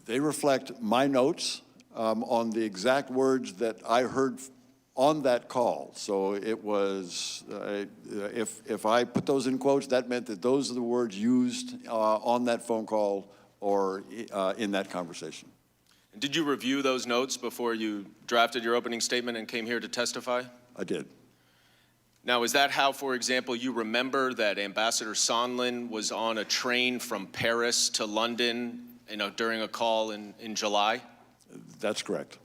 They reflect my notes on the exact words that I heard on that call. So it was, if I put those in quotes, that meant that those are the words used on that phone call or in that conversation. Did you review those notes before you drafted your opening statement and came here to testify? I did. Now, is that how, for example, you remember that Ambassador Sondland was on a train from Paris to London, during a call in July? That's correct.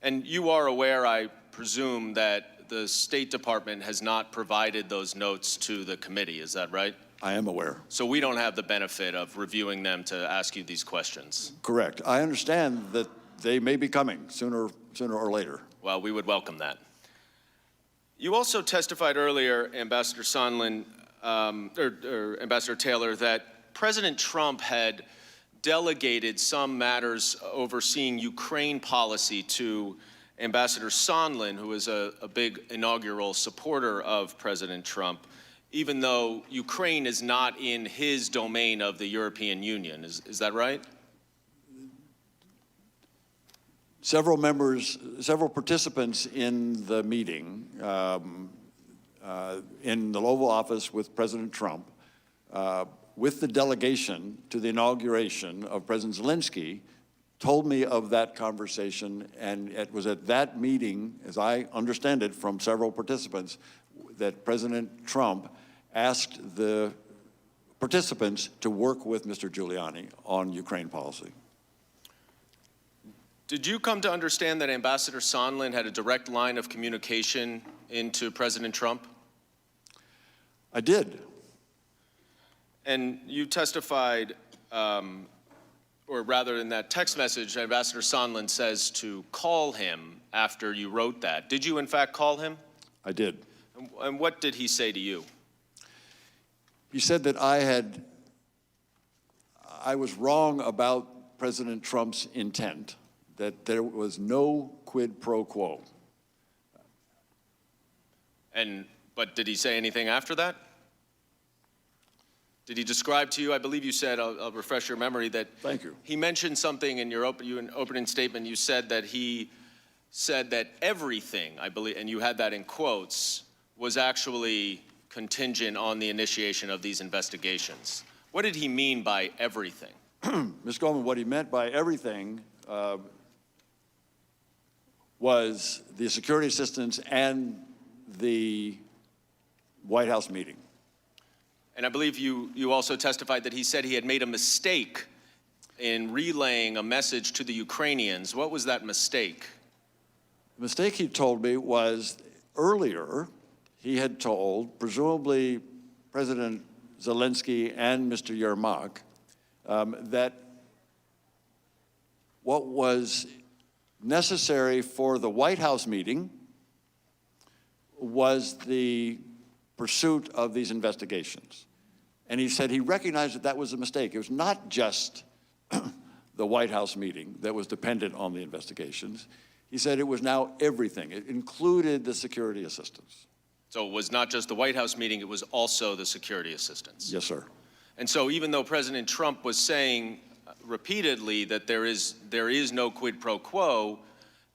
And you are aware, I presume, that the State Department has not provided those notes to the committee, is that right? I am aware. So we don't have the benefit of reviewing them to ask you these questions? Correct. I understand that they may be coming sooner or later. Well, we would welcome that. You also testified earlier, Ambassador Sondland, or Ambassador Taylor, that President Trump had delegated some matters overseeing Ukraine policy to Ambassador Sondland, who is a big inaugural supporter of President Trump, even though Ukraine is not in his domain of the European Union. Is that right? Several participants in the meeting in the Oval Office with President Trump, with the delegation to the inauguration of President Zelensky, told me of that conversation, and it was at that meeting, as I understand it from several participants, that President Trump asked the participants to work with Mr. Giuliani on Ukraine policy. Did you come to understand that Ambassador Sondland had a direct line of communication into President Trump? I did. And you testified, or rather in that text message, Ambassador Sondland says to call him after you wrote that. Did you in fact call him? I did. And what did he say to you? He said that I was wrong about President Trump's intent, that there was no quid pro quo. But did he say anything after that? Did he describe to you, I believe you said, I'll refresh your memory, that Thank you. He mentioned something in your opening statement. You said that he said that everything, I believe, and you had that in quotes, was actually contingent on the initiation of these investigations. What did he mean by everything? Ms. Goldman, what he meant by everything was the security assistance and the White House meeting. And I believe you also testified that he said he had made a mistake in relaying a message to the Ukrainians. What was that mistake? The mistake he told me was earlier he had told, presumably President Zelensky and Mr. Yermak, that what was necessary for the White House meeting was the pursuit of these investigations. And he said he recognized that that was a mistake. It was not just the White House meeting that was dependent on the investigations. He said it was now everything. It included the security assistance. So it was not just the White House meeting, it was also the security assistance. Yes, sir. And so even though President Trump was saying repeatedly that there is no quid pro quo,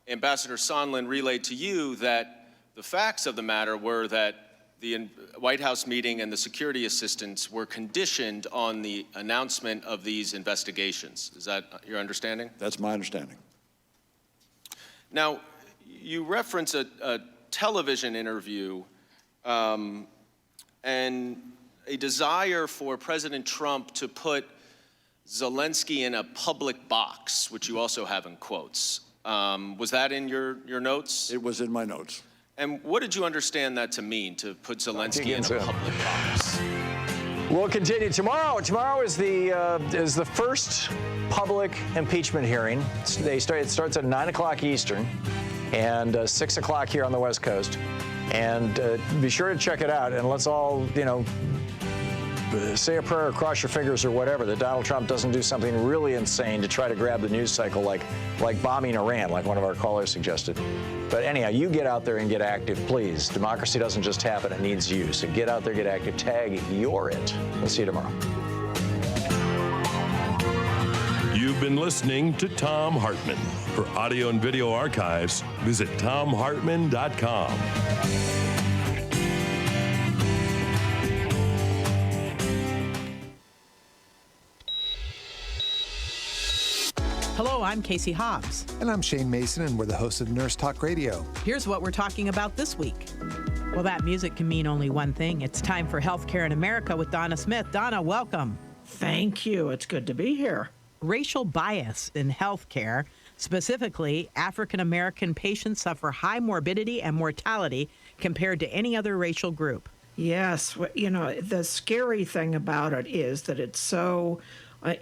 Ambassador Sondland relayed to you that the facts of the matter were that the White House meeting and the security assistance were conditioned on the announcement of these investigations. Is that your understanding? That's my understanding. Now, you reference a television interview and a desire for President Trump to put Zelensky in a public box, which you also have in quotes. Was that in your notes? It was in my notes. And what did you understand that to mean, to put Zelensky in a public box? We'll continue tomorrow. Tomorrow is the first public impeachment hearing. It starts at 9 o'clock Eastern and 6 o'clock here on the West Coast. And be sure to check it out. And let's all, say a prayer or cross your fingers or whatever that Donald Trump doesn't do something really insane to try to grab the news cycle like bombing Iran, like one of our callers suggested. But anyhow, you get out there and get active, please. Democracy doesn't just happen, it needs you. So get out there, get active, tag You're It. We'll see you tomorrow. You've been listening to Thom Hartmann. For audio and video archives, visit thomhartmann.com. Hello, I'm Casey Hobbs. And I'm Shane Mason, and we're the hosts of Nurse Talk Radio. Here's what we're talking about this week. Well, that music can mean only one thing. It's time for Healthcare in America with Donna Smith. Donna, welcome. Thank you. It's good to be here. Racial bias in healthcare, specifically African American patients suffer high morbidity and mortality compared to any other racial group. Yes. You know, the scary thing about it is that it's so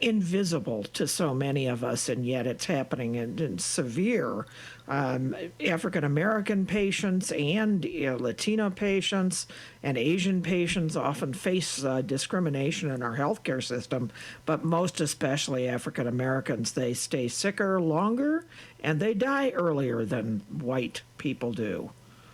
invisible to so many of us, and yet it's happening in severe. African American patients and Latino patients and Asian patients often face discrimination in our healthcare system, but most especially African Americans. They stay sicker longer and they die earlier than white people do.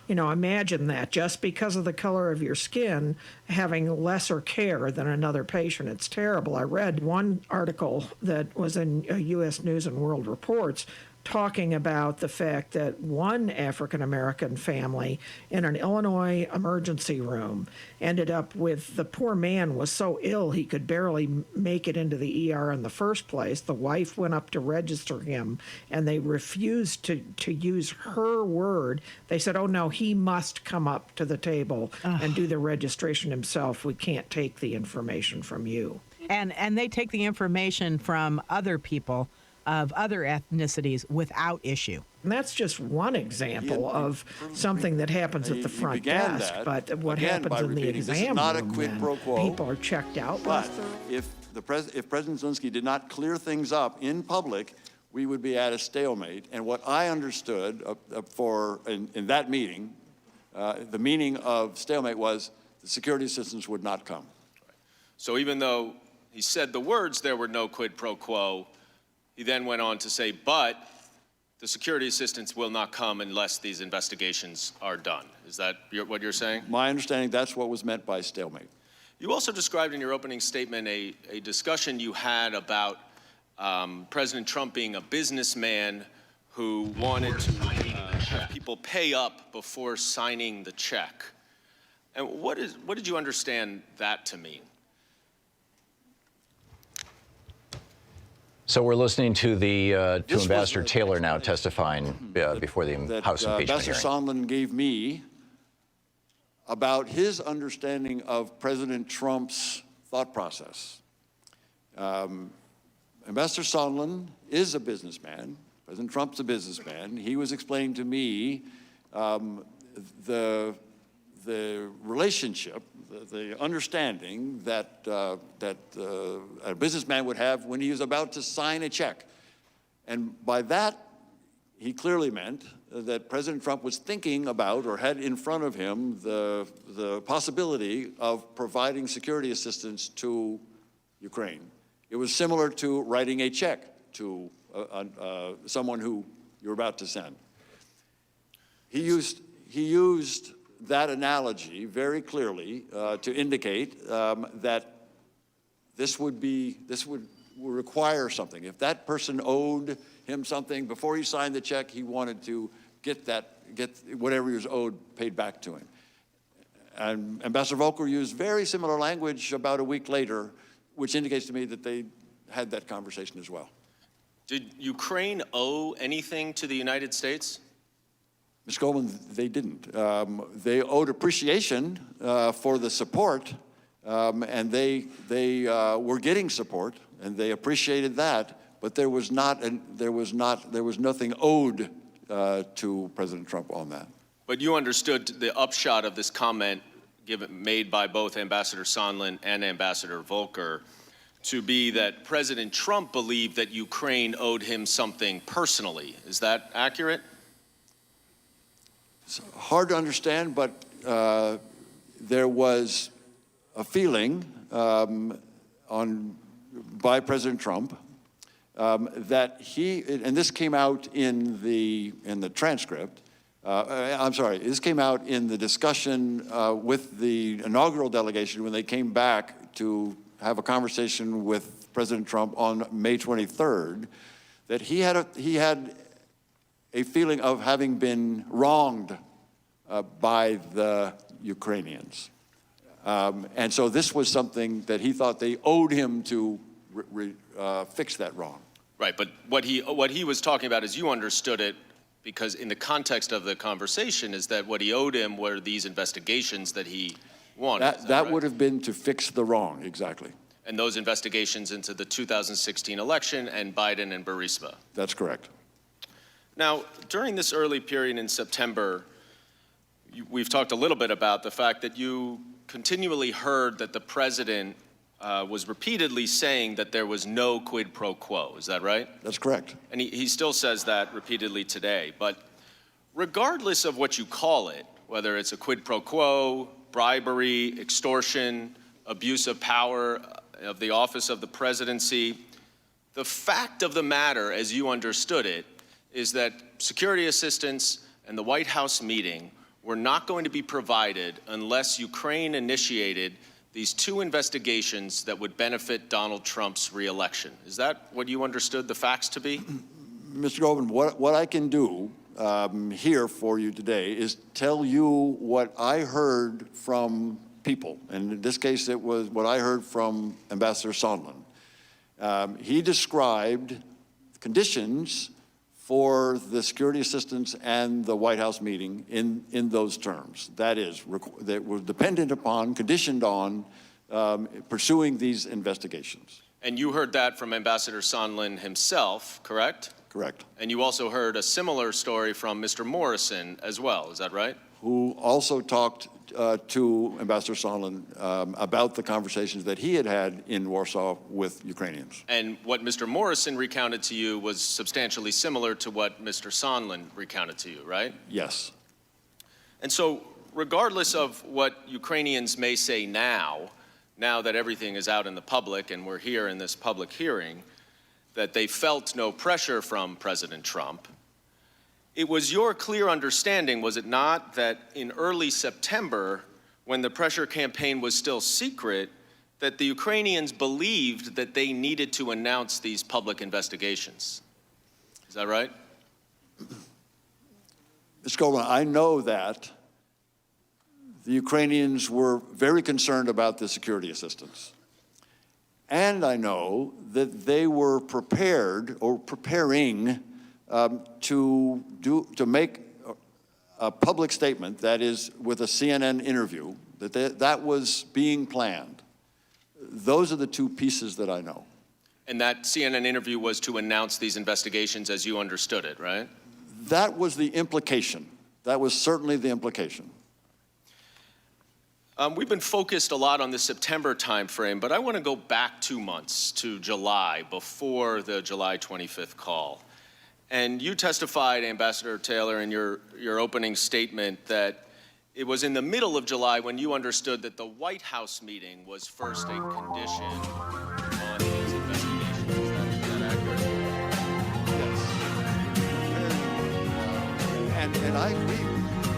You know, imagine that just because of the color of your skin, having lesser care than another patient. It's terrible. I read one article that was in U.S. News and World Reports talking about the fact that one African American family in an Illinois emergency room ended up with, the poor man was so ill he could barely make it into the ER in the first place. The wife went up to register him and they refused to use her word. They said, oh no, he must come up to the table and do the registration himself. We can't take the information from you. And they take the information from other people of other ethnicities without issue. And that's just one example of something that happens at the front desk. But what happens in the exam room, people are checked out. But if President Zelensky did not clear things up in public, we would be at a stalemate. And what I understood in that meeting, the meaning of stalemate was the security assistance would not come. So even though he said the words, there were no quid pro quo, he then went on to say, but the security assistance will not come unless these investigations are done. Is that what you're saying? My understanding, that's what was meant by stalemate. You also described in your opening statement a discussion you had about President Trump being a businessman who wanted to have people pay up before signing the check. And what did you understand that to mean? So we're listening to Ambassador Taylor now testifying before the House impeachment Ambassador hearing. Sondland gave me about his understanding of President Trump's thought process. Ambassador Sondland is a businessman. President Trump's a businessman. He was explaining to me the relationship, the understanding that a businessman would have when he was about to sign a check. And by that, he clearly meant that President Trump was thinking about or had in front of him the possibility of providing security assistance to Ukraine. It was similar to writing a check to someone who you're about to send. He used that analogy very clearly to indicate that this would require something. If that person owed him something before he signed the check, he wanted to get whatever he was owed paid back to him. And Ambassador Volker used very similar language about a week later, which indicates to me that they had that conversation as well. Did Ukraine owe anything to the United States? Ms. Goldman, they didn't. They owed appreciation for the support, and they were getting support, and they appreciated that. But there was nothing owed to President Trump on that. But you understood the upshot of this comment made by both Ambassador Sondland and Ambassador Volker to be that President Trump believed that Ukraine owed him something personally. Is that accurate? It's hard to understand, but there was a feeling by President Trump that he, and this came out in the transcript. I'm sorry, this came out in the discussion with the inaugural delegation when they came back to have a conversation with President Trump on May 23rd, that he had a feeling of having been wronged by the Ukrainians. And so this was something that he thought they owed him to fix that wrong. Right, but what he was talking about, as you understood it, because in the context of the conversation, is that what he owed him were these investigations that he wanted. That right? would have been to fix the wrong, exactly. And those investigations into the 2016 election and Biden and Burisma. That's correct. Now, during this early period in September, we've talked a little bit about the fact that you continually heard that the president was repeatedly saying that there was no quid pro quo. Is that right? That's correct. And he still says that repeatedly today. But regardless of what you call it, whether it's a quid pro quo, bribery, extortion, abuse of power of the office of the presidency, the fact of the matter, as you understood it, is that security assistance and the White House meeting were not going to be provided unless Ukraine initiated these two investigations that would benefit Donald Trump's reelection. Is that what you understood the facts to be? Mr. Goldman, what I can do here for you today is tell you what I heard from people. And in this case, it was what I heard from Ambassador Sondland. He described conditions for the security assistance and the White House meeting in those terms. That is, that were dependent upon, conditioned on pursuing these investigations. And you heard that from Ambassador Sondland himself, correct? Correct. And you also heard a similar story from Mr. Morrison as well, is that right? Who also talked to Ambassador Sondland about the conversations that he had in Warsaw with Ukrainians. And what Mr. Morrison recounted to you was substantially similar to what Mr. Sondland recounted to you, right? Yes. And so, regardless of what Ukrainians may say now that everything is out in the public and we're here in this public hearing, that they felt no pressure from President Trump, it was your clear understanding, was it not, that in early September, when the pressure campaign was still secret, that the Ukrainians believed that they needed to announce these public investigations? Is that right? Mr. Goldman, I know that the Ukrainians were very concerned about the security assistance. And I know that they were prepared or preparing to make a public statement, that is, with a CNN interview, that was being planned. Those are the two pieces that I know. And that CNN interview was to announce these investigations as you understood it, right? That was the implication. That was certainly the implication. We've been focused a lot on the September timeframe, but I want to go back 2 months to July, before the July 25th call. And you testified, Ambassador Taylor, in your opening statement that it was in the middle of July when you understood that the White House meeting was first a condition on these investigations. Is that accurate? Yes. And I agree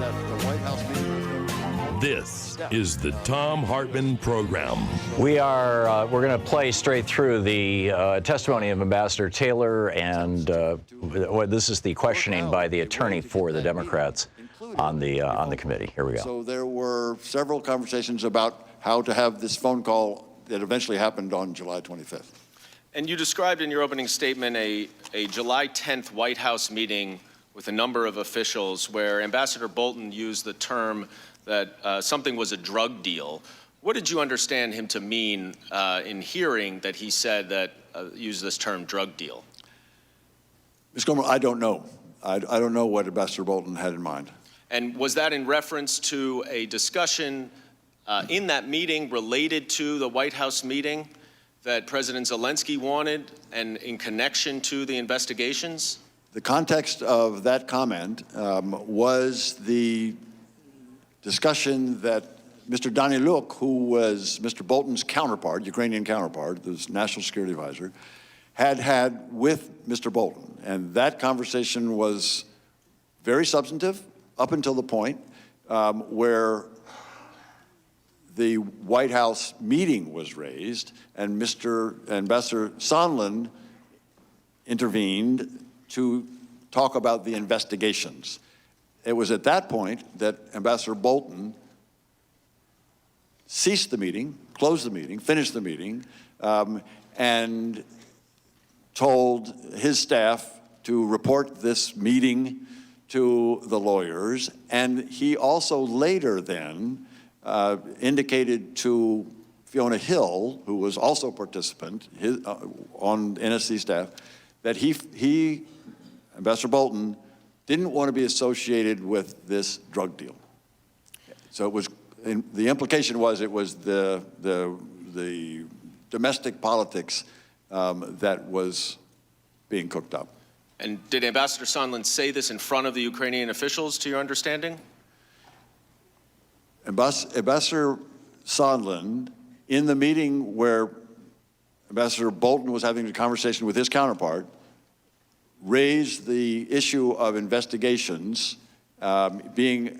that the White House meeting was going to be. This is the Thom Hartmann Program. We're going to play straight through the testimony of Ambassador Taylor, and this is the questioning by the attorney for the Democrats on the committee. Here we go. So there were several conversations about how to have this phone call that eventually happened on July 25th. And you described in your opening statement a July 10th White House meeting with a number of officials where Ambassador Bolton used the term that something was a drug deal. What did you understand him to mean in hearing that he said that, used this term drug deal? Ms. Goldman, I don't know. I don't know what Ambassador Bolton had in mind. And was that in reference to a discussion in that meeting related to the White House meeting that President Zelensky wanted and in connection to the investigations? The context of that comment was the discussion that Mr. Daniluk, who was Mr. Bolton's counterpart, Ukrainian counterpart, the National Security Advisor, had with Mr. Bolton. And that conversation was very substantive up until the point where the White House meeting was raised, and Ambassador Sondland intervened to talk about the investigations. It was at that point that Ambassador Bolton ceased the meeting, closed the meeting, finished the meeting, and told his staff to report this meeting to the lawyers. And he also later then indicated to Fiona Hill, who was also a participant on NSC staff, that he, Ambassador Bolton, didn't want to be associated with this drug deal. So it was, the implication was it was the domestic politics that was being cooked up. And did Ambassador Sondland say this in front of the Ukrainian officials, to your understanding? Ambassador Sondland, in the meeting where Ambassador Bolton was having a conversation with his counterpart, raised the issue of investigations being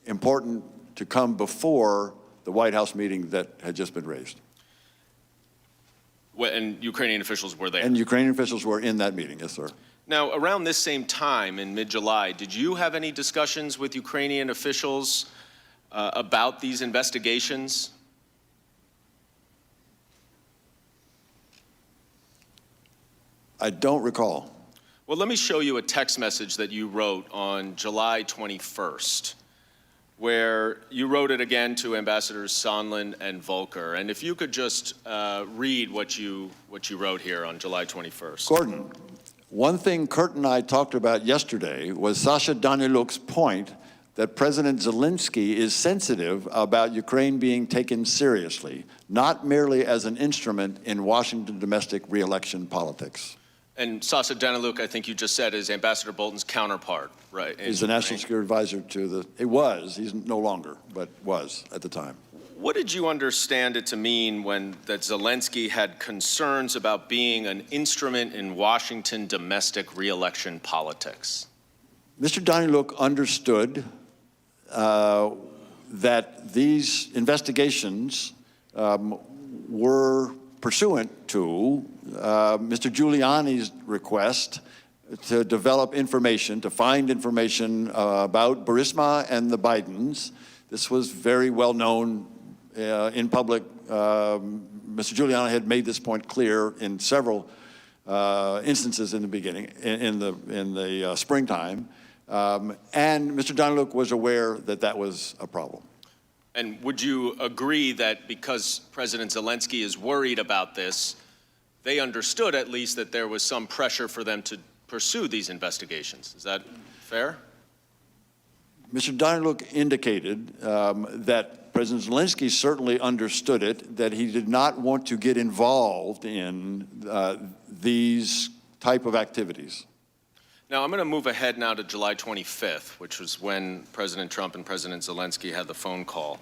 important to come before the White House meeting that had just been raised. And Ukrainian officials were there? And Ukrainian officials were in that meeting, yes, sir. Now, around this same time in mid-July, did you have any discussions with Ukrainian officials about these investigations? I don't recall. Well, let me show you a text message that you wrote on July 21st, where you wrote it again to Ambassadors Sondland and Volker. And if you could just read what you wrote here on July 21st. Gordon, one thing Kurt and I talked about yesterday was Sasha Daniluk's point that President Zelensky is sensitive about Ukraine being taken seriously, not merely as an instrument in Washington domestic re-election politics. And Sasha Daniluk, I think you just said, is Ambassador Bolton's counterpart, right? He's the National Security Advisor to the, he's no longer, but was at the time. What did you understand it to mean when that Zelensky had concerns about being an instrument in Washington domestic re-election politics? Mr. Daniluk understood that these investigations were pursuant to Mr. Giuliani's request to develop information, to find information about Burisma and the Bidens. This was very well known in public. Mr. Giuliani had made this point clear in several instances in the beginning, in the springtime. And Mr. Daniluk was aware that that was a problem. And would you agree that because President Zelensky is worried about this, they understood at least that there was some pressure for them to pursue these investigations? Is that fair? Mr. Daniluk indicated that President Zelensky certainly understood it, that he did not want to get involved in these type of activities. Now, I'm going to move ahead now to July 25th, which was when President Trump and President Zelensky had the phone call.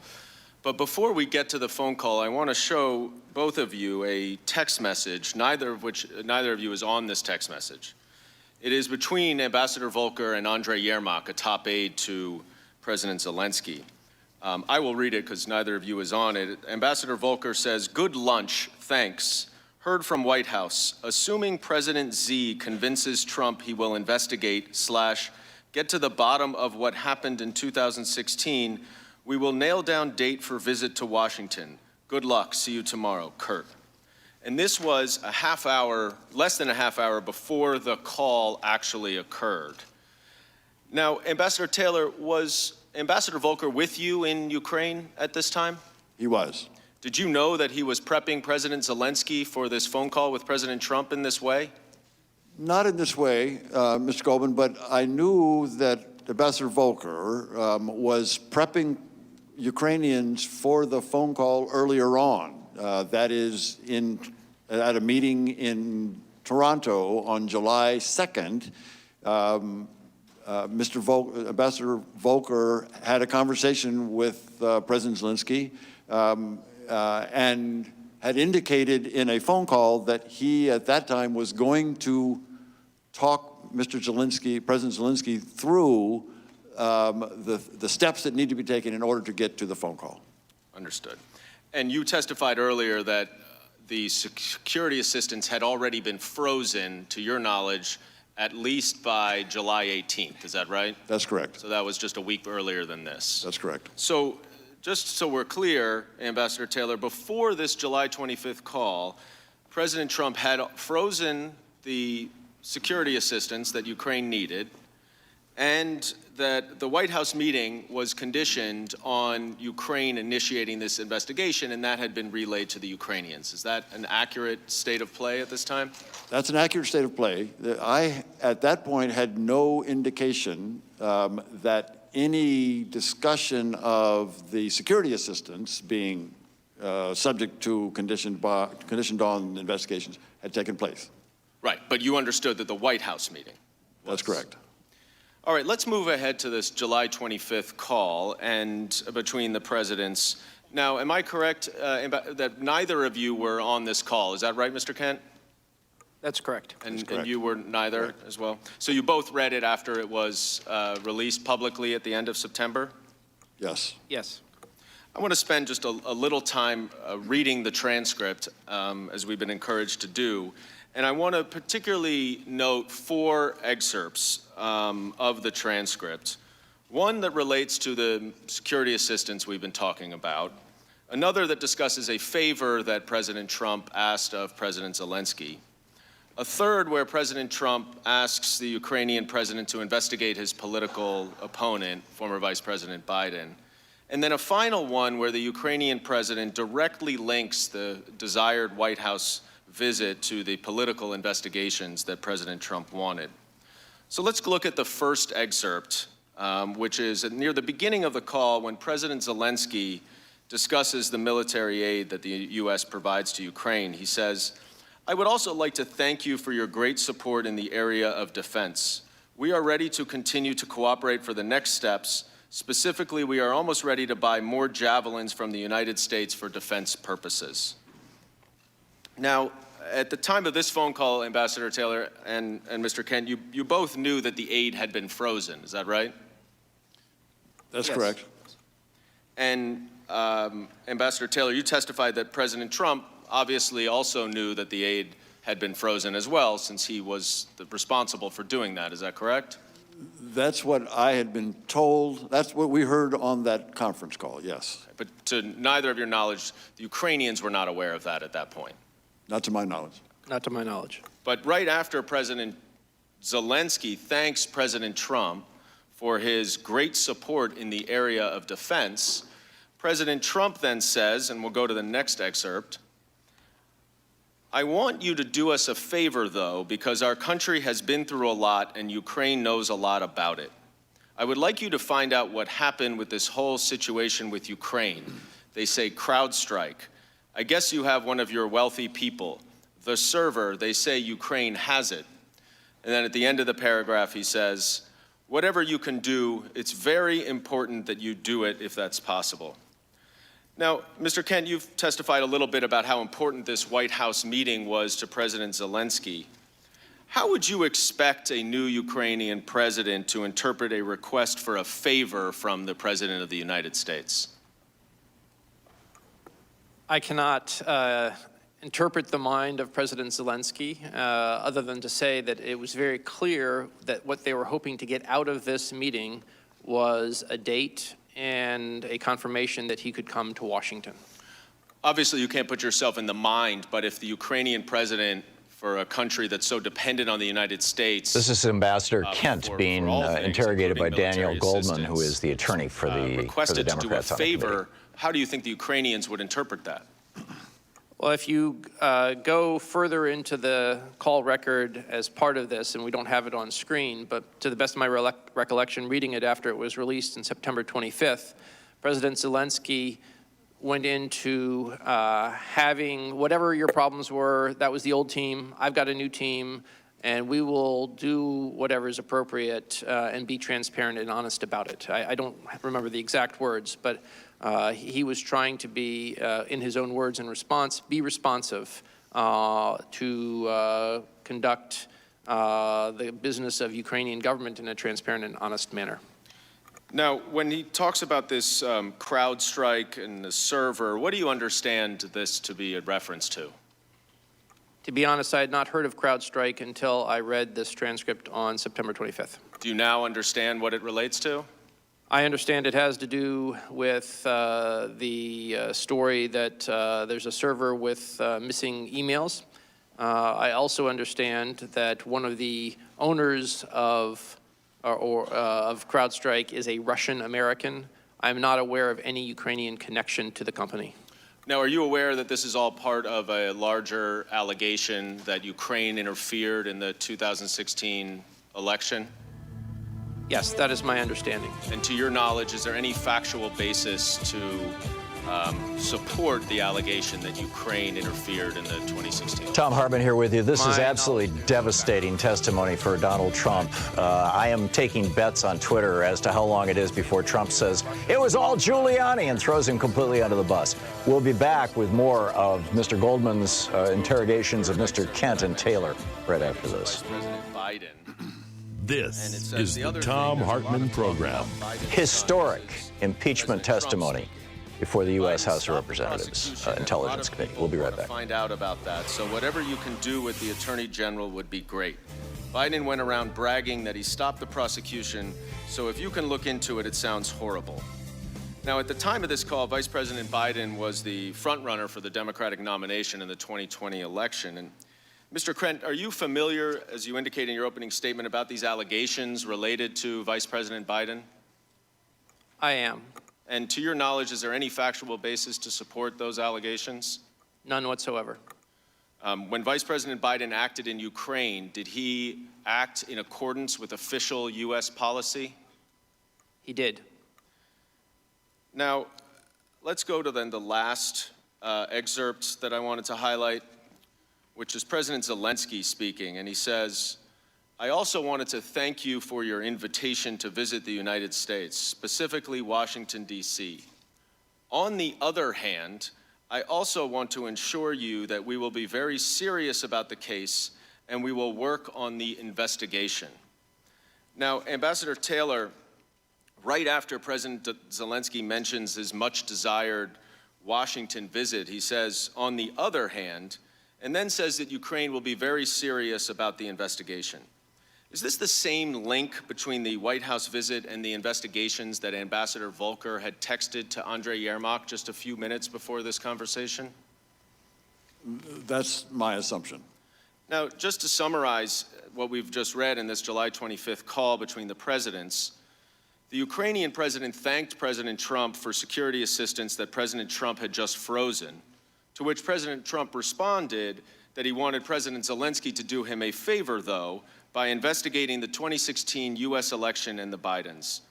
But before we get to the phone call, I want to show both of you a text message, neither of you is on this text message. It is between Ambassador Volker and Andrei Yermak, a top aide to President Zelensky. I will read it because neither of you is on it. Ambassador Volker says, "Good lunch, thanks. Heard from White House, assuming President Z convinces Trump he will investigate / get to the bottom of what happened in 2016, we will nail down date for visit to Washington. Good luck, see you tomorrow, Kurt." And this was a half hour, less than a half hour before the call actually occurred. Now, Ambassador Taylor, was Ambassador Volker with you in Ukraine at this time? He was. Did you know that he was prepping President Zelensky for this phone call with President Trump in this way? Not in this way, Mr. Goldman, but I knew that Ambassador Volker was prepping Ukrainians for the phone call earlier on. That is, at a meeting in Toronto on July 2nd, Ambassador Volker had a conversation with President Zelensky and had indicated in a phone call that he, at that time, was going to talk President Zelensky, through the steps that need to be taken in order to get to the phone call. Understood. And you testified earlier that the security assistance had already been frozen, to your knowledge, at least by July 18th. Is that right? That's correct. So that was just a week earlier than this. That's correct. So just so we're clear, Ambassador Taylor, before this July 25th call, President Trump had frozen the security assistance that Ukraine needed, and that the White House meeting was conditioned on Ukraine initiating this investigation, and that had been relayed to the Ukrainians. Is that an accurate state of play at this time? That's an accurate state of play. I, at that point, had no indication that any discussion of the security assistance being subject to conditioned on investigations had taken place. Right, but you understood that the White House meeting was. That's correct. All right, let's move ahead to this July 25th call and between the presidents. Now, am I correct that neither of you were on this call? Is that right, Mr. Kent? That's correct. And correct. you were neither Correct. as well? So you both read it after it was released publicly at the end of September? Yes. Yes. I want to spend just a little time reading the transcript, as we've been encouraged to do. And I want to particularly note 4 excerpts of the transcript. One that relates to the security assistance we've been talking about. Another that discusses a favor that President Trump asked of President Zelensky. A third where President Trump asks the Ukrainian president to investigate his political opponent, former Vice President Biden. And then a final one where the Ukrainian president directly links the desired White House visit to the political investigations that President Trump wanted. So let's look at the first excerpt, which is near the beginning of the call when President Zelensky discusses the military aid that the U.S. provides to Ukraine. He says, "I would also like to thank you for your great support in the area of defense. We are ready to continue to cooperate for the next steps. Specifically, we are almost ready to buy more javelins from the United States for defense purposes." Now, at the time of this phone call, Ambassador Taylor and Mr. Kent, you both knew that the aid had been frozen. Is that right? That's Yes. correct. And Ambassador Taylor, you testified that President Trump obviously also knew that the aid had been frozen as well, since he was responsible for doing that. Is that correct? That's what I had been told. That's what we heard on that conference call, yes. But to neither of your knowledge, the Ukrainians were not aware of that at that point. Not to my knowledge. Not to my knowledge. But right after President Zelensky thanks President Trump for his great support in the area of defense, President Trump then says, and we'll go to the next excerpt, "I want you to do us a favor, though, because our country has been through a lot and Ukraine knows a lot about it. I would like you to find out what happened with this whole situation with Ukraine. They say CrowdStrike. I guess you have one of your wealthy people. The server, they say Ukraine has it." And then at the end of the paragraph, he says, "Whatever you can do, it's very important that you do it if that's possible." Now, Mr. Kent, you've testified a little bit about how important this White House meeting was to President Zelensky. How would you expect a new Ukrainian president to interpret a request for a favor from the President of the United States? I cannot interpret the mind of President Zelensky other than to say that it was very clear that what they were hoping to get out of this meeting was a date and a confirmation that he could come to Washington. Obviously, you can't put yourself in the mind, but if the Ukrainian president for a country that's so dependent on the United States. This is Ambassador Kent for being all things, interrogated by including Daniel military Goldman, who assistance, is the attorney for the requested to do a Democrats on the committee. favor, how do you think the Ukrainians would interpret that? Well, if you go further into the call record as part of this, and we don't have it on screen, but to the best of my recollection, reading it after it was released in September 25th, President Zelensky went into having whatever your problems were, that was the old team, I've got a new team, and we will do whatever is appropriate and be transparent and honest about it. I don't remember the exact words, but he was trying to be, in his own words in response, be responsive to conduct the business of Ukrainian government in a transparent and honest manner. Now, when he talks about this CrowdStrike and the server, what do you understand this to be a reference to? To be honest, I had not heard of CrowdStrike until I read this transcript on September 25th. Do you now understand what it relates to? I understand it has to do with the story that there's a server with missing emails. I also understand that one of the owners of CrowdStrike is a Russian American. I'm not aware of any Ukrainian connection to the company. Now, are you aware that this is all part of a larger allegation that Ukraine interfered in the 2016 election? Yes, that is my understanding. And to your knowledge, is there any factual basis to support the allegation that Ukraine interfered in the 2016 election? Thom Hartmann here with you. This is My absolutely devastating testimony for Donald Trump. I am taking bets on Twitter as to how long it is before Trump says it was all Giuliani and throws him completely under the bus. We'll be back with more of Mr. Goldman's interrogations of Mr. Kent and Taylor right after this. President Biden. This is the Thom Hartmann Program. Historic impeachment testimony before the U.S. House of Representatives Intelligence Committee. We'll be right back. Find out about that. So whatever you can do with the Attorney General would be great. Biden went around bragging that he stopped the prosecution, so if you can look into it, it sounds horrible. Now, at the time of this call, Vice President Biden was the frontrunner for the Democratic nomination in the 2020 election. And Mr. Kent, are you familiar, as you indicate in your opening statement, about these allegations related to Vice President Biden? I am. And to your knowledge, is there any factual basis to support those allegations? None whatsoever. When Vice President Biden acted in Ukraine, did he act in accordance with official U.S. policy? He did. Now, let's go to then the last excerpt that I wanted to highlight, which is President Zelensky speaking, and he says, I also wanted to thank you for your invitation to visit the United States, specifically Washington, D.C. On the other hand, I also want to assure you that we will be very serious about the case and we will work on the investigation. Now, Ambassador Taylor, right after President Zelensky mentions his much desired Washington visit, he says, on the other hand, and then says that Ukraine will be very serious about the investigation. Is this the same link between the White House visit and the investigations that Ambassador Volker had texted to Andrei Yermak just a few minutes before this conversation? That's my assumption. Now, just to summarize what we've just read in this July 25th call between the presidents, the Ukrainian president thanked President Trump for security assistance that President Trump had just frozen, to which President Trump responded that he wanted President Zelensky to do him a favor, though, by investigating the 2016 U.S. election and the Bidens.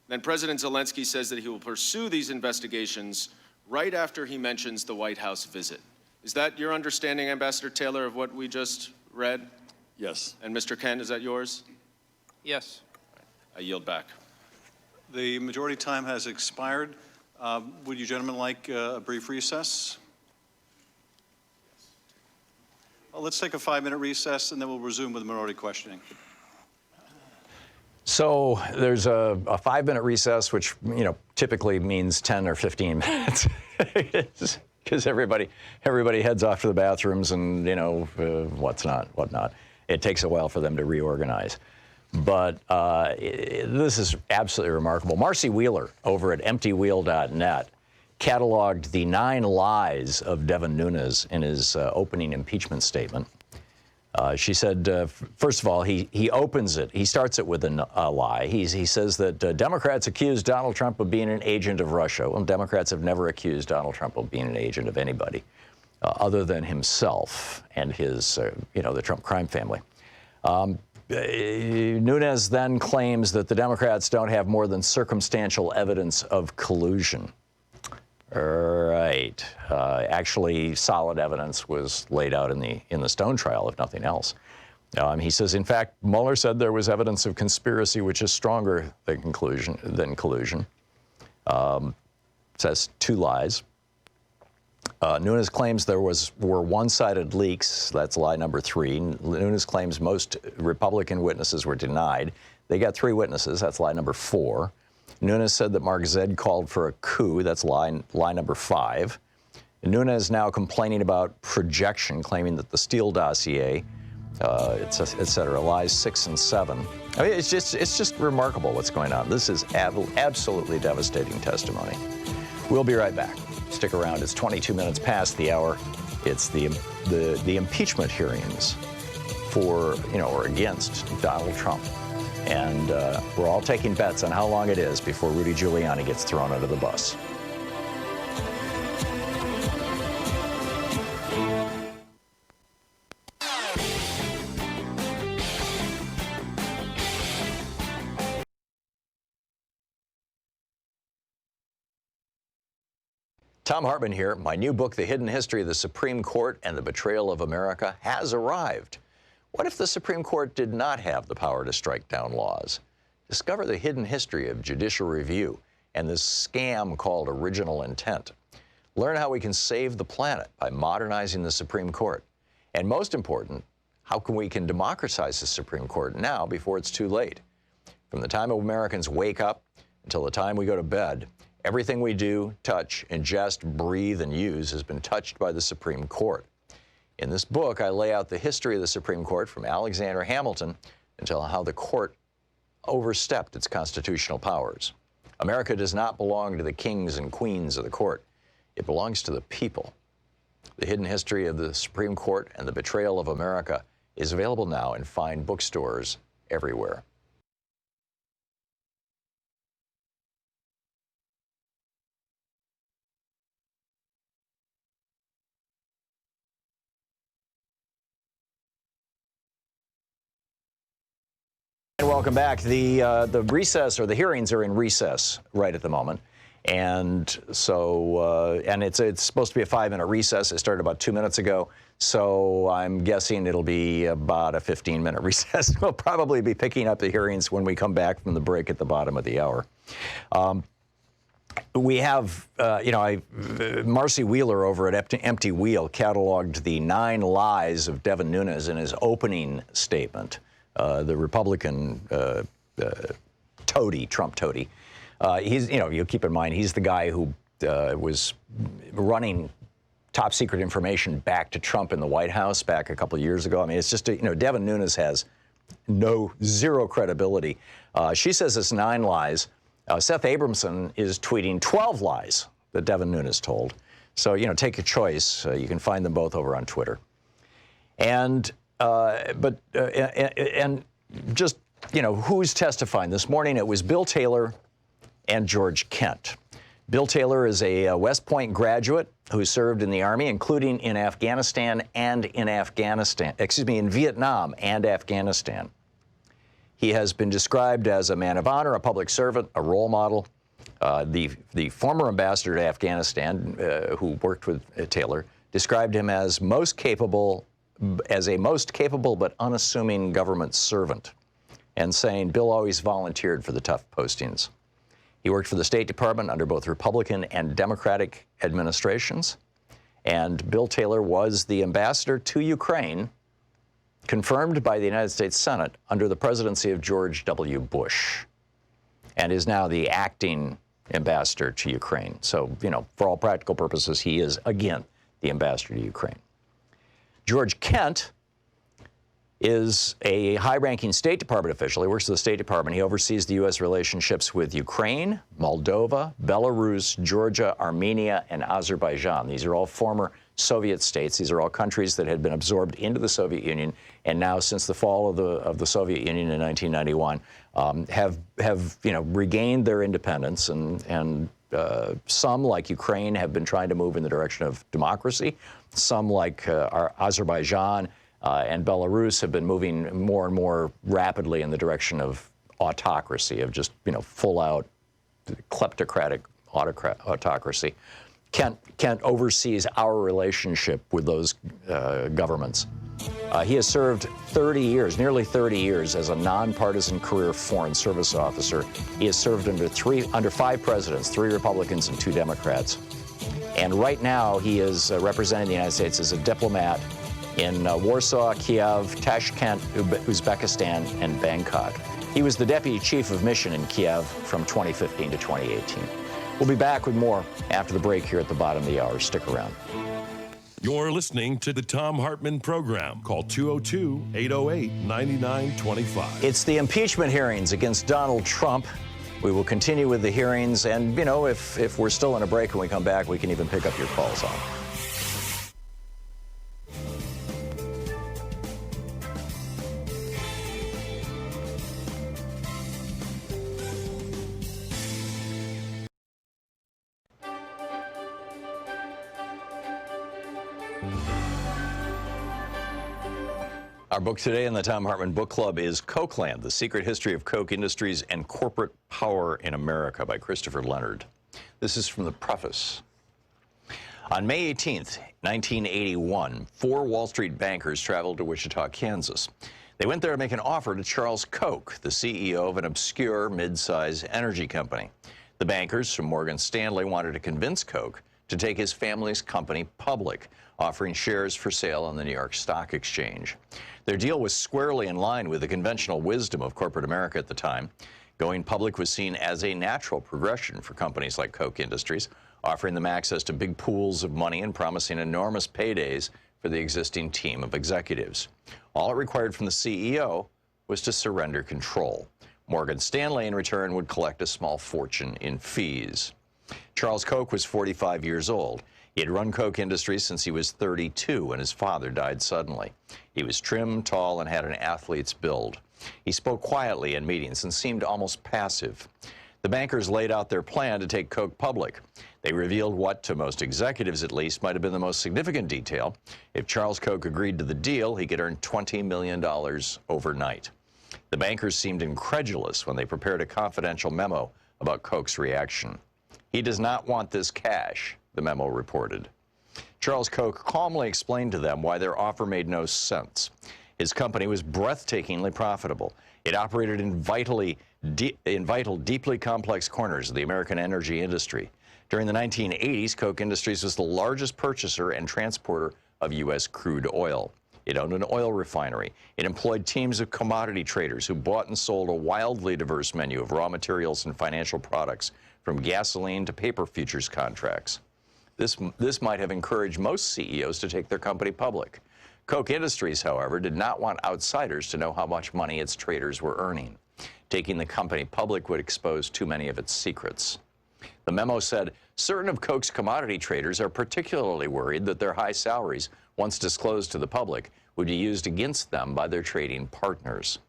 Then President Zelensky says that he will pursue these investigations right after he mentions the White House visit. Is that your understanding, Ambassador Taylor, of what we just read? Yes. And Mr. Kent, is that yours? Yes. I yield back. The majority time has expired. Would you gentlemen like a brief recess? Let's take a 5-minute recess, and then we'll resume with minority questioning. So there's a 5-minute recess, which typically means 10 or 15 minutes, because everybody heads off to the bathrooms and whatnot. It takes a while for them to reorganize. But this is absolutely remarkable. Marcy Wheeler over at emptywheel.net cataloged the 9 lies of Devin Nunes in his opening impeachment statement. She said, first of all, he opens it. He starts it with a lie. He says that Democrats accused Donald Trump of being an agent of Russia. Well, Democrats have never accused Donald Trump of being an agent of anybody other than himself and his, the Trump crime family. Nunes then claims that the Democrats don't have more than circumstantial evidence of collusion. Right. Actually, solid evidence was laid out in the Stone trial, if nothing else. He says, in fact, Mueller said there was evidence of conspiracy, which is stronger than collusion. Says 2 lies. Nunes claims there were one-sided leaks. That's lie number 3. Nunes claims most Republican witnesses were denied. They got 3 witnesses. That's lie number 4. Nunes said that Mark Z called for a coup. That's lie number 5. Nunes is now complaining about projection, claiming that the Steele dossier, et cetera, lies 6 and 7. I mean, it's just remarkable what's going on. This is absolutely devastating testimony. We'll be right back. Stick around. It's 22 minutes past the hour. It's the impeachment hearings for, or against Donald Trump. And we're all taking bets on how long it is before Rudy Giuliani gets thrown under the bus. Thom Hartmann here. My new book, The Hidden History of the Supreme Court and the Betrayal of America, has arrived. What if the Supreme Court did not have the power to strike down laws? Discover the hidden history of judicial review and this scam called original intent. Learn how we can save the planet by modernizing the Supreme Court. And most important, how we can democratize the Supreme Court now before it's too late. From the time Americans wake up until the time we go to bed, everything we do, touch, ingest, breathe, and use has been touched by the Supreme Court. In this book, I lay out the history of the Supreme Court from Alexander Hamilton until how the court overstepped its constitutional powers. America does not belong to the kings and queens of the court. It belongs to the people. The Hidden History of the Supreme Court and the Betrayal of America is available now in fine bookstores everywhere. Welcome back. The recess, or the hearings, are in recess right at the moment, and so and it's supposed to be a 5-minute recess. It started about 2 minutes ago, so I'm guessing it'll be about a 15-minute recess. We'll probably be picking up the hearings when we come back from the break at the bottom of the hour. We have, Marcy Wheeler over at Empty Wheel cataloged the 9 lies of Devin Nunes in his opening statement. The Republican toady, Trump toady. He's, you keep in mind, he's the guy who was running top secret information back to Trump in the White House back a couple of years ago. I mean, it's just, Devin Nunes has zero credibility. She says it's 9 lies. Seth Abramson is tweeting 12 lies that Devin Nunes told. So, take your choice. You can find them both over on Twitter. And just, who's testifying? This morning it was Bill Taylor and George Kent. Bill Taylor is a West Point graduate who served in the Army, including in Afghanistan and in Vietnam and Afghanistan. He has been described as a man of honor, a public servant, a role model. The former ambassador to Afghanistan, who worked with Taylor, described him as a most capable but unassuming government servant, and saying Bill always volunteered for the tough postings. He worked for the State Department under both Republican and Democratic administrations, and Bill Taylor was the ambassador to Ukraine, confirmed by the United States Senate under the presidency of George W. Bush, and is now the acting ambassador to Ukraine. So, for all practical purposes, he is, again, the ambassador to Ukraine. George Kent is a high-ranking State Department official. He works for the State Department. He oversees the U.S. relationships with Ukraine, Moldova, Belarus, Georgia, Armenia, and Azerbaijan. These are all former Soviet states. These are all countries that had been absorbed into the Soviet Union, and now, since the fall of the Soviet Union in 1991, have regained their independence, and some, like Ukraine, have been trying to move in the direction of democracy. Some, like Azerbaijan and Belarus, have been moving more and more rapidly in the direction of autocracy, of just, full-out kleptocratic autocracy. Kent oversees our relationship with those governments. He has served nearly 30 years as a nonpartisan career foreign service officer. He has served under 5 presidents, 3 Republicans and 2 Democrats. And right now, he is representing the United States as a diplomat in Warsaw, Kiev, Tashkent, Uzbekistan, and Bangkok. He was the deputy chief of mission in Kiev from 2015 to 2018. We'll be back with more after the break here at the bottom of the hour. Stick around. You're listening to the Thom Hartmann Program. Call 202-808-9925. It's the impeachment hearings against Donald Trump. We will continue with the hearings, and, you know, if we're still in a break when we come back, we can even pick up your calls on. Our book today in the Thom Hartmann Book Club is Cokeland, The Secret History of Coke Industries and Corporate Power in America by Christopher Leonard. This is from the preface. On May 18th, 1981, 4 Wall Street bankers traveled to Wichita, Kansas. They went there to make an offer to Charles Koch, the CEO of an obscure mid-size energy company. The bankers from Morgan Stanley wanted to convince Koch to take his family's company public, offering shares for sale on the New York Stock Exchange. Their deal was squarely in line with the conventional wisdom of corporate America at the time. Going public was seen as a natural progression for companies like Koch Industries, offering them access to big pools of money and promising enormous paydays for the existing team of executives. All it required from the CEO was to surrender control. Morgan Stanley, in return, would collect a small fortune in fees. Charles Koch was 45 years old. He had run Koch Industries since he was 32 when his father died suddenly. He was trim, tall, and had an athlete's build. He spoke quietly in meetings and seemed almost passive. The bankers laid out their plan to take Koch public. They revealed what, to most executives at least, might have been the most significant detail. If Charles Koch agreed to the deal, he could earn $20 million overnight. The bankers seemed incredulous when they prepared a confidential memo about Koch's reaction. He does not want this cash, the memo reported. Charles Koch calmly explained to them why their offer made no sense. His company was breathtakingly profitable. It operated in vital, deeply complex corners of the American energy industry. During the 1980s, Koch Industries was the largest purchaser and transporter of U.S. crude oil. It owned an oil refinery. It employed teams of commodity traders who bought and sold a wildly diverse menu of raw materials and financial products, from gasoline to paper futures contracts. This might have encouraged most CEOs to take their company public. Koch Industries, however, did not want outsiders to know how much money its traders were earning. Taking the company public would expose too many of its secrets. The memo said, certain of Koch's commodity traders are particularly worried that their high salaries, once disclosed to the public, would be used against them by their trading partners.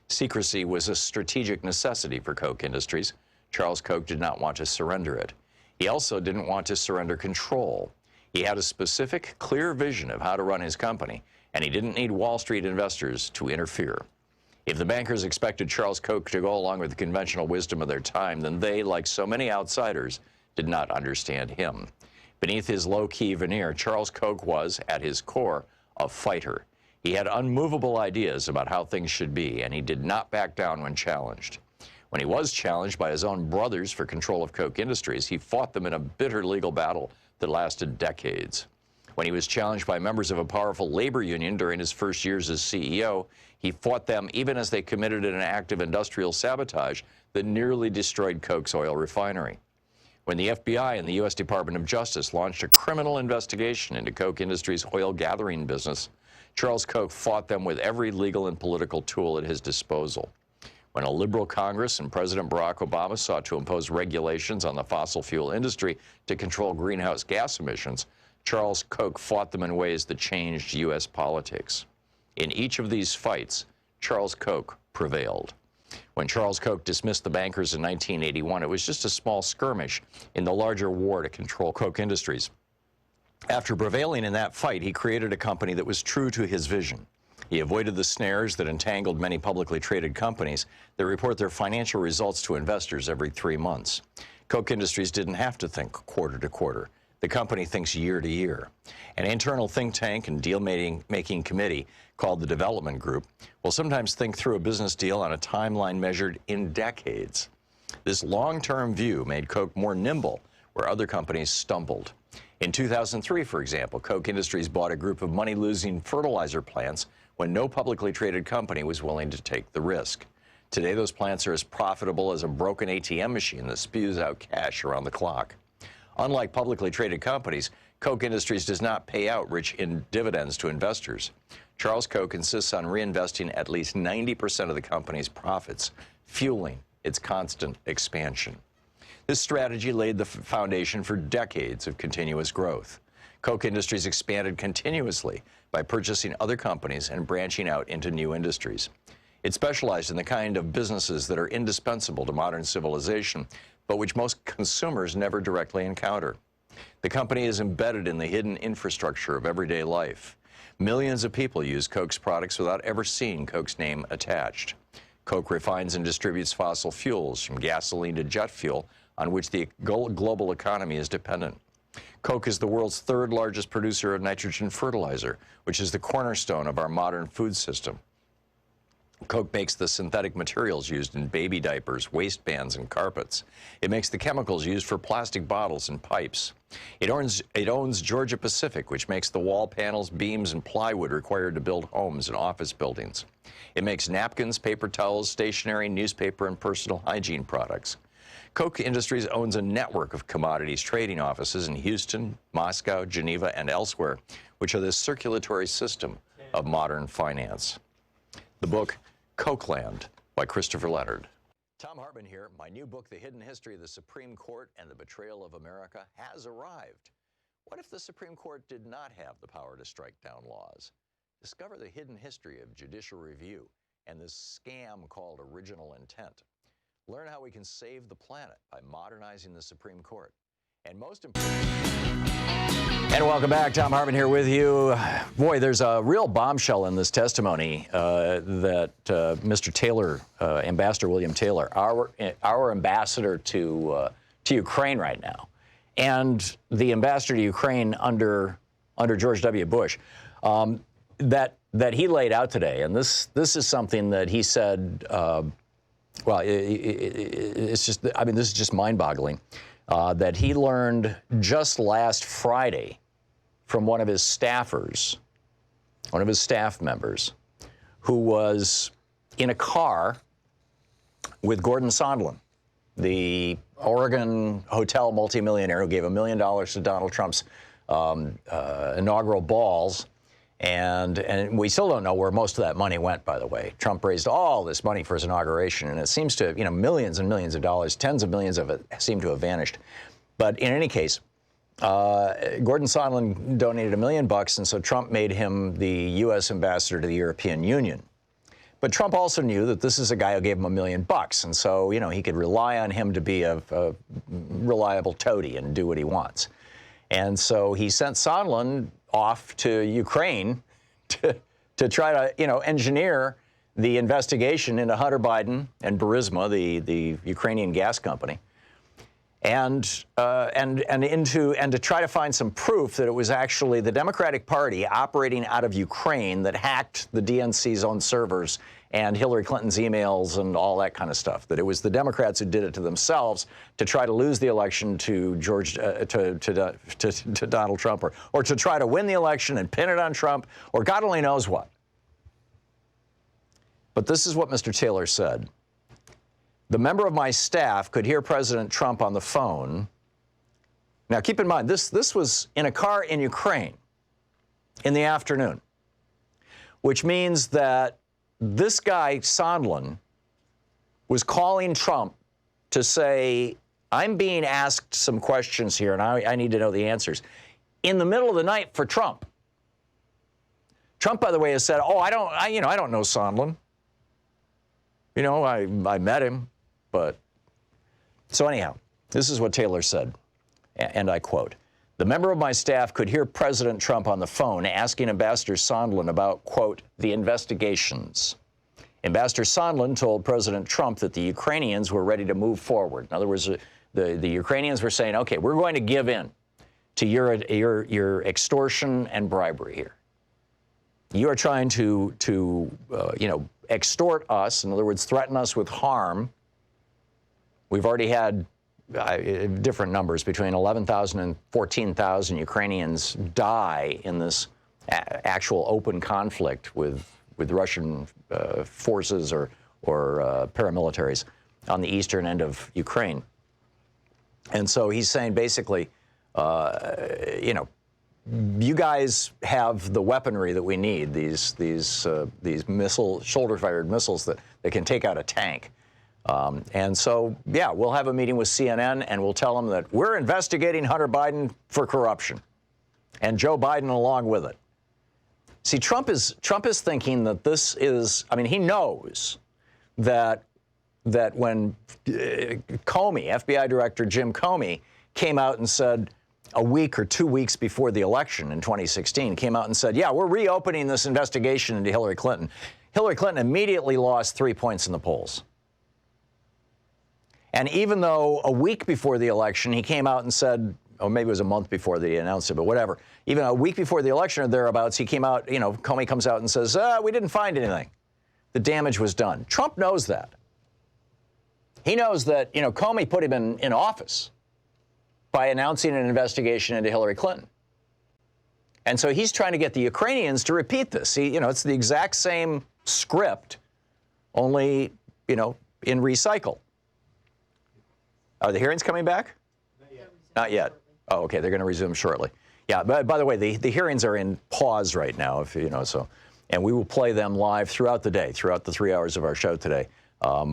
Secrecy was a strategic necessity for Koch Industries. Charles Koch did not want to surrender it. He also didn't want to surrender control. He had a specific, clear vision of how to run his company, and he didn't need Wall Street investors to interfere. If the bankers expected Charles Koch to go along with the conventional wisdom of their time, then they, like so many outsiders, did not understand him. Beneath his low-key veneer, Charles Koch was, at his core, a fighter. He had unmovable ideas about how things should be, and he did not back down when challenged. When he was challenged by his own brothers for control of Koch Industries, he fought them in a bitter legal battle that lasted decades. When he was challenged by members of a powerful labor union during his first years as CEO, he fought them even as they committed an act of industrial sabotage that nearly destroyed Koch's oil refinery. When the FBI and the U.S. Department of Justice launched a criminal investigation into Koch Industries' oil gathering business, Charles Koch fought them with every legal and political tool at his disposal. When a liberal Congress and President Barack Obama sought to impose regulations on the fossil fuel industry to control greenhouse gas emissions, Charles Koch fought them in ways that changed U.S. politics. In each of these fights, Charles Koch prevailed. When Charles Koch dismissed the bankers in 1981, it was just a small skirmish in the larger war to control Koch Industries. After prevailing in that fight, he created a company that was true to his vision. He avoided the snares that entangled many publicly traded companies that report their financial results to investors every 3 months. Koch Industries didn't have to think quarter to quarter. The company thinks year to year. An internal think tank and deal-making committee called the Development Group will sometimes think through a business deal on a timeline measured in decades. This long-term view made Koch more nimble where other companies stumbled. In 2003, for example, Koch Industries bought a group of money-losing fertilizer plants when no publicly traded company was willing to take the risk. Today, those plants are as profitable as a broken ATM machine that spews out cash around the clock. Unlike publicly traded companies, Koch Industries does not pay out rich in dividends to investors. Charles Koch insists on reinvesting at least 90% of the company's profits, fueling its constant expansion. This strategy laid the foundation for decades of continuous growth. Koch Industries expanded continuously by purchasing other companies and branching out into new industries. It specialized in the kind of businesses that are indispensable to modern civilization, but which most consumers never directly encounter. The company is embedded in the hidden infrastructure of everyday life. Millions of people use Koch's products without ever seeing Koch's name attached. Koch refines and distributes fossil fuels, from gasoline to jet fuel, on which the global economy is dependent. Koch is the world's third largest producer of nitrogen fertilizer, which is the cornerstone of our modern food system. Koch makes the synthetic materials used in baby diapers, waistbands, and carpets. It makes the chemicals used for plastic bottles and pipes. It owns Georgia Pacific, which makes the wall panels, beams, and plywood required to build homes and office buildings. It makes napkins, paper towels, stationery, newspaper, and personal hygiene products. Koch Industries owns a network of commodities trading offices in Houston, Moscow, Geneva, and elsewhere, which are the circulatory system of modern finance. The book, Kochland, by Christopher Leonard. Thom Hartmann here. My new book, The Hidden History of the Supreme Court and the Betrayal of America, has arrived. What if the Supreme Court did not have the power to strike down laws? Discover the hidden history of judicial review and this scam called original intent. Learn how we can save the planet by modernizing the Supreme Court. And most important... And welcome back. Thom Hartmann here with you. Boy, there's a real bombshell in this testimony that Mr. Taylor, Ambassador William Taylor, our ambassador to Ukraine right now, and the ambassador to Ukraine under George W. Bush, that he laid out today. And this is something that he said. Well, it's just, I mean, this is just mind-boggling. That he learned just last Friday from one of his staffers, one of his staff members, who was in a car with Gordon Sondland, the Oregon hotel multimillionaire who gave $1 million to Donald Trump's inaugural balls. And we still don't know where most of that money went, by the way. Trump raised all this money for his inauguration, and it seems to, millions and millions of dollars, tens of millions of it seem to have vanished. But in any case, Gordon Sondland donated $1 million, and so Trump made him the U.S. ambassador to the European Union. But Trump also knew that this is a guy who gave him $1 million, and so, he could rely on him to be a reliable toady and do what he wants. And so he sent Sondland off to Ukraine to try to, engineer the investigation into Hunter Biden and Burisma, the Ukrainian gas company, and to try to find some proof that it was actually the Democratic Party operating out of Ukraine that hacked the DNC's own servers and Hillary Clinton's emails and all that kind of stuff. That it was the Democrats who did it to themselves to try to lose the election to to Donald Trump, or to try to win the election and pin it on Trump, or God only knows what. But this is what Mr. Taylor said. The member of my staff could hear President Trump on the phone. Now, keep in mind, this was in a car in Ukraine in the afternoon, which means that this guy, Sondland, was calling Trump to say, I'm being asked some questions here, and I need to know the answers, in the middle of the night for Trump. Trump, by the way, has said, I don't know Sondland. I met him, but... So anyhow, this is what Taylor said, and I quote, the member of my staff could hear President Trump on the phone asking Ambassador Sondland about, quote, the investigations. Ambassador Sondland told President Trump that the Ukrainians were ready to move forward. In other words, the Ukrainians were saying, okay, we're going to give in to your extortion and bribery here. You are trying to extort us, in other words, threaten us with harm. We've already had different numbers, between 11,000 and 14,000 Ukrainians die in this actual open conflict with Russian forces or paramilitaries on the eastern end of Ukraine. And so he's saying basically, you guys have the weaponry that we need, these shoulder-fired missiles that can take out a tank. And so, yeah, we'll have a meeting with CNN and we'll tell them that we're investigating Hunter Biden for corruption and Joe Biden along with it. See, Trump is thinking that this is, I mean, he knows that when Comey, FBI Director Jim Comey, came out and said a week or 2 weeks before the election in 2016, came out and said, yeah, we're reopening this investigation into Hillary Clinton. Hillary Clinton immediately lost 3 points in the polls. And even though a week before the election, he came out and said, or maybe it was a month before they announced it, but whatever. Even a week before the election or thereabouts, he came out, Comey comes out and says, we didn't find anything. The damage was done. Trump knows that. He knows that, Comey put him in office by announcing an investigation into Hillary Clinton. And so he's trying to get the Ukrainians to repeat this. It's the exact same script, only, in recycle. Are the hearings coming back? Not yet. Oh, okay. They're going to resume shortly. Yeah. By the way, the hearings are in pause right now. And we will play them live throughout the day, throughout the 3 hours of our show today,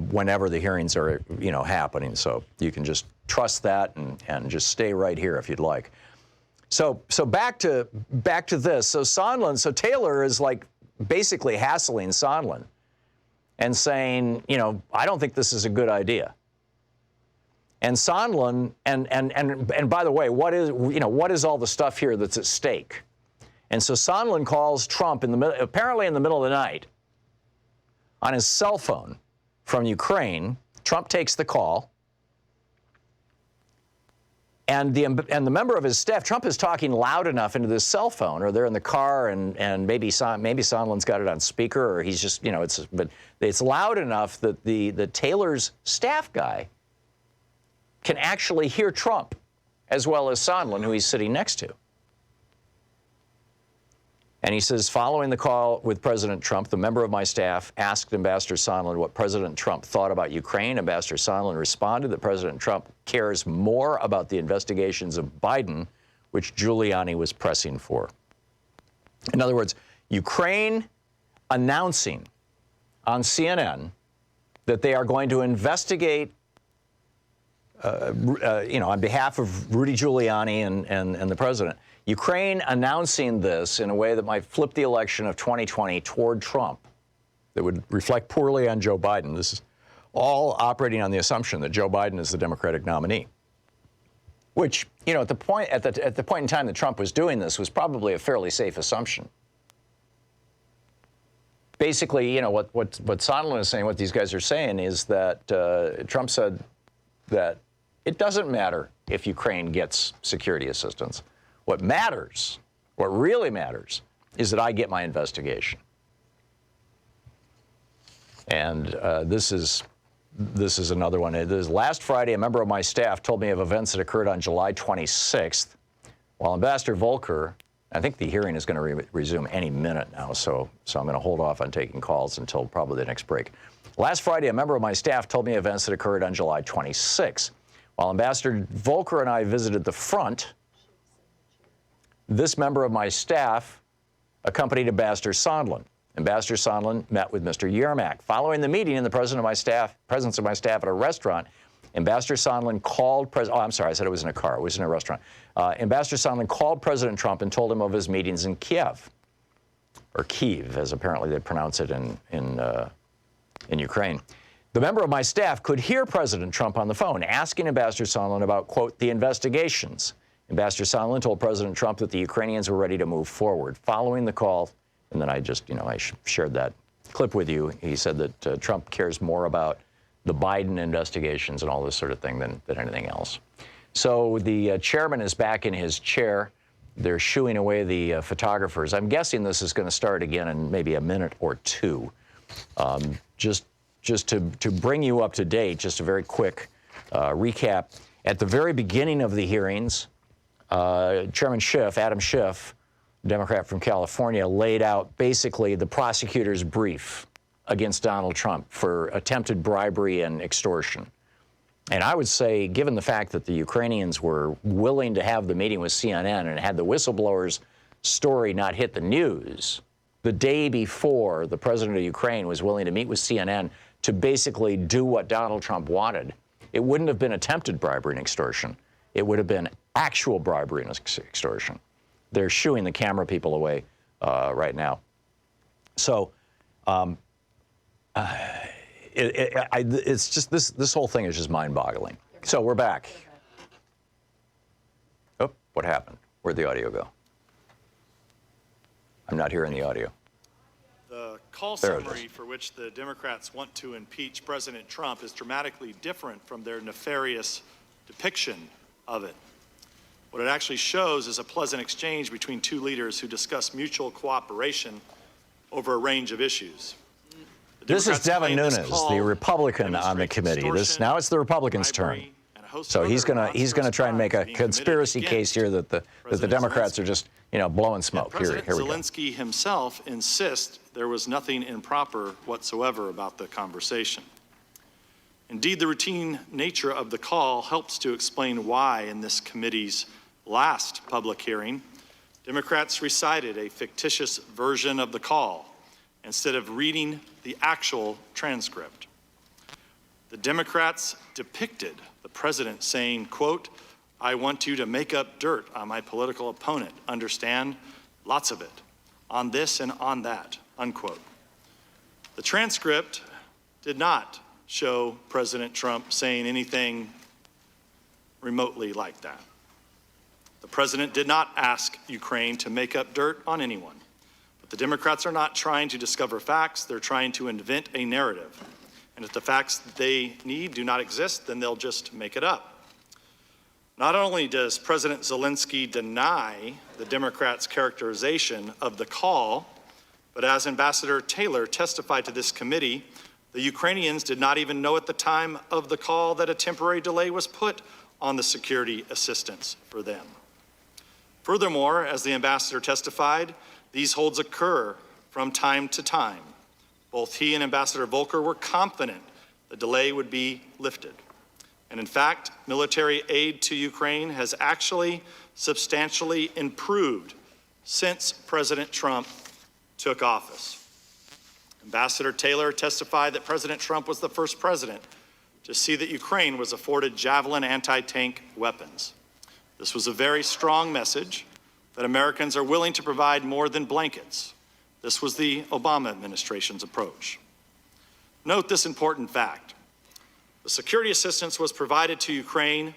whenever the hearings are, happening. So you can just trust that and just stay right here if you'd like. So back to this. So Taylor is like basically hassling Sondland and saying, I don't think this is a good idea. And Sondland, and by the way, what is all the stuff here that's at stake? And so Sondland calls Trump apparently in the middle of the night on his cell phone from Ukraine. Trump takes the call. And the member of his staff, Trump is talking loud enough into this cell phone, or they're in the car, and maybe Sondland's got it on speaker, or he's just, but it's loud enough that the Taylor's staff guy can actually hear Trump as well as Sondland, who he's sitting next to. And he says, following the call with President Trump, the member of my staff asked Ambassador Sondland what President Trump thought about Ukraine. Ambassador Sondland responded that President Trump cares more about the investigations of Biden, which Giuliani was pressing for. In other words, Ukraine announcing on CNN that they are going to investigate on behalf of Rudy Giuliani and the president, Ukraine announcing this in a way that might flip the election of 2020 toward Trump, that would reflect poorly on Joe Biden. This is all operating on the assumption that Joe Biden is the Democratic nominee, which, at the point in time that Trump was doing this was probably a fairly safe assumption. Basically, what Sondland is saying, what these guys are saying is that Trump said that it doesn't matter if Ukraine gets security assistance. What matters, what really matters, is that I get my investigation. And this is another one. Last Friday, a member of my staff told me of events that occurred on July 26th, while Ambassador Volker, I think the hearing is going to resume any minute now, so I'm going to hold off on taking calls until probably the next break. Last Friday, a member of my staff told me events that occurred on July 26th. While Ambassador Volker and I visited the front, this member of my staff accompanied Ambassador Sondland. Ambassador Sondland met with Mr. Yermak. Following the meeting in the presence of my staff at a restaurant, Ambassador Sondland called I said it was in a car. It was in a restaurant. Ambassador Sondland called President Trump and told him of his meetings in Kiev, or Kyiv, as apparently they pronounce it in Ukraine. The member of my staff could hear President Trump on the phone asking Ambassador Sondland about, quote, the investigations. Ambassador Sondland told President Trump that the Ukrainians were ready to move forward. Following the call, and then I shared that clip with you, he said that Trump cares more about the Biden investigations and all this sort of thing than anything else. So the chairman is back in his chair. They're shooing away the photographers. I'm guessing this is going to start again in maybe a minute or two. Just to bring you up to date, just a very quick recap. At the very beginning of the hearings, Chairman Schiff, Adam Schiff, Democrat from California, laid out basically the prosecutor's brief against Donald Trump for attempted bribery and extortion. And I would say, given the fact that the Ukrainians were willing to have the meeting with CNN and had the whistleblower's story not hit the news, the day before the president of Ukraine was willing to meet with CNN to basically do what Donald Trump wanted, it wouldn't have been attempted bribery and extortion. It would have been actual bribery and extortion. They're shooing the camera people away right now. So it's just this whole thing is just mind-boggling. So we're back. Oh, what happened? Where'd the audio go? I'm not hearing the audio. The call There it summary for which the Democrats want to impeach President Trump is dramatically different from their nefarious depiction of it. What it actually shows is a pleasant exchange between two leaders who discuss mutual cooperation over a range of issues. This is Democrats Devin claim this Nunes, call the Republican on the demonstrates committee. extortion, Now it's the Republicans' bribery, turn. and a host So of he's other gonna try and make a monstrous crimes being conspiracy committed case here that the President Democrats Zelensky. are just blowing smoke. Here President we go. Zelensky himself insists there was nothing improper whatsoever about the conversation. Indeed, the routine nature of the call helps to explain why, in this committee's last public hearing, Democrats recited a fictitious version of the call instead of reading the actual transcript. The Democrats depicted the president saying, quote, "I want you to make up dirt on my political opponent, understand? Lots of it, on this and on that," unquote. The transcript did not show President Trump saying anything remotely like that. The president did not ask Ukraine to make up dirt on anyone. But the Democrats are not trying to discover facts, they're trying to invent a narrative. And if the facts they need do not exist, then they'll just make it up. Not only does President Zelensky deny the Democrats' characterization of the call, but as Ambassador Taylor testified to this committee, the Ukrainians did not even know at the time of the call that a temporary delay was put on the security assistance for them. Furthermore, as the ambassador testified, these holds occur from time to time. Both he and Ambassador Volker were confident the delay would be lifted. And in fact, military aid to Ukraine has actually substantially improved since President Trump took office. Ambassador Taylor testified that President Trump was the first president to see that Ukraine was afforded Javelin anti-tank weapons. This was a very strong message that Americans are willing to provide more than blankets. This was the Obama administration's approach. Note this important fact. The security assistance was provided to Ukraine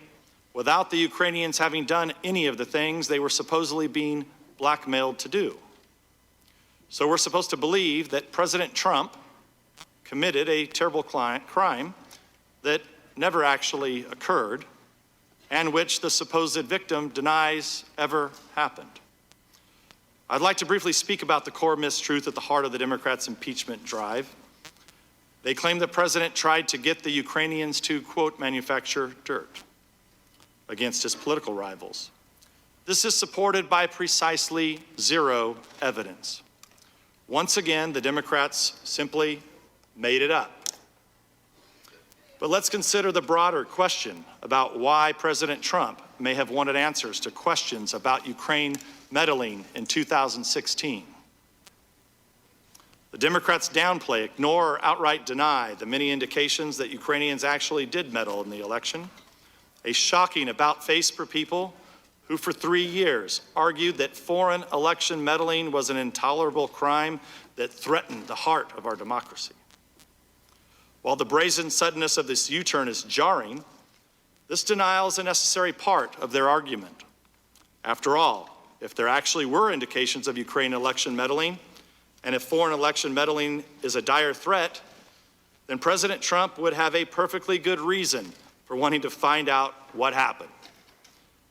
without the Ukrainians having done any of the things they were supposedly being blackmailed to do. So we're supposed to believe that President Trump committed a terrible crime that never actually occurred and which the supposed victim denies ever happened. I'd like to briefly speak about the core mistruth at the heart of the Democrats' impeachment drive. They claim the president tried to get the Ukrainians to, quote, manufacture dirt against his political rivals. This is supported by precisely zero evidence. Once again, the Democrats simply made it up. But let's consider the broader question about why President Trump may have wanted answers to questions about Ukraine meddling in 2016. The Democrats downplay, ignore, or outright deny the many indications that Ukrainians actually did meddle in the election. A shocking about-face for people who for 3 years argued that foreign election meddling was an intolerable crime that threatened the heart of our democracy. While the brazen suddenness of this U-turn is jarring, this denial is a necessary part of their argument. After all, if there actually were indications of Ukraine election meddling, and if foreign election meddling is a dire threat, then President Trump would have a perfectly good reason for wanting to find out what happened.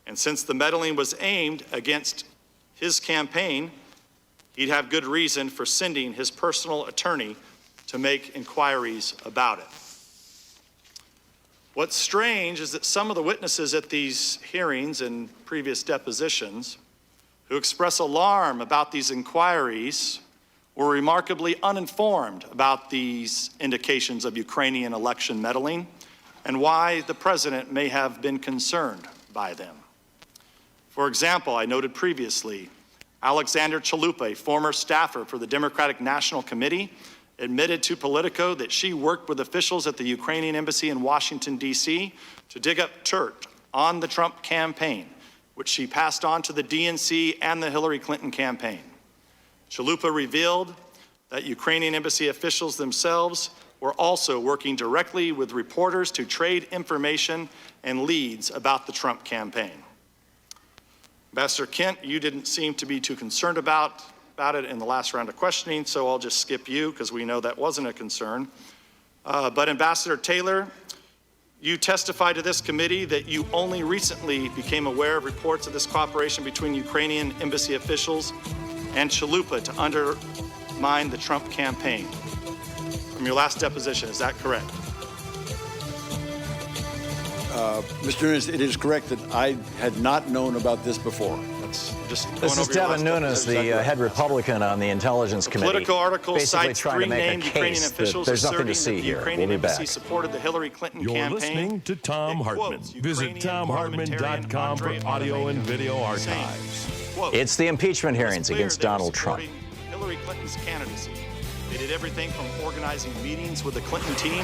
And since the meddling was aimed against his campaign, he'd have good reason for sending his personal attorney to make inquiries about it. What's strange is that some of the witnesses at these hearings and previous depositions who express alarm about these inquiries were remarkably uninformed about these indications of Ukrainian election meddling and why the president may have been concerned by them. For example, I noted previously, Alexander Chalupa, a former staffer for the Democratic National Committee, admitted to Politico that she worked with officials at the Ukrainian embassy in Washington, D.C. to dig up dirt on the Trump campaign, which she passed on to the DNC and the Hillary Clinton campaign. Chalupa revealed that Ukrainian embassy officials themselves were also working directly with reporters to trade information and leads about the Trump campaign. Ambassador Kent, you didn't seem to be too concerned about it in the last round of questioning, so I'll just skip you because we know that wasn't a concern. But Ambassador Taylor, you testified to this committee that you only recently became aware of reports of this cooperation between Ukrainian embassy officials and Chalupa to undermine the Trump campaign. From your last deposition, is that correct? Mr. Nunes, it is correct that I had not known about this before. That's just going This is over your Devin last Nunes, deposition. the head Republican on the Intelligence Committee. Political article basically cites trying three to make named a Ukrainian case officials that there's nothing to asserting see that the here. Ukrainian We'll be embassy back. supported the Hillary Clinton You're campaign. listening to Thom It Hartmann. quotes Visit Ukrainian parliamentarian ThomHartmann.com for Andrei audio and Madomenko, video saying, archives. quote, It's the impeachment "It's hearings clear against they were Donald Trump. supporting Hillary Clinton's candidacy. They did everything from organizing meetings with the Clinton team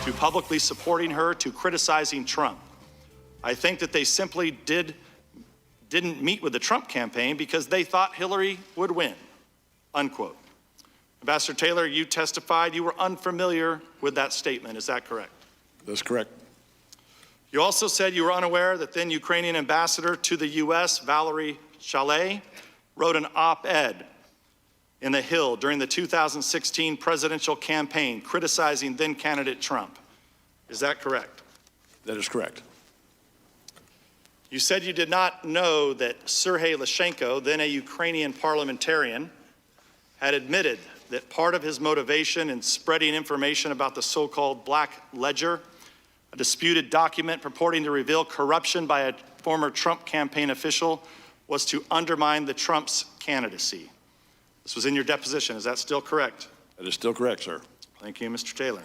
to publicly supporting her to criticizing Trump. I think that they simply didn't meet with the Trump campaign because they thought Hillary would win," unquote. Ambassador Taylor, you testified you were unfamiliar with that statement. Is that correct? That's correct. You also said you were unaware that then Ukrainian ambassador to the U.S., Valerie Chalet, wrote an op-ed in The Hill during the 2016 presidential campaign criticizing then candidate Trump. Is that correct? That is correct. You said you did not know that Sergei Lyshenko, then a Ukrainian parliamentarian, had admitted that part of his motivation in spreading information about the so-called Black Ledger, a disputed document purporting to reveal corruption by a former Trump campaign official, was to undermine the Trump's candidacy. This was in your deposition. Is that still correct? That is still correct, sir. Thank you, Mr. Taylor.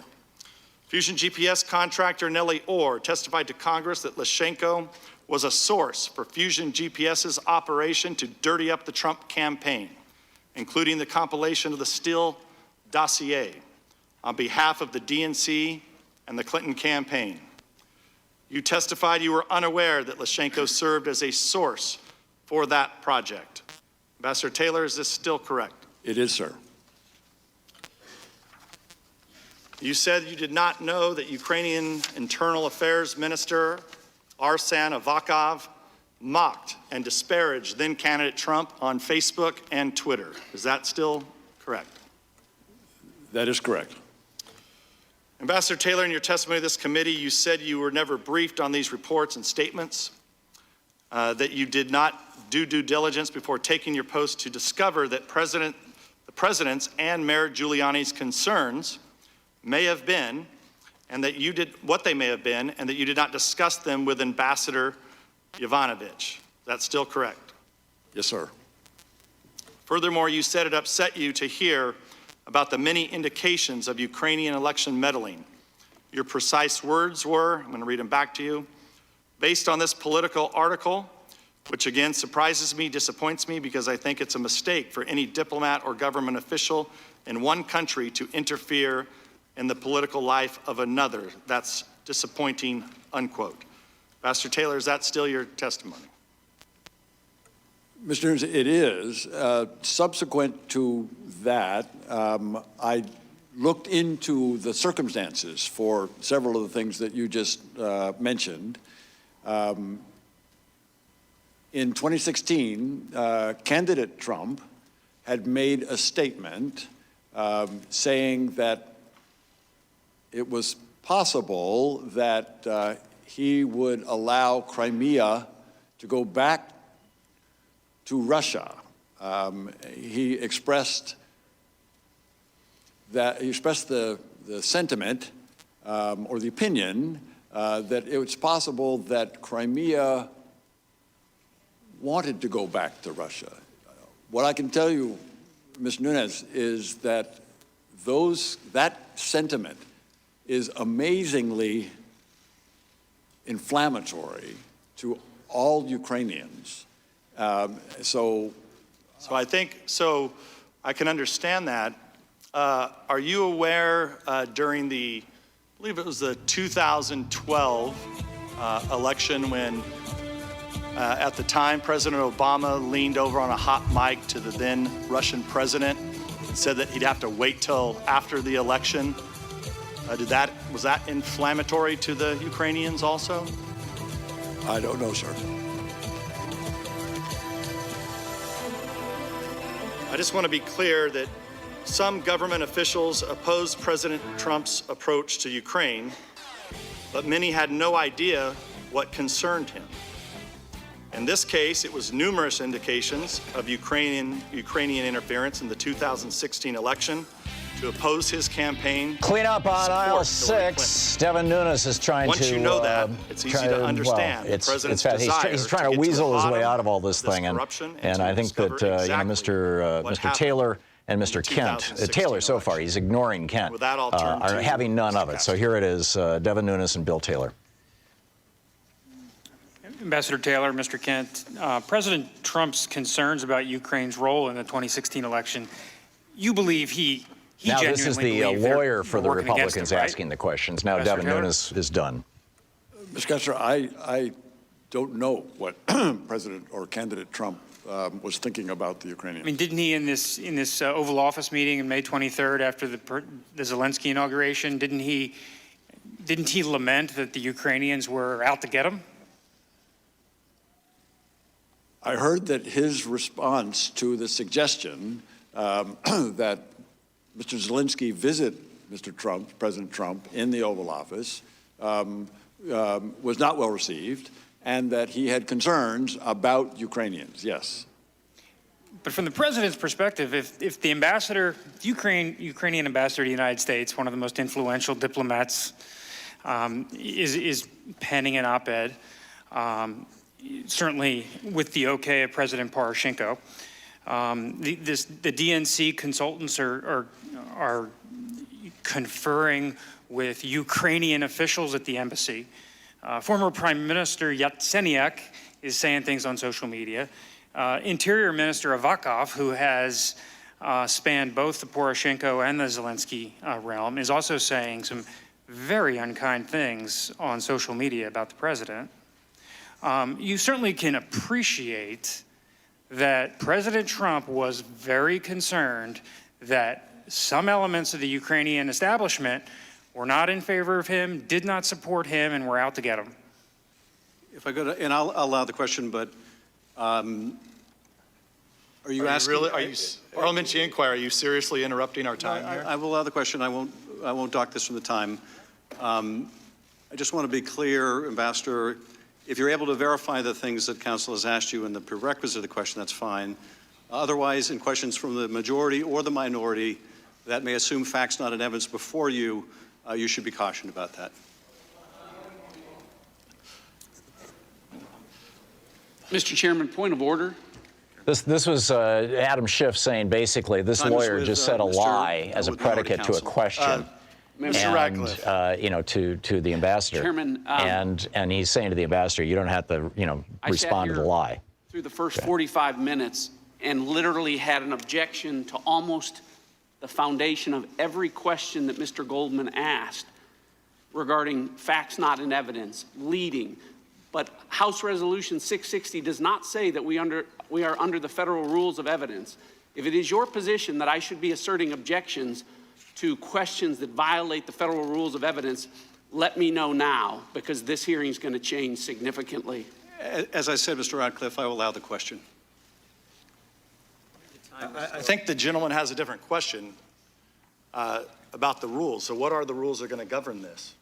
Fusion GPS contractor Nellie Orr testified to Congress that Lyshenko was a source for Fusion GPS's operation to dirty up the Trump campaign, including the compilation of the Steele dossier on behalf of the DNC and the Clinton campaign. You testified you were unaware that Lyshenko served as a source for that project. Ambassador Taylor, is this still correct? It is, sir. You said you did not know that Ukrainian Internal Affairs Minister Arsen Avakov mocked and disparaged then candidate Trump on Facebook and Twitter. Is that still correct? That is correct. Ambassador Taylor, in your testimony to this committee, you said you were never briefed on these reports and statements, that you did not do due diligence before taking your post to discover that the president's and Mayor Giuliani's concerns may have been, and that you did what they may have been, and that you did not discuss them with Ambassador Yovanovitch. That's still correct? Yes, sir. Furthermore, you said it upset you to hear about the many indications of Ukrainian election meddling. Your precise words were, I'm going to read them back to you, based on this political article, which again surprises me, disappoints me, because I think it's a mistake for any diplomat or government official in one country to interfere in the political life of another. That's disappointing, unquote. Pastor Taylor, is that still your testimony? Mr. Nunes, it is. Subsequent to that, I looked into the circumstances for several of the things that you just mentioned. In 2016, candidate Trump had made a statement saying that it was possible that he would allow Crimea to go back to Russia. He expressed the sentiment or the opinion that it was possible that Crimea wanted to go back to Russia. What I can tell you, Ms. Nunes, is that that sentiment is amazingly inflammatory to all Ukrainians. So I think, so I can understand that. Are you aware during I believe it was the 2012 election when at the time President Obama leaned over on a hot mic to the then Russian president and said that he'd have to wait till after the election? Was that inflammatory to the Ukrainians also? I don't know, sir. I just want to be clear that some government officials opposed President Trump's approach to Ukraine, but many had no idea what concerned him. In this case, it was numerous indications of Ukrainian interference in the 2016 election to oppose his campaign. Clean up on aisle support Hillary 6. Devin Nunes is trying Once to. you know that, it's easy to understand Well, the president's it's desire he's to trying get to to the weasel his way bottom out of all this of this thing, corruption and to I think that discover exactly Mr. what Mr. happened Taylor and in Mr. the Kent, 2016 Taylor so far, election. he's ignoring Kent, With that, I'll turn are to having none Mr. of it. So here it is, Devin Nunes and Bill Taylor. Ambassador Taylor, Mr. Kent, President Trump's concerns about Ukraine's role in the 2016 election, you believe he now genuinely this is the believed lawyer for the working against Republicans him, right? asking the questions. Now Ambassador Devin Taylor? Nunes is done. Mr. Kessler, I don't know what President or candidate Trump was thinking about the Ukrainians. I mean, didn't he in this Oval Office meeting on May 23rd after the Zelensky inauguration, didn't he lament that the Ukrainians were out to get him? I heard that his response to the suggestion that Mr. Zelensky visit President Trump, in the Oval Office was not well received, and that he had concerns about Ukrainians, yes. But from the president's perspective, if the ambassador, Ukrainian ambassador to the United States, one of the most influential diplomats, is penning an op-ed, certainly with the okay of President Poroshenko, the DNC consultants are conferring with Ukrainian officials at the embassy. Former Prime Minister Yatsenyuk is saying things on social media. Interior Minister Avakov, who has spanned both the Poroshenko and the Zelensky realm, is also saying some very unkind things on social media about the president. You certainly can appreciate that President Trump was very concerned that some elements of the Ukrainian establishment were not in favor of him, did not support him, and were out to get him. If I go to, and I'll allow the question, but are you asking? Parliamentary inquiry, are you seriously interrupting our time here? I will allow the question. I won't dock this from the time. I just want to be clear, Ambassador, if you're able to verify the things that Council has asked you in the prerequisite of the question, that's fine. Otherwise, in questions from the majority or the minority that may assume facts not in evidence before you, you should be cautioned about that. Mr. Chairman, point of order. This was Adam Schiff saying basically this lawyer just said a lie as a predicate to a question. Mr. And, to the ambassador. Chairman, and he's saying to the ambassador, you don't have to, respond to the lie. Through the first 45 minutes and literally had an objection to almost the foundation of every question that Mr. Goldman asked regarding facts not in evidence, leading. But House Resolution 660 does not say that we are under the federal rules of evidence. If it is your position that I should be asserting objections to questions that violate the federal rules of evidence, let me know now, because this hearing is going to change significantly. As I said, Mr. Radcliffe, I will allow the question. I think the gentleman has a different question about the rules. So what are the rules that are going to govern this?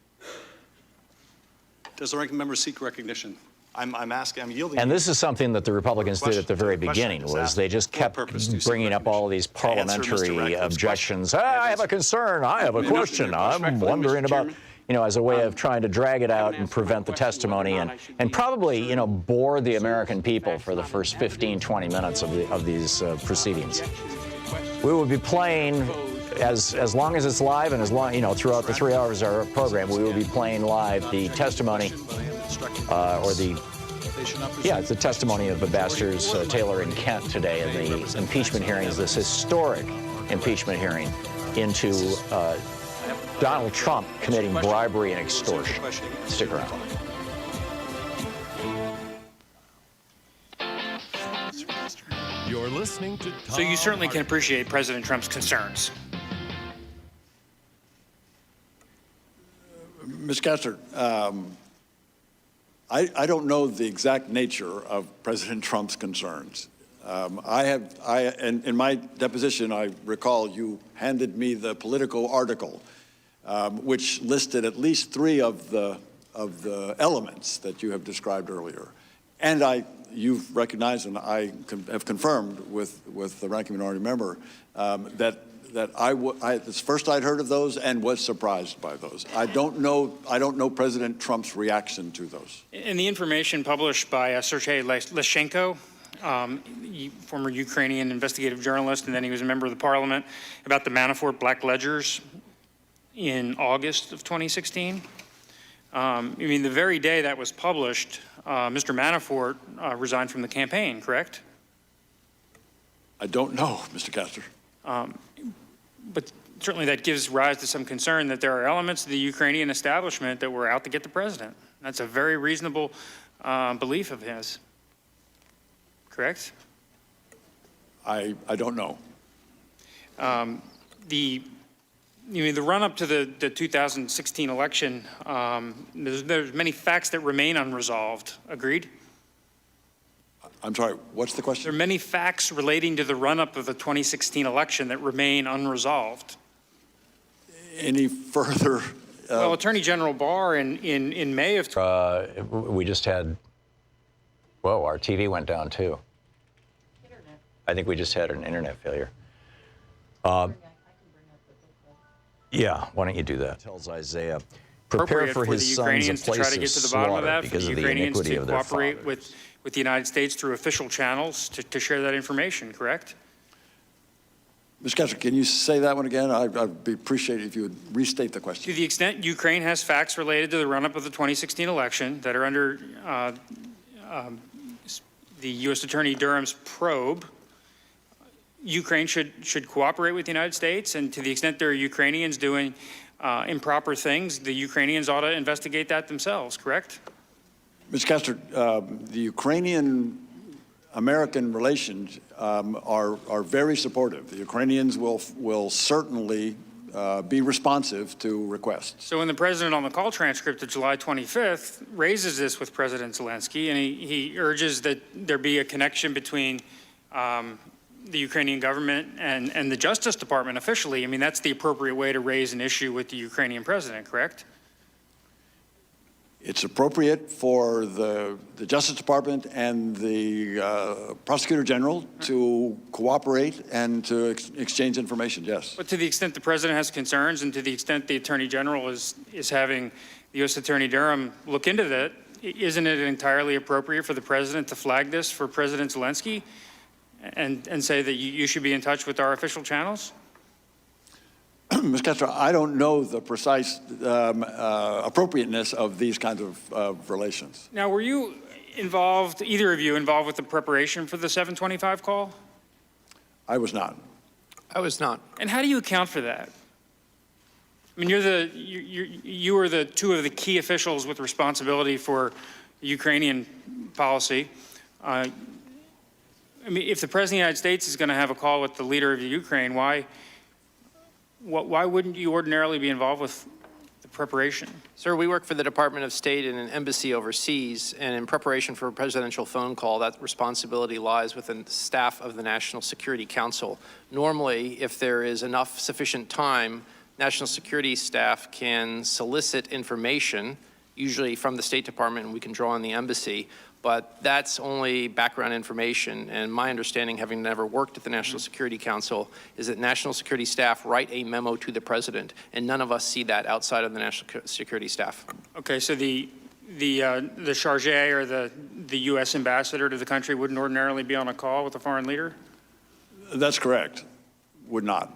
Does the ranking member seek recognition? I'm asking, I'm yielding. And this is something that the Republicans did at the very beginning, was they just kept bringing up all of these parliamentary objections. I have a concern. I have a question. I'm wondering about, as a way of trying to drag it out and prevent the testimony and probably, bore the American people for the first 15, 20 minutes of these proceedings. We will be playing as long as it's live and as long, throughout the 3 hours of our program, we will be playing live the testimony it's the testimony of Ambassadors Taylor and Kent today in the impeachment hearings, this historic impeachment hearing into Donald Trump committing bribery and extortion. Stick around. You're listening to So you certainly can appreciate President Trump's concerns. Ms. Castor, I don't know the exact nature of President Trump's concerns. In my deposition, I recall you handed me the Politico article, which listed at least 3 of the elements that you have described earlier. And you've recognized, and I have confirmed with the ranking minority member, that it's first I'd heard of those and was surprised by those. I don't know President Trump's reaction to those. In the information published by Sergei Leshchenko, former Ukrainian investigative journalist, and then he was a member of the parliament, about the Manafort black ledgers in August of 2016. The very day that was published, Mr. Manafort resigned from the campaign, correct? I don't know, Mr. Castor. But certainly that gives rise to some concern that there are elements of the Ukrainian establishment that were out to get the president. That's a very reasonable belief of his. Correct? I don't know. The run-up to the 2016 election, there's many facts that remain unresolved. Agreed? I'm sorry, what's the question? There are many facts relating to the run-up of the 2016 election that remain unresolved. Any further? Well, Attorney General Barr in May of... we just had, our TV went down too. Internet. I think we just had an internet failure. Yeah, why don't you do that? Tells Isaiah, prepare for his sons a place of slaughter because of the iniquity of their fathers. With the United States through official channels to share that information, correct? Ms. Castor, can you say that one again? I'd appreciate it if you would restate the question. To the extent Ukraine has facts related to the run-up of the 2016 election that are under the U.S. Attorney Durham's probe, Ukraine should cooperate with the United States, and to the extent there are Ukrainians doing improper things, the Ukrainians ought to investigate that themselves, correct? Ms. Castor, the Ukrainian-American relations are very supportive. The Ukrainians will certainly be responsive to requests. So when the president on the call transcript of July 25th raises this with President Zelensky, and he urges that there be a connection between the Ukrainian government and the Justice Department officially, that's the appropriate way to raise an issue with the Ukrainian president, correct? It's appropriate for the Justice Department and the Prosecutor General to cooperate and to exchange information, yes. But to the extent the president has concerns and to the extent the Attorney General is having the U.S. Attorney Durham look into that, isn't it entirely appropriate for the president to flag this for President Zelensky and say that you should be in touch with our official channels? Ms. Castro, I don't know the precise appropriateness of these kinds of relations. Now, were you involved, either of you, involved with the preparation for the 725 call? I was not. I was not. And how do you account for that? You were the two of the key officials with responsibility for Ukrainian policy. If the President of the United States is going to have a call with the leader of Ukraine, why wouldn't you ordinarily be involved with the preparation? Sir, we work for the Department of State in an embassy overseas, and in preparation for a presidential phone call, that responsibility lies within the staff of the National Security Council. Normally, if there is enough sufficient time, national security staff can solicit information, usually from the State Department, and we can draw on the embassy. But that's only background information, and my understanding, having never worked at the National Security Council, is that national security staff write a memo to the president, and none of us see that outside of the national security staff. Okay, so the charge or the U.S. ambassador to the country wouldn't ordinarily be on a call with a foreign leader? That's correct. would not.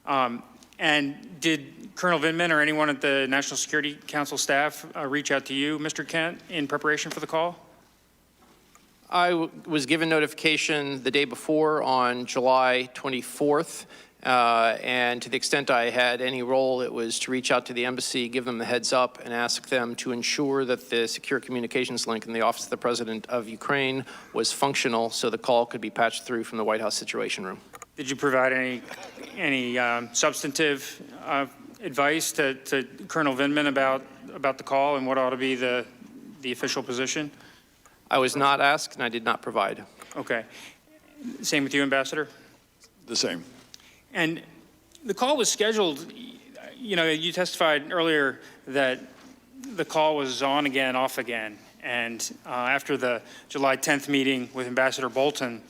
And did Colonel Vindman or anyone at the National Security Council staff reach out to you, Mr. Kent, in preparation for the call? I was given notification the day before on July 24th, and to the extent I had any role, it was to reach out to the embassy, give them the heads up, and ask them to ensure that the secure communications link in the Office of the President of Ukraine was functional so the call could be patched through from the White House Situation Room. Did you provide any substantive advice to Colonel Vindman about the call and what ought to be the official position? I was not asked, and I did not provide. Okay. Same with you, Ambassador? The same. And the call was scheduled, you know, you testified earlier that the call was on again, off again. And after the July 10th meeting with Ambassador Bolton,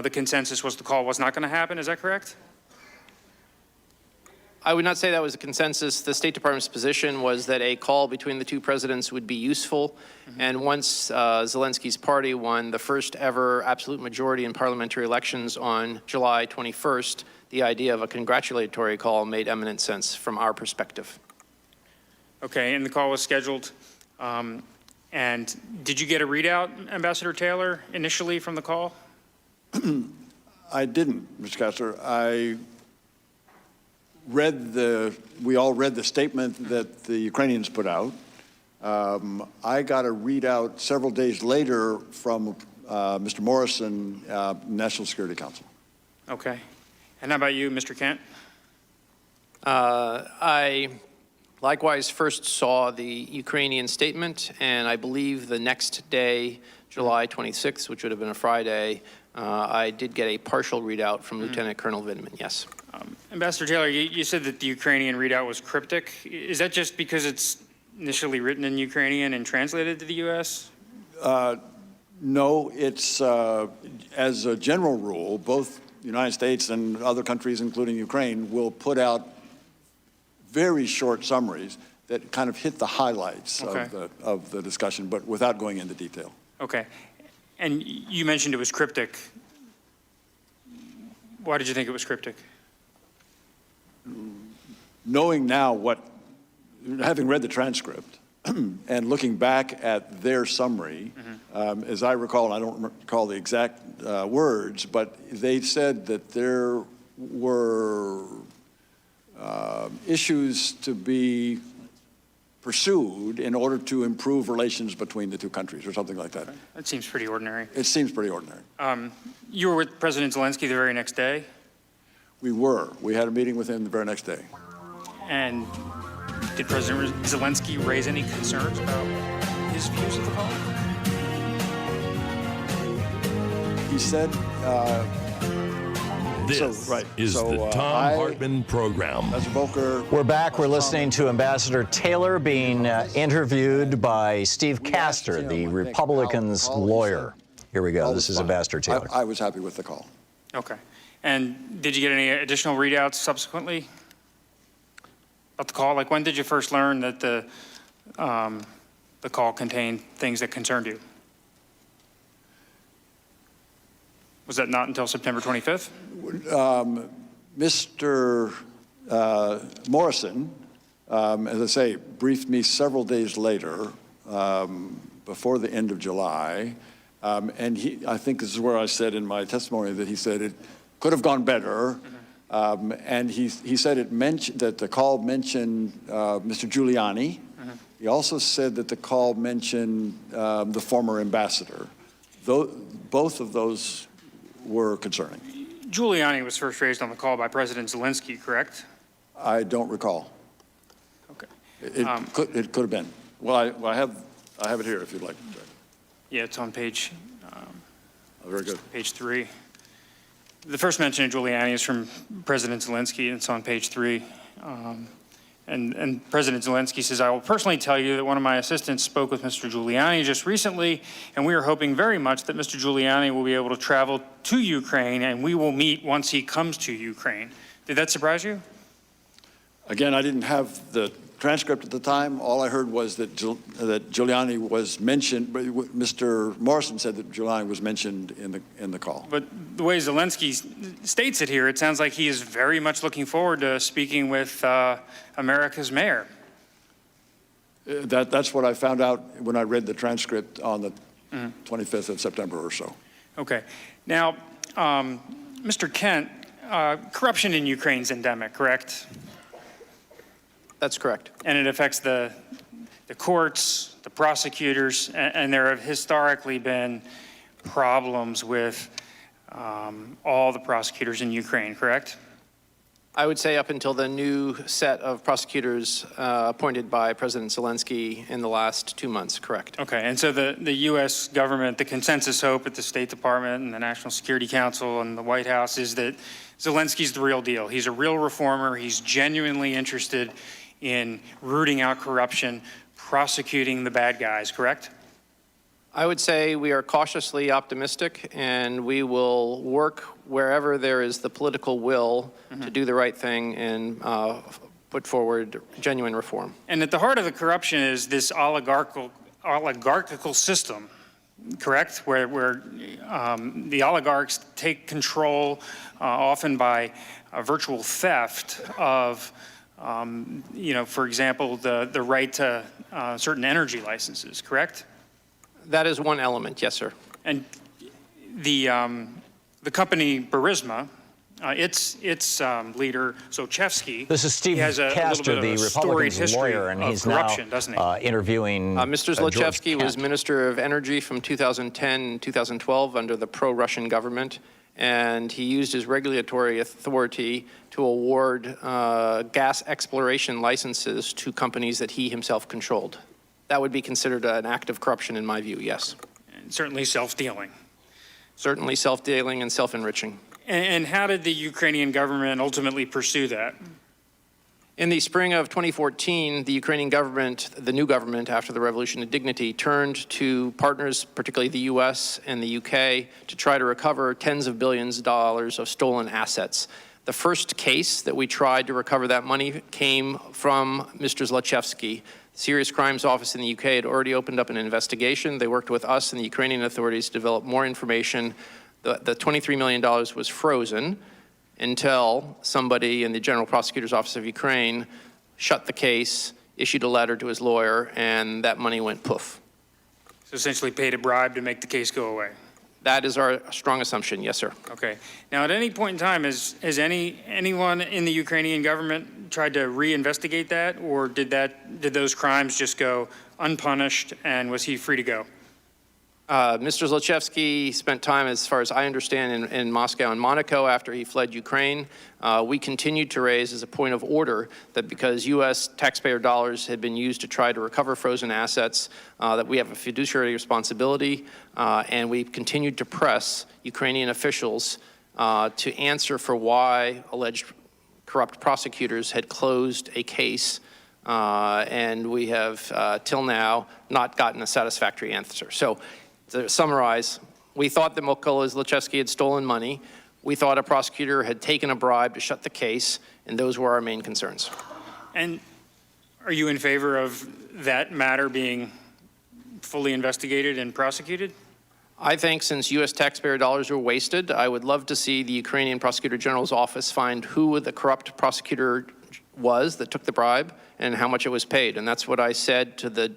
the consensus was the call was not going to happen. Is that correct? I would not say that was a consensus. The State Department's position was that a call between the two presidents would be useful. And once Zelensky's party won the first ever absolute majority in parliamentary elections on July 21st, the idea of a congratulatory call made eminent sense from our perspective. Okay, and the call was scheduled. And did you get a readout, Ambassador Taylor, initially from the call? I didn't, Mr. Kessler. We all read the statement that the Ukrainians put out. I got a readout several days later from Mr. Morrison, National Security Council. Okay. And how about you, Mr. Kent? I likewise first saw the Ukrainian statement, and I believe the next day, July 26th, which would have been a Friday, I did get a partial readout from Lieutenant Colonel Vindman, yes. Ambassador Taylor, you said that the Ukrainian readout was cryptic. Is that just because it's initially written in Ukrainian and translated to the U.S.? No, it's, as a general rule, both the United States and other countries, including Ukraine, will put out very short summaries that kind of hit the highlights of the discussion, but without going into detail. Okay. And you mentioned it was cryptic. Why did you think it was cryptic? Knowing now having read the transcript and looking back at their summary, as I recall, and I don't recall the exact words, but they said that there were issues to be pursued in order to improve relations between the two countries or something like that. That seems pretty ordinary. It seems pretty ordinary. You were with President Zelensky the very next day? We were. We had a meeting with him the very next day. And did President Zelensky raise any concerns about his views of the call? He said, This is the Thom Hartmann Program. We're back. We're listening to Ambassador Taylor being interviewed by Steve Castor, the Republicans' lawyer. Here we go. This is Ambassador Taylor. I was happy with the call. Okay. And did you get any additional readouts subsequently about the call? Like, when did you first learn that the call contained things that concerned you? Was that not until September 25th? Mr. Morrison, as I say, briefed me several days later, before the end of July, and I think this is where I said in my testimony that he said it could have gone better, and he said that the call mentioned Mr. Giuliani. He also said that the call mentioned the former ambassador. Both of those were concerning. Giuliani was first raised on the call by President Zelensky, correct? I don't recall. Okay. It could have been. Well, I have it here if you'd like. Yeah, it's on page. Very good. Page 3. The first mention of Giuliani is from President Zelensky, and it's on page 3. And President Zelensky says, "I will personally tell you that one of my assistants spoke with Mr. Giuliani just recently, and we are hoping very much that Mr. Giuliani will be able to travel to Ukraine, and we will meet once he comes to Ukraine." Did that surprise you? Again, I didn't have the transcript at the time. All I heard was that Giuliani was mentioned. Mr. Morrison said that Giuliani was mentioned in the call. But the way Zelensky states it here, it sounds like he is very much looking forward to speaking with America's mayor. That's what I found out when I read the transcript on the 25th of September or so. Okay. Now, Mr. Kent, corruption in Ukraine is endemic, correct? That's correct. And it affects the courts, the prosecutors, and there have historically been problems with all the prosecutors in Ukraine, correct? I would say up until the new set of prosecutors appointed by President Zelensky in the last 2 months, correct. Okay, and so the U.S. government, the consensus hope at the State Department and the National Security Council and the White House is that Zelensky's the real deal. He's a real reformer. He's genuinely interested in rooting out corruption, prosecuting the bad guys, correct? I would say we are cautiously optimistic, and we will work wherever there is the political will to do the right thing and put forward genuine reform. And at the heart of the corruption is this oligarchical system, correct? Where the oligarchs take control, often by virtual theft of, for example, the right to certain energy licenses, correct? That is one element, yes, sir. And the company Burisma, its leader Zlochevsky. This is Steve has a Castor, little bit the of a storied Republicans' history lawyer, and of he's corruption, now doesn't he? interviewing Mr. George Zlochevsky was Kent. Minister of Energy from 2010 and 2012 under the pro-Russian government, and he used his regulatory authority to award gas exploration licenses to companies that he himself controlled. That would be considered an act of corruption in my view, yes. And certainly self-dealing. Certainly self-dealing and self-enriching. And how did the Ukrainian government ultimately pursue that? In the spring of 2014, the Ukrainian government, the new government after the Revolution of Dignity, turned to partners, particularly the US and the UK, to try to recover tens of billions of dollars of stolen assets. The first case that we tried to recover that money came from Mr. Zlochevsky. The Serious Crimes Office in the UK had already opened up an investigation. They worked with us and the Ukrainian authorities to develop more information. The $23 million was frozen until somebody in the General Prosecutor's Office of Ukraine shut the case, issued a letter to his lawyer, and that money went poof. So essentially paid a bribe to make the case go away. That is our strong assumption, yes, sir. Okay. Now, at any point in time, has anyone in the Ukrainian government tried to reinvestigate that, or did those crimes just go unpunished, and was he free to go? Mr. Zlochevsky spent time, as far as I understand, in Moscow and Monaco after he fled Ukraine. We continued to raise as a point of order that because U.S. taxpayer dollars had been used to try to recover frozen assets, that we have a fiduciary responsibility, and we continued to press Ukrainian officials to answer for why alleged corrupt prosecutors had closed a case, and we have, till now, not gotten a satisfactory answer. So, to summarize, we thought that Mykola Zlochevsky had stolen money. We thought a prosecutor had taken a bribe to shut the case, and those were our main concerns. And are you in favor of that matter being fully investigated and prosecuted? I think since U.S. taxpayer dollars were wasted, I would love to see the Ukrainian Prosecutor General's office find who the corrupt prosecutor was that took the bribe and how much it was paid. And that's what I said to the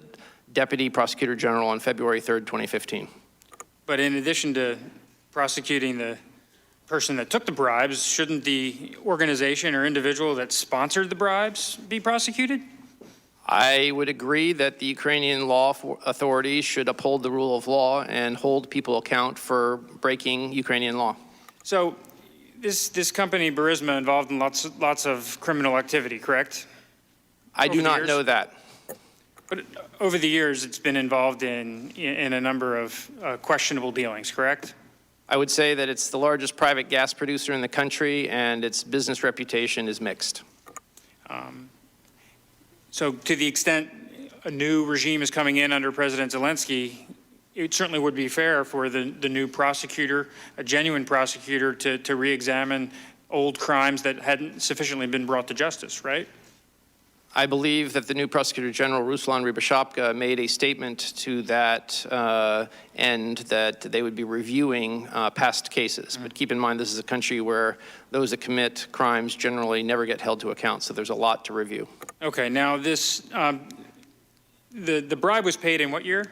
Deputy Prosecutor General on February 3rd, 2015. But in addition to prosecuting the person that took the bribes, shouldn't the organization or individual that sponsored the bribes be prosecuted? I would agree that the Ukrainian law authorities should uphold the rule of law and hold people account for breaking Ukrainian law. So this company, Burisma, involved in lots of criminal activity, correct? I do not know that. But over the years, it's been involved in a number of questionable dealings, correct? I would say that it's the largest private gas producer in the country, and its business reputation is mixed. So to the extent a new regime is coming in under President Zelensky, it certainly would be fair for the new prosecutor, a genuine prosecutor, to re-examine old crimes that hadn't sufficiently been brought to justice, right? I believe that the new Prosecutor General, Ruslan Rybashapka, made a statement to that end that they would be reviewing past cases. But keep in mind, this is a country where those that commit crimes generally never get held to account, so there's a lot to review. Okay, now this, the bribe was paid in what year?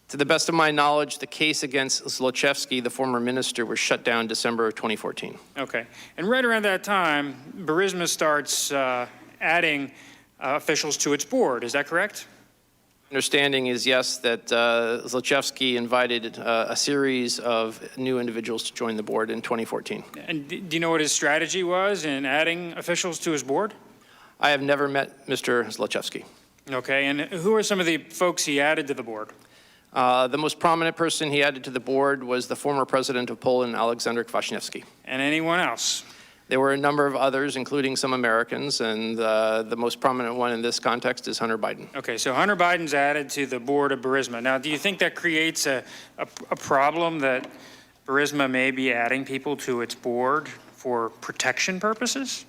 To the best of my knowledge, the case against Zlochevsky, the former minister, was shut down December of 2014. Okay, and right around that time, Burisma starts adding officials to its board, is that correct? Understanding is, yes, that Zlochevsky invited a series of new individuals to join the board in 2014. And do you know what his strategy was in adding officials to his board? I have never met Mr. Zlochevsky. Okay, and who are some of the folks he added to the board? The most prominent person he added to the board was the former president of Poland, Aleksander Kwaśniewski. And anyone else? There were a number of others, including some Americans, and the most prominent one in this context is Hunter Biden. Okay, so Hunter Biden's added to the board of Burisma. Now, do you think that creates a problem that Burisma may be adding people to its board for protection purposes?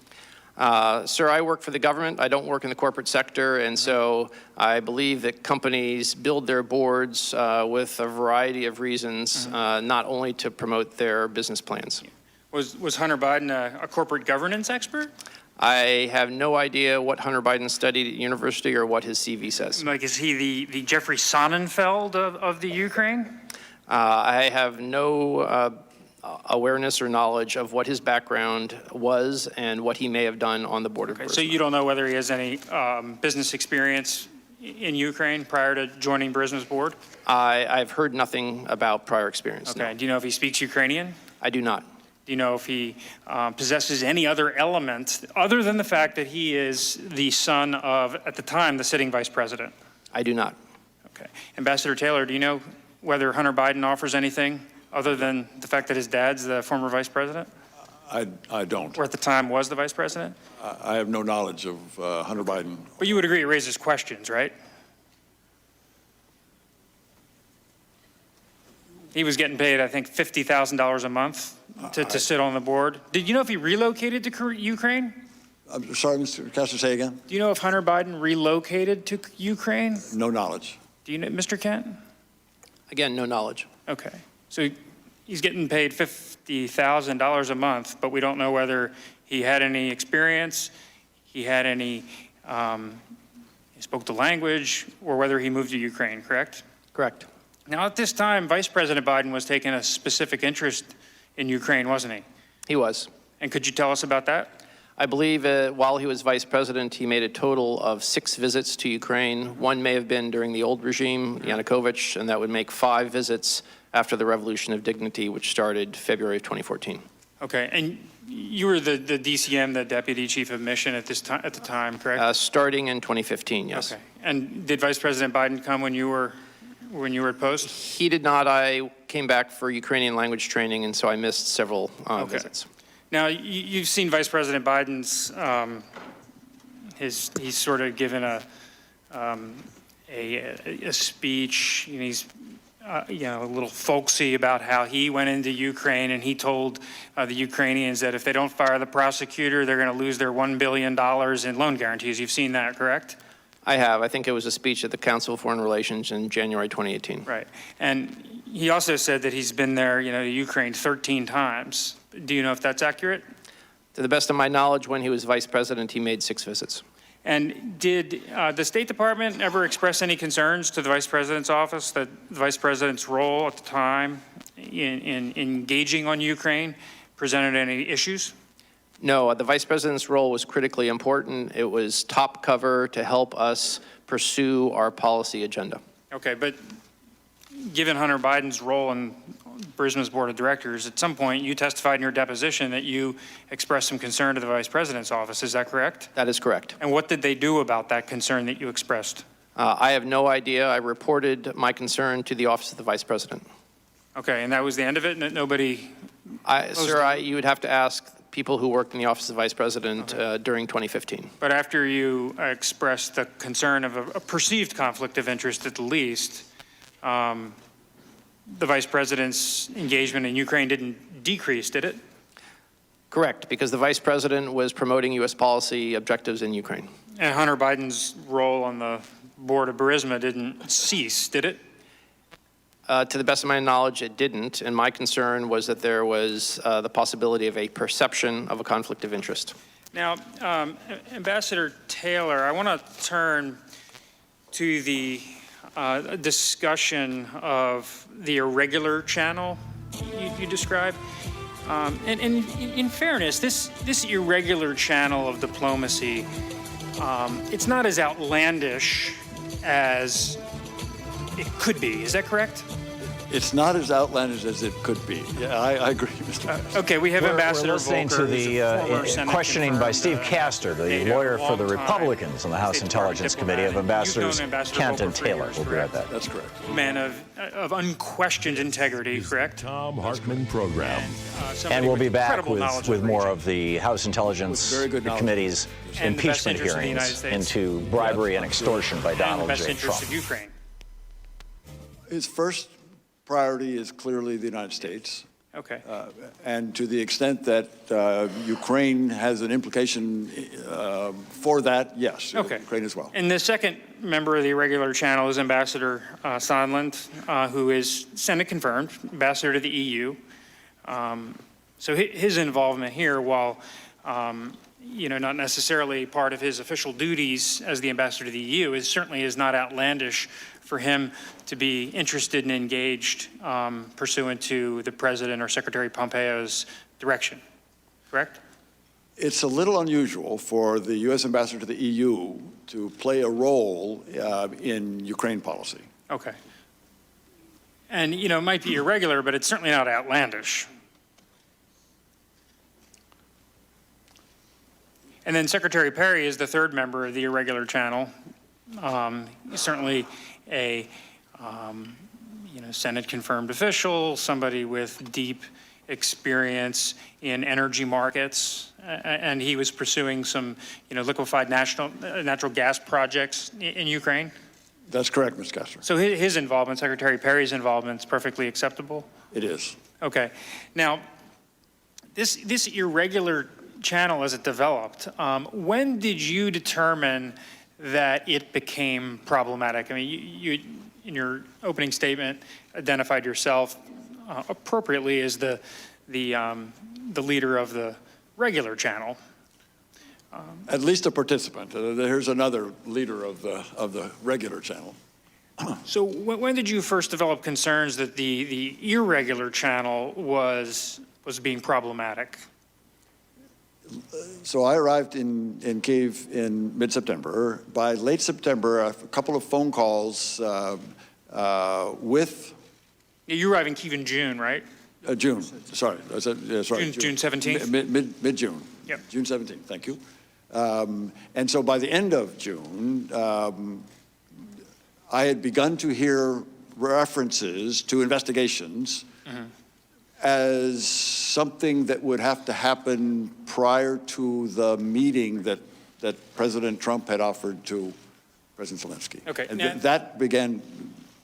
Sir, I work for the government. I don't work in the corporate sector, and so I believe that companies build their boards with a variety of reasons, not only to promote their business plans. Was Hunter Biden a corporate governance expert? I have no idea what Hunter Biden studied at university or what his CV says. Like, is he the Jeffrey Sonnenfeld of the Ukraine? I have no awareness or knowledge of what his background was and what he may have done on the board of Burisma. So you don't know whether he has any business experience in Ukraine prior to joining Burisma's board? I've heard nothing about prior experience. Okay. No. Do you know if he speaks Ukrainian? I do not. Do you know if he possesses any other element other than the fact that he is the son of, at the time, the sitting vice president? I do not. Okay. Ambassador Taylor, do you know whether Hunter Biden offers anything other than the fact that his dad's the former vice president? I don't. Or at the time was the vice president? I have no knowledge of Hunter Biden. But you would agree it raises questions, right? He was getting paid, I think, $50,000 a month to sit on the board. Did you know if he relocated to Ukraine? I'm sorry, Mr. Kessler, say again? Do you know if Hunter Biden relocated to Ukraine? No knowledge. Do you know, Mr. Kent? Again, no knowledge. Okay. So he's getting paid $50,000 a month, but we don't know whether he had any experience, he had any, he spoke the language, or whether he moved to Ukraine, correct? Correct. Now, at this time, Vice President Biden was taking a specific interest in Ukraine, wasn't he? He was. And could you tell us about that? I believe while he was vice president, he made a total of 6 visits to Ukraine. One may have been during the old regime, Yanukovych, and that would make 5 visits after the Revolution of Dignity, which started February of 2014. Okay, and you were the DCM, the Deputy Chief of Mission at the time, correct? Starting in 2015, yes. Okay, and did Vice President Biden come when you were at post? He did not. I came back for Ukrainian language training, and so I missed several visits. Now, you've seen Vice President Biden's, he's sort of given a speech, and he's, a little folksy about how he went into Ukraine and he told the Ukrainians that if they don't fire the prosecutor, they're going to lose their $1 billion in loan guarantees. You've seen that, correct? I have. I think it was a speech at the Council of Foreign Relations in January 2018. Right. And he also said that he's been there, to Ukraine 13 times. Do you know if that's accurate? To the best of my knowledge, when he was vice president, he made 6 visits. And did the State Department ever express any concerns to the Vice President's office that the Vice President's role at the time in engaging on Ukraine presented any issues? No, the Vice President's role was critically important. It was top cover to help us pursue our policy agenda. Okay, but given Hunter Biden's role in Burisma's board of directors, at some point you testified in your deposition that you expressed some concern to the Vice President's office. Is that correct? That is correct. And what did they do about that concern that you expressed? I have no idea. I reported my concern to the Office of the Vice President. Okay, and that was the end of it? Nobody? Sir, you would have to ask people who worked in the Office of the Vice President during 2015. But after you expressed the concern of a perceived conflict of interest at the least, the Vice President's engagement in Ukraine didn't decrease, did it? Correct, because the Vice President was promoting U.S. policy objectives in Ukraine. And Hunter Biden's role on the board of Burisma didn't cease, did it? To the best of my knowledge, it didn't, and my concern was that there was the possibility of a perception of a conflict of interest. Now, Ambassador Taylor, I want to turn to the discussion of the irregular channel you described. And in fairness, this irregular channel of diplomacy, it's not as outlandish as it could be. Is that correct? It's not as outlandish as it could be. Yeah, I agree, Mr. President. Okay, we have Ambassador We're listening Volker, to who's a former the Senate questioning by confirmed, Steve Castor, the data lawyer for the long time Republicans on the House State Intelligence Department Committee of diplomat. You've known Ambassadors Ambassador Kent Volker and for Taylor. years, We'll be right correct? back. That's correct. Man of unquestioned integrity, correct? Thom Hartmann Program. Somebody And we'll with be back incredible knowledge with of the more region. of the House Intelligence Very good knowledge. Committee's And the best impeachment interest of the United hearings States. into bribery and extortion by And the Donald best J. interest Trump. of Ukraine. His first priority is clearly the United States. Okay. And to the extent that Ukraine has an implication for that, yes, Okay. Ukraine as well. And the second member of the irregular channel is Ambassador Sondland, who is Senate confirmed, ambassador to the EU. So his involvement here, while not necessarily part of his official duties as the ambassador to the EU, certainly is not outlandish for him to be interested and engaged pursuant to the President or Secretary Pompeo's direction, correct? It's a little unusual for the U.S. ambassador to the EU to play a role in Ukraine policy. Okay. And, it might be irregular, but it's certainly not outlandish. And then Secretary Perry is the third member of the irregular channel. Certainly a, Senate-confirmed official, somebody with deep experience in energy markets, and he was pursuing some, liquefied natural gas projects in Ukraine. That's correct, Ms. Castor. So his involvement, Secretary Perry's involvement, is perfectly acceptable? It is. Okay. Now, this irregular channel as it developed, when did you determine that it became problematic? I mean, you in your opening statement identified yourself appropriately as the leader of the regular channel. At least a participant. Here's another leader of the regular channel. So when did you first develop concerns that the irregular channel was being problematic? So I arrived in Kyiv in mid-September. By late September, a couple of phone calls with... You arrived in Kyiv in June, right? June, sorry. I said, yeah, sorry. June 17th? Mid-June. Yep. June 17th, thank you. And so by the end of June, I had begun to hear references to investigations as something that would have to happen prior to the meeting that President Trump had offered to President Zelensky. Okay. And that began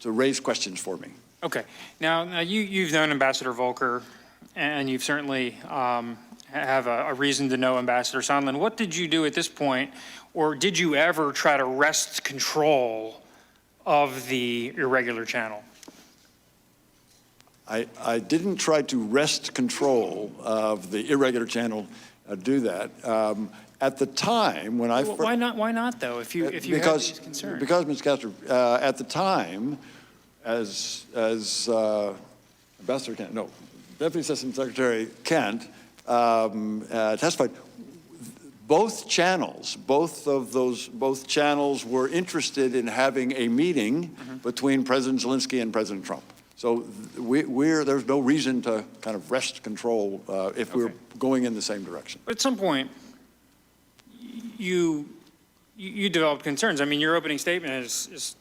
to raise questions for me. Okay. Now you've known Ambassador Volker, and you've certainly have a reason to know Ambassador Sondland. What did you do at this point, or did you ever try to wrest control of the irregular channel? I didn't try to wrest control of the irregular channel, do that. At the time when Well, why not? Why not though? If you have these concerns. Because, Ms. Castor, at the time, as Ambassador Kent, no, Deputy Assistant Secretary Kent testified, both channels were interested in having a meeting between President Zelensky and President Trump. So there's no reason to kind of wrest control if we're going in the same direction. But at some point, you developed concerns. I mean, your opening statement is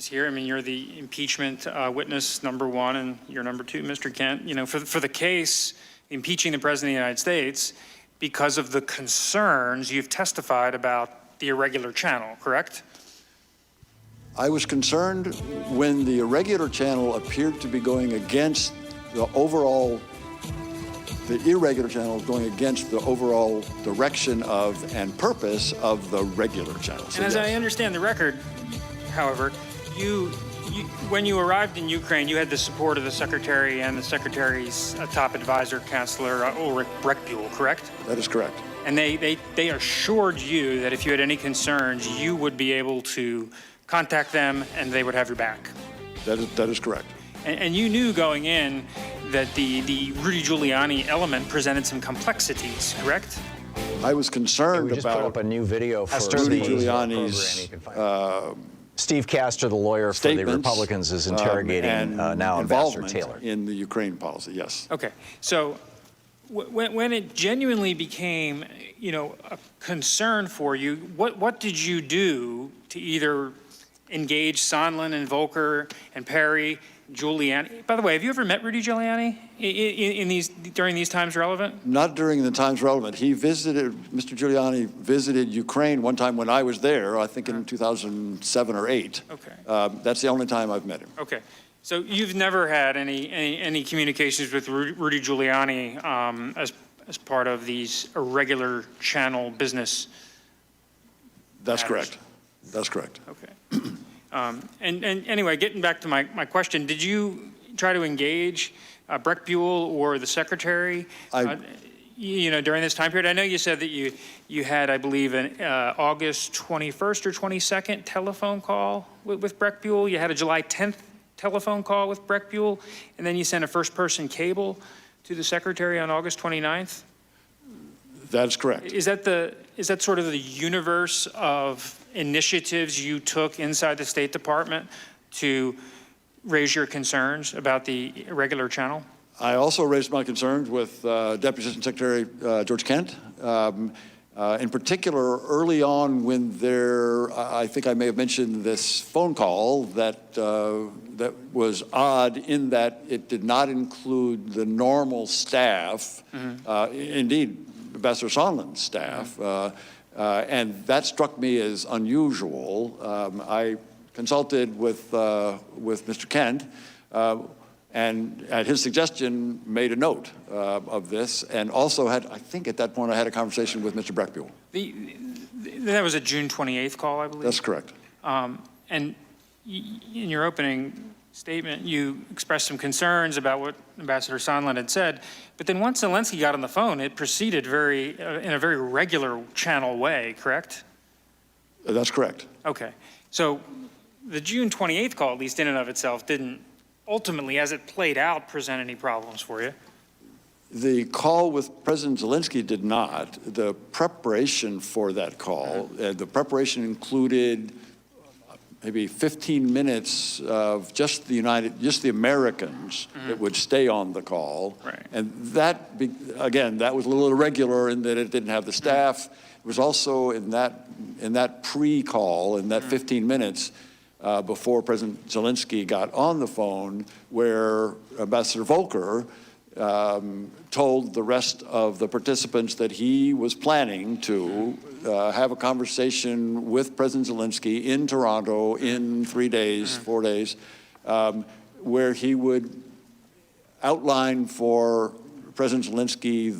here. I mean, you're the impeachment witness number one, and you're number two, Mr. Kent. For the case impeaching the President of the United States because of the concerns you've testified about the irregular channel, correct? I was concerned when the irregular channel appeared to be going against the overall the irregular channel is going against the overall direction of and purpose of the regular channel. So And as yes. I understand the record, however, when you arrived in Ukraine, you had the support of the Secretary and the Secretary's top advisor, Chancellor Ulrich Breckbuhl, correct? That is correct. And they assured you that if you had any concerns, you would be able to contact them and they would have your back. That is correct. And you knew going in that the Rudy Giuliani element presented some complexities, correct? I was concerned We just put about up a new video for Rudy Steve Giuliani's Steve Castor, the lawyer for the statements, Republicans, is interrogating and now Ambassador involvement Taylor. in the Ukraine policy. Yes. Okay, so when it genuinely became, a concern for you, what did you do to either engage Sondland and Volker and Perry, Giuliani? By the way, have you ever met Rudy Giuliani during these times relevant? Not during the times relevant. Mr. Giuliani visited Ukraine one time when I was there, I think in 2007 or 8. Okay. That's the only time I've met him. Okay. So you've never had any communications with Rudy Giuliani as part of these irregular channel business? That's matters? correct. That's correct. Okay. And anyway, getting back to my question, did you try to engage Breckbuhl or the Secretary, during this time period? I know you said that you had, I believe, an August 21st or 22nd telephone call with Breckbuhl. You had a July 10th telephone call with Breckbuhl, and then you sent a first-person cable to the Secretary on August 29th? That's correct. Is that sort of the universe of initiatives you took inside the State Department to raise your concerns about the irregular channel? I also raised my concerns with Deputy Assistant Secretary George Kent. In particular, early on when I think I may have mentioned this phone call that was odd in that it did not include the normal staff, indeed, Ambassador Sondland's staff, and that struck me as unusual. I consulted with Mr. Kent, and at his suggestion, made a note of this, and also I think at that point I had a conversation with Mr. Breckbuhl. That was a June 28th call, I believe? That's correct. And in your opening statement, you expressed some concerns about what Ambassador Sondland had said, but then once Zelensky got on the phone, it proceeded in a very regular channel way, correct? That's correct. Okay. So the June 28th call, at least in and of itself, didn't ultimately, as it played out, present any problems for you? The call with President Zelensky did not. The preparation for that call, the preparation included maybe 15 minutes of just the Americans that would stay on the call. Right. And that, again, that was a little irregular in that it didn't have the staff. It was also in that pre-call, in that 15 minutes, before President Zelensky got on the phone, where Ambassador Volker told the rest of the participants that he was planning to have a conversation with President Zelensky in Toronto in 3 days, 4 days, where he would outline for President Zelensky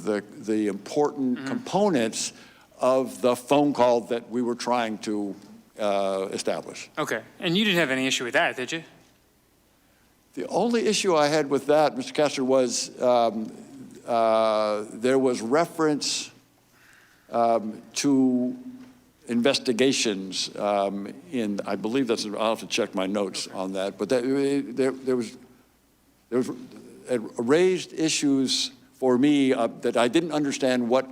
the important components of the phone call that we were trying to establish. Okay. And you didn't have any issue with that, did you? The only issue I had with that, Mr. Castor, was there was reference to investigations in, I believe that's, I'll have to check my notes on that, but there was raised issues for me that I didn't understand what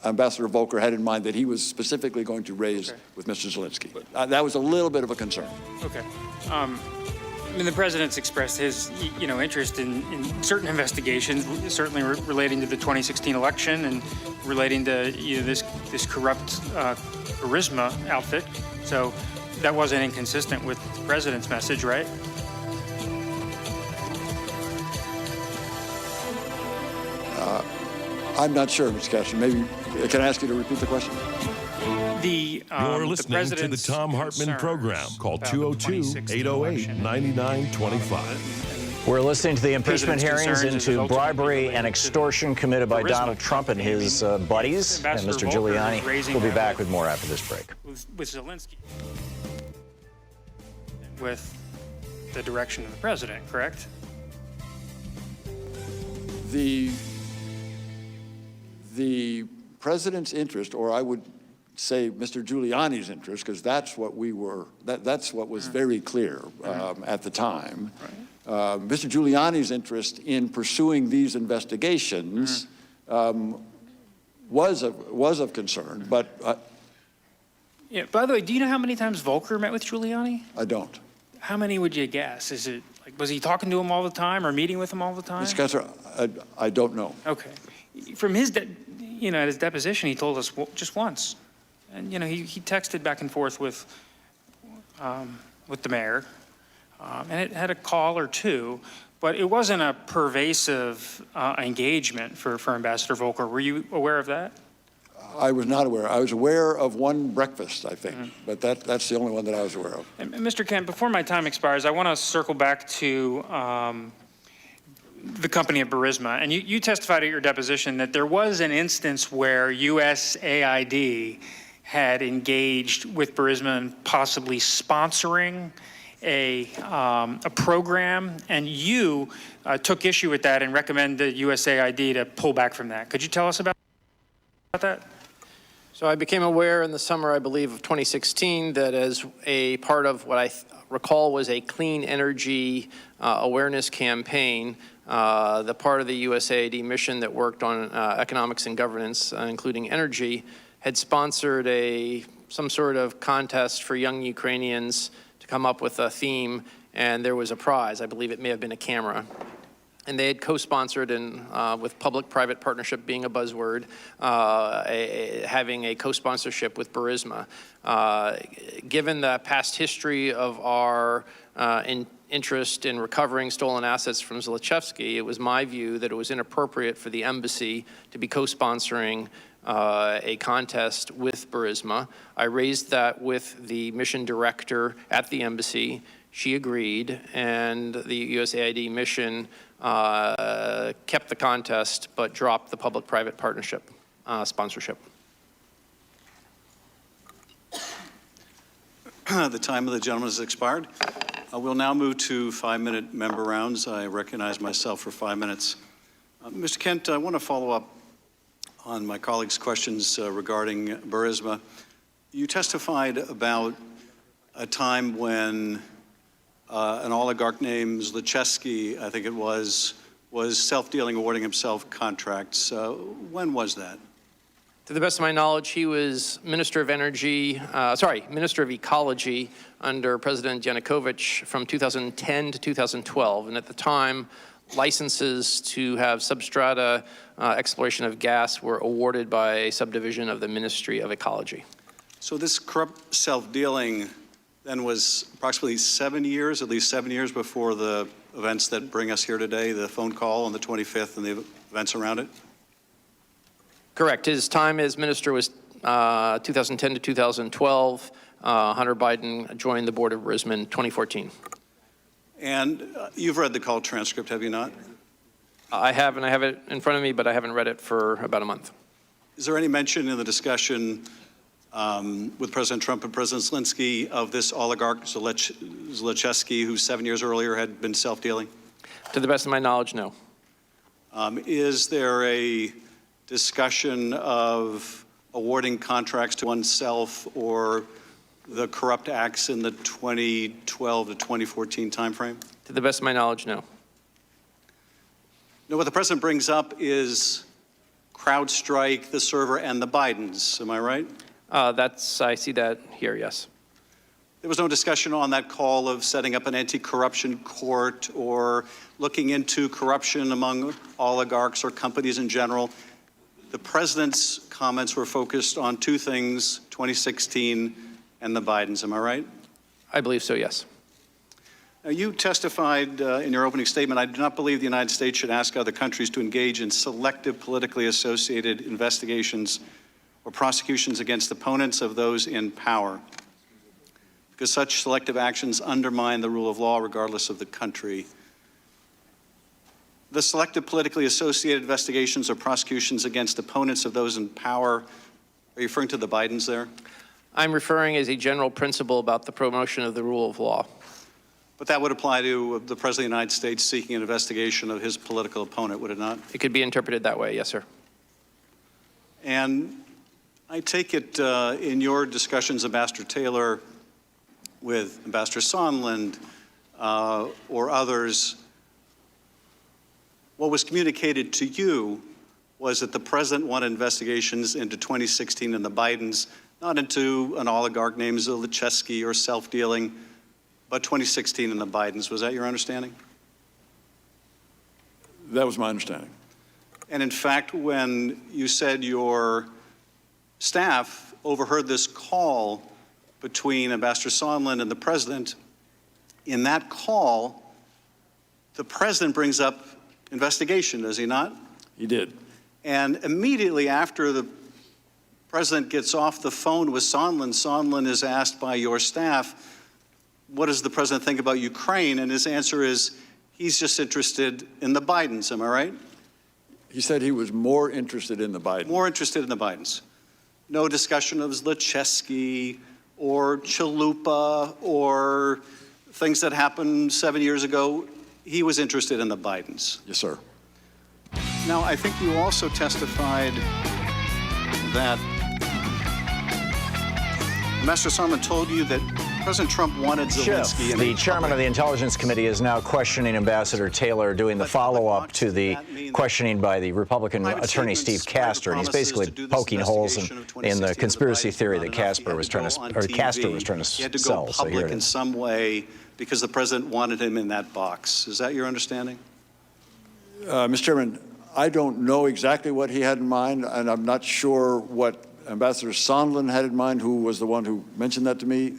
Ambassador Volker had in mind that he was specifically going to raise with Mr. Zelensky. That was a little bit of a concern. Okay. I mean, the president's expressed his, interest in certain investigations, certainly relating to the 2016 election and relating to this corrupt Burisma outfit. So that wasn't inconsistent with the president's message, right? I'm not sure, Mr. Castor. Maybe can I ask you to repeat the question? You're listening to the Thom Hartmann Program. Call 202-808-9925. We're listening to the impeachment President's hearings concerns is into ultimately bribery related and to extortion committed by Burisma Donald Trump and his buddies. And Ambassador Mr. Volker is Giuliani raising will be that back with more after this break. with Zelensky, with the direction of the president, correct? The president's interest, or I would say Mr. Giuliani's interest, because that's what that's what was very clear at the time. Mr. Giuliani's interest in pursuing these investigations was of concern, but Yeah. By the way, do you know how many times Volker met with Giuliani? I don't. How many would you guess? Is it like, was he talking to him all the time or meeting with him all the time? Ms. Kessler, I don't know. Okay. From his, at his deposition, he told us just once. And, he texted back and forth with the mayor. And it had a call or two, but it wasn't a pervasive engagement for Ambassador Volker. Were you aware of that? I was not aware. I was aware of one breakfast, I think, but that's the only one that I was aware of. And Mr. Kent, before my time expires, I want to circle back to the company of Burisma. And you testified at your deposition that there was an instance where USAID had engaged with Burisma and possibly sponsoring a program, and you took issue with that and recommended USAID to pull back from that. Could you tell us about that? So I became aware in the summer, I believe, of 2016 that as a part of what I recall was a clean energy awareness campaign, the part of the USAID mission that worked on economics and governance, including energy, had sponsored some sort of contest for young Ukrainians to come up with a theme, and there was a prize. I believe it may have been a camera. And they had co-sponsored, and with public-private partnership being a buzzword, having a co-sponsorship with Burisma. Given the past history of our interest in recovering stolen assets from Zlochevsky, it was my view that it was inappropriate for the embassy to be co-sponsoring a contest with Burisma. I raised that with the mission director at the embassy. She agreed, and the USAID mission kept the contest but dropped the public-private partnership sponsorship. The time of the gentleman has expired. We'll now move to 5-minute member rounds. I recognize myself for 5 minutes. Mr. Kent, I want to follow up on my colleague's questions regarding Burisma. You testified about a time when an oligarch named Zlochevsky, I think it was self-dealing, awarding himself contracts. When was that? To the best of my knowledge, he was Minister of Minister of Ecology under President Yanukovych from 2010 to 2012. And at the time, licenses to have substrata exploration of gas were awarded by a subdivision of the Ministry of Ecology. So this corrupt self-dealing then was approximately 7 years, at least 7 years before the events that bring us here today, the phone call on the 25th and the events around it? Correct. His time as minister was 2010 to 2012. Hunter Biden joined the board of Burisma in 2014. And you've read the call transcript, have you not? I have, and I have it in front of me, but I haven't read it for about a month. Is there any mention in the discussion with President Trump and President Zelensky of this oligarch Zlochevsky, who 7 years earlier had been self-dealing? To the best of my knowledge, no. Is there a discussion of awarding contracts to oneself or the corrupt acts in the 2012 to 2014 timeframe? To the best of my knowledge, no. Now, what the president brings up is CrowdStrike, the server, and the Bidens. Am I right? I see that here, yes. There was no discussion on that call of setting up an anti-corruption court or looking into corruption among oligarchs or companies in general. The president's comments were focused on two things, 2016 and the Bidens. Am I right? I believe so, yes. Now, you testified in your opening statement, I do not believe the United States should ask other countries to engage in selective politically associated investigations or prosecutions against opponents of those in power, because such selective actions undermine the rule of law regardless of the country. the selective politically associated investigations or prosecutions against opponents of those in power, are you referring to the Bidens there? I'm referring as a general principle about the promotion of the rule of law. But that would apply to the President of the United States seeking an investigation of his political opponent, would it not? It could be interpreted that way, yes, sir. And I take it in your discussions, Ambassador Taylor, with Ambassador Sondland or others, what was communicated to you was that the president wanted investigations into 2016 and the Bidens, not into an oligarch named Zlochevsky or self-dealing, but 2016 and the Bidens. Was that your understanding? That was my understanding. And in fact, when you said your staff overheard this call between Ambassador Sondland and the president, in that call, the president brings up investigation, does he not? He did. And immediately after the president gets off the phone with Sondland, Sondland is asked by your staff, what does the president think about Ukraine? And his answer is, he's just interested in the Bidens, am I right? He said he was more interested in the Bidens. More interested in the Bidens. No discussion of Zlochevsky or Chalupa or things that happened 7 years ago. He was interested in the Bidens. Yes, sir. Now, I think you also testified that Ambassador Sondland told you that President Trump wanted Zelensky. The chairman of the Intelligence Committee is now questioning Ambassador Taylor, doing the follow-up to the questioning by the Republican attorney Steve Castor, and he's basically poking holes in the conspiracy theory that Castor was trying to He had to sell. go public in some way because the president wanted him in that box. Is that your understanding? Mr. Chairman, I don't know exactly what he had in mind, and I'm not sure what Ambassador Sondland had in mind, who was the one who mentioned that to me.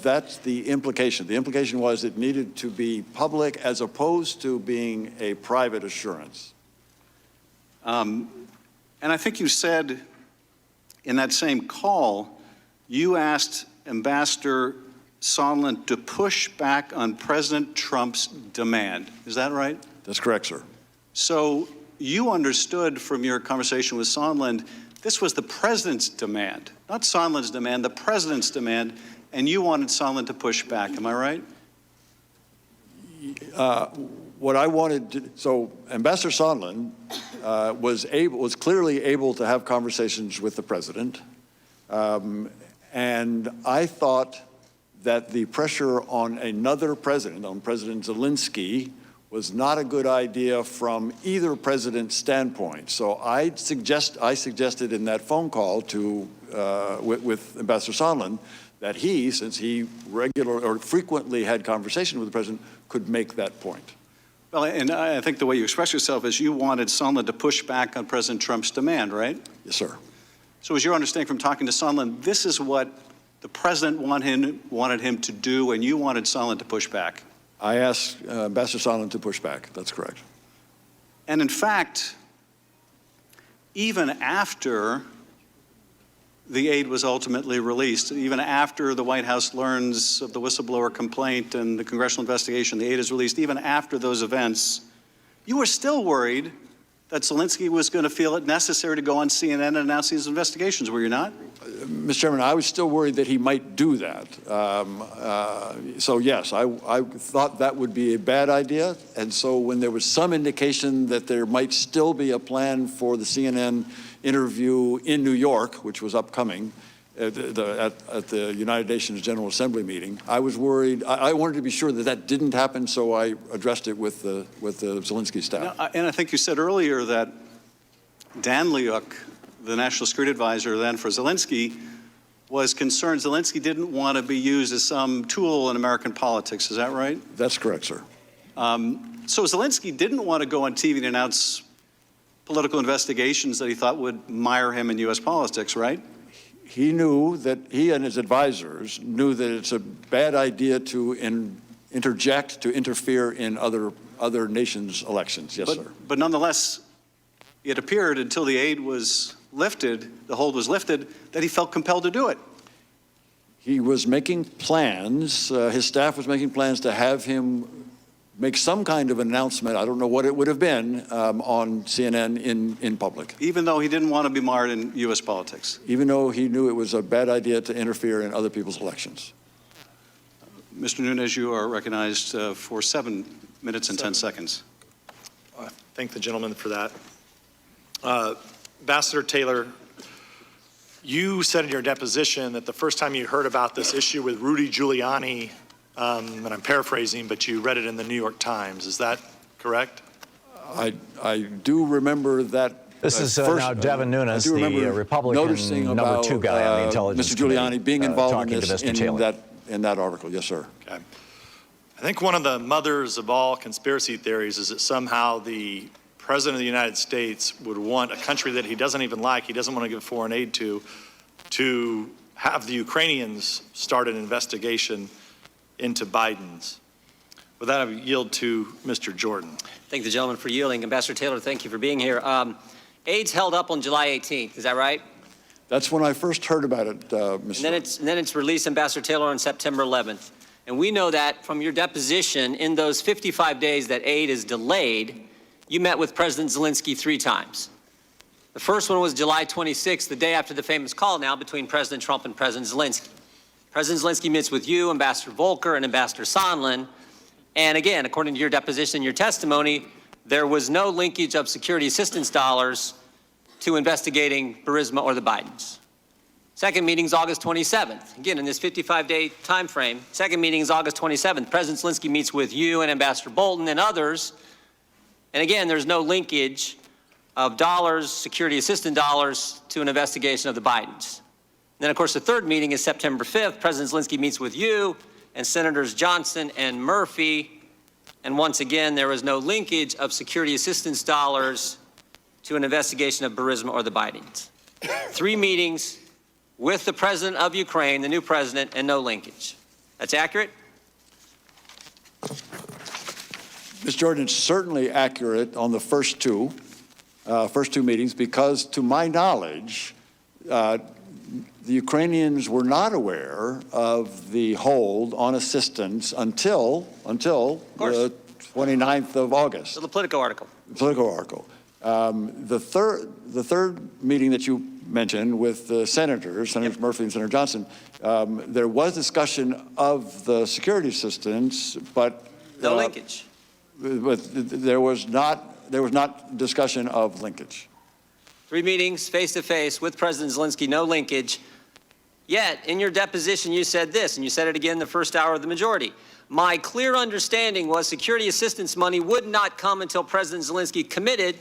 That's the implication. The implication was it needed to be public as opposed to being a private assurance. And I think you said in that same call, you asked Ambassador Sondland to push back on President Trump's demand. Is that right? That's correct, sir. So you understood from your conversation with Sondland, this was the president's demand, not Sondland's demand, the president's demand, and you wanted Sondland to push back. Am I right? What I wanted to, so Ambassador Sondland was clearly able to have conversations with the president, and I thought that the pressure on another president, on President Zelensky, was not a good idea from either president's standpoint. So I suggested in that phone call to with Ambassador Sondland that he, since he frequently had conversation with the president, could make that point. Well, and I think the way you express yourself is you wanted Sondland to push back on President Trump's demand, right? Yes, sir. So as your understanding from talking to Sondland, this is what the president wanted him to do, and you wanted Sondland to push back. I asked Ambassador Sondland to push back. That's correct. And in fact, even after the aid was ultimately released, even after the White House learns of the whistleblower complaint and the congressional investigation, the aid is released, even after those events, you were still worried that Zelensky was going to feel it necessary to go on CNN and announce these investigations, were you not? Mr. Chairman, I was still worried that he might do that. So yes, I thought that would be a bad idea. And so when there was some indication that there might still be a plan for the CNN interview in New York, which was upcoming at the United Nations General Assembly meeting, I was worried. I wanted to be sure that that didn't happen, so I addressed it with the Zelensky staff. Now, and I think you said earlier that Dan Liuk, the National Security Advisor then for Zelensky, was concerned Zelensky didn't want to be used as some tool in American politics. Is that right? That's correct, sir. So Zelensky didn't want to go on TV and announce political investigations that he thought would mire him in U.S. politics, right? He knew that he and his advisors knew that it's a bad idea to interject, to interfere in other nations' elections. Yes, sir. But nonetheless, it appeared until the aid was lifted, the hold was lifted, that he felt compelled to do it. He was making plans, his staff was making plans to have him make some kind of announcement, I don't know what it would have been, on CNN in public. Even though he didn't want to be marred in U.S. politics? Even though he knew it was a bad idea to interfere in other people's elections. Mr. Nunes, you are recognized for 7 minutes and 10 seconds. Thank the gentleman for that. Ambassador Taylor, you said in your deposition that the first time you heard about this issue with Rudy Giuliani, and I'm paraphrasing, but you read it in the New York Times. Is that correct? I do remember that. This is now Devin Nunes, the Republican number 2 guy on the Intelligence Mr. Giuliani being involved in this, in that article. Yes, sir. Okay. I think one of the mothers of all conspiracy theories is that somehow the President of the United States would want a country that he doesn't even like, he doesn't want to give foreign aid to have the Ukrainians start an investigation into Biden's. With that, I yield to Mr. Jordan. Thank the gentleman for yielding. Ambassador Taylor, thank you for being here. Aid's held up on July 18th, is that right? That's when I first heard about it, Mr. And then it's released, Ambassador Taylor, on September 11th. And we know that from your deposition, in those 55 days that aid is delayed, you met with President Zelensky 3 times. The first one was July 26th, the day after the famous call now between President Trump and President Zelensky. President Zelensky meets with you, Ambassador Volker, and Ambassador Sondland. And again, according to your deposition and your testimony, there was no linkage of security assistance dollars to investigating Burisma or the Bidens. Second meeting is August 27th. Again, in this 55-day time frame, second meeting is August 27th. President Zelensky meets with you and Ambassador Bolton and others. And again, there's no linkage of dollars, security assistance dollars, to an investigation of the Bidens. Then, of course, the third meeting is September 5th. President Zelensky meets with you and Senators Johnson and Murphy. And once again, there was no linkage of security assistance dollars to an investigation of Burisma or the Bidens. 3 meetings with the president of Ukraine, the new president, and no linkage. That's accurate? Ms. Jordan, it's certainly accurate on the first two meetings, because to my knowledge, the Ukrainians were not aware of the hold on assistance until the 29th of August. So the Politico article. The Politico article. The third meeting that you mentioned with the Senators Murphy and Senator Johnson, there was discussion of the security assistance, but no linkage. But there was not discussion of linkage. 3 meetings face-to-face with President Zelensky, no linkage. Yet, in your deposition, you said this, and you said it again the first hour of the majority. My clear understanding was security assistance money would not come until President Zelensky committed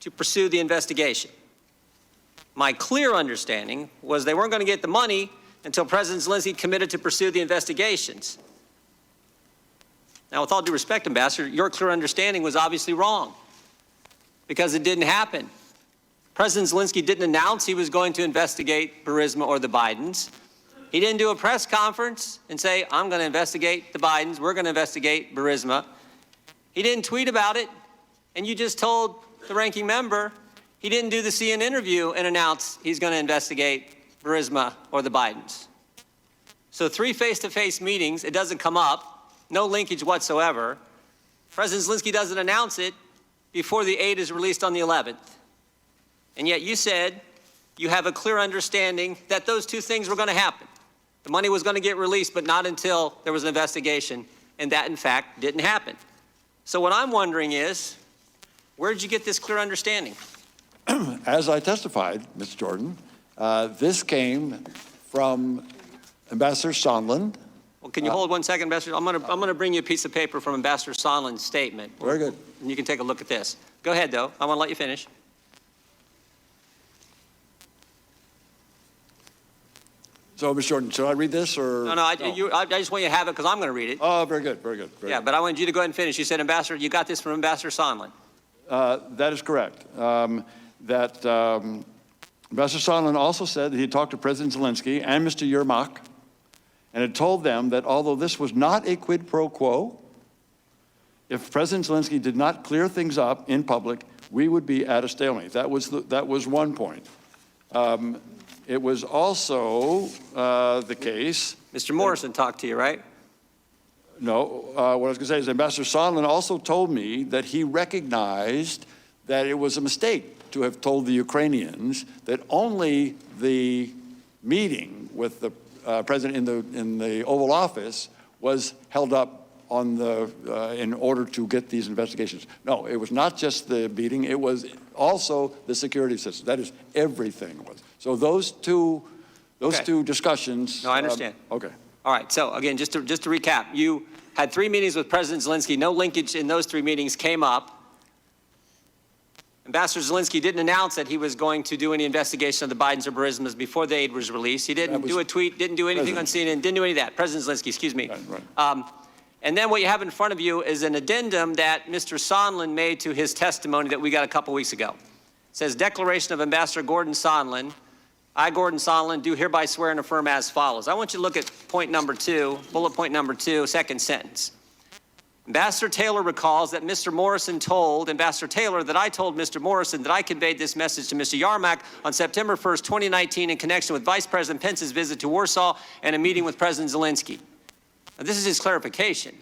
to pursue the investigation. My clear understanding was they weren't going to get the money until President Zelensky committed to pursue the investigations. Now, with all due respect, Ambassador, your clear understanding was obviously wrong, because it didn't happen. President Zelensky didn't announce he was going to investigate Burisma or the Bidens. He didn't do a press conference and say, I'm going to investigate the Bidens, we're going to investigate Burisma. He didn't tweet about it, and you just told the ranking member he didn't do the CNN interview and announce he's going to investigate Burisma or the Bidens. So 3 face-to-face meetings, it doesn't come up. No linkage whatsoever. President Zelensky doesn't announce it before the aid is released on the 11th. And yet you said you have a clear understanding that those 2 things were going to happen. The money was going to get released, but not until there was an investigation, and that, in fact, didn't happen. So what I'm wondering is, where did you get this clear understanding? As I testified, Ms. Jordan, this came from Ambassador Sondland. Well, can you hold 1 second, Ambassador? I'm going to bring you a piece of paper from Ambassador Sondland's statement. Very good. And you can take a look at this. Go ahead, though. I want to let you finish. So, Ms. Jordan, should I read this or? No, I just want you to have it because I'm going to read it. Oh, very good, very good. Yeah, but I wanted you to go ahead and finish. You said, Ambassador, you got this from Ambassador Sondland. That is correct. Ambassador Sondland also said that he talked to President Zelensky and Mr. Yermak and had told them that although this was not a quid pro quo, if President Zelensky did not clear things up in public, we would be at a stalemate. That was one point. It was also the case. Mr. Morrison talked to you, right? No, what I was going to say is Ambassador Sondland also told me that he recognized that it was a mistake to have told the Ukrainians that only the meeting with the president in the Oval Office was held up on the in order to get these investigations. No, it was not just the meeting; it was also the security system. That is, everything was. So those two discussions. No, I understand. Okay. All right. So again, just to recap, you had 3 meetings with President Zelensky. No linkage in those 3 meetings came up. Ambassador Zelensky didn't announce that he was going to do any investigation of the Bidens or Burismas before the aid was released. He didn't do a tweet, didn't do anything on CNN, didn't do any of that. President Zelensky, excuse me. Right. And then what you have in front of you is an addendum that Mr. Sondland made to his testimony that we got a couple weeks ago. It says, Declaration of Ambassador Gordon Sondland. I, Gordon Sondland, do hereby swear and affirm as follows. I want you to look at point number 2, bullet point number 2, second sentence. Ambassador Taylor recalls that Mr. Morrison told Ambassador Taylor that I told Mr. Morrison that I conveyed this message to Mr. Yarmak on September 1st, 2019 in connection with Vice President Pence's visit to Warsaw and a meeting with President Zelensky. Now, this is his clarification.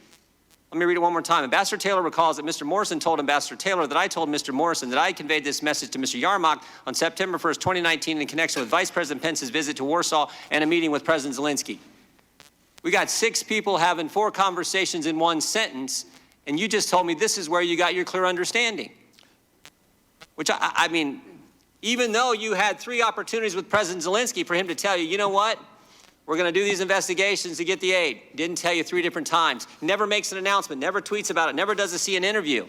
Let me read it one more time. Ambassador Taylor recalls that Mr. Morrison told Ambassador Taylor that I told Mr. Morrison that I conveyed this message to Mr. Yarmak on September 1st, 2019 in connection with Vice President Pence's visit to Warsaw and a meeting with President Zelensky. We got 6 people having 4 conversations in one sentence, and you just told me this is where you got your clear understanding. Which, I mean, even though you had 3 opportunities with President Zelensky for him to tell you, you know what? We're going to do these investigations to get the aid. Didn't tell you 3 different times. Never makes an announcement, never tweets about it, never does a CNN interview.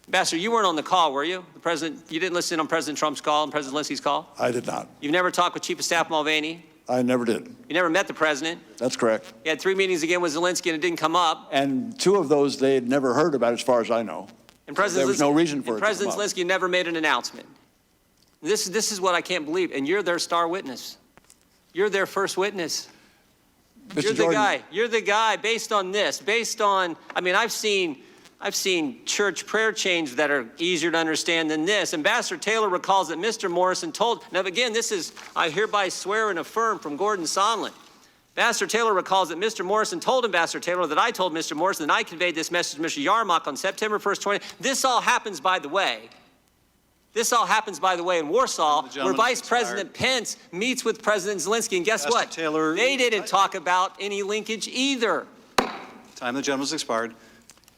Ambassador, you weren't on the call, were you? The president, you didn't listen on President Trump's call and President Zelensky's call? I did not. You've never talked with Chief of Staff Mulvaney? I never did. You never met the president? That's correct. You had 3 meetings again with Zelensky and it didn't come up. And 2 of those they had never heard about, as far as I know. And President there was no reason for it to come President up. Zelensky never made an announcement. This is what I can't believe. And you're their star witness. You're their first witness. Mr. You're Jordan, the guy. You're the guy based on this, based on, I mean, I've seen church prayer chains that are easier to understand than this. Ambassador Taylor recalls that Mr. Morrison told, now again, this is, I hereby swear and affirm from Gordon Sondland. Ambassador Taylor recalls that Mr. Morrison told Ambassador Taylor that I told Mr. Morrison that I conveyed this message to Mr. Yarmak on September 1st, 20. This all happens, by the way. This all happens, by the way, in Warsaw, where Vice President Pence meets with President Zelensky. And guess what? Taylor, they didn't talk about any linkage either. Time the gentleman's expired.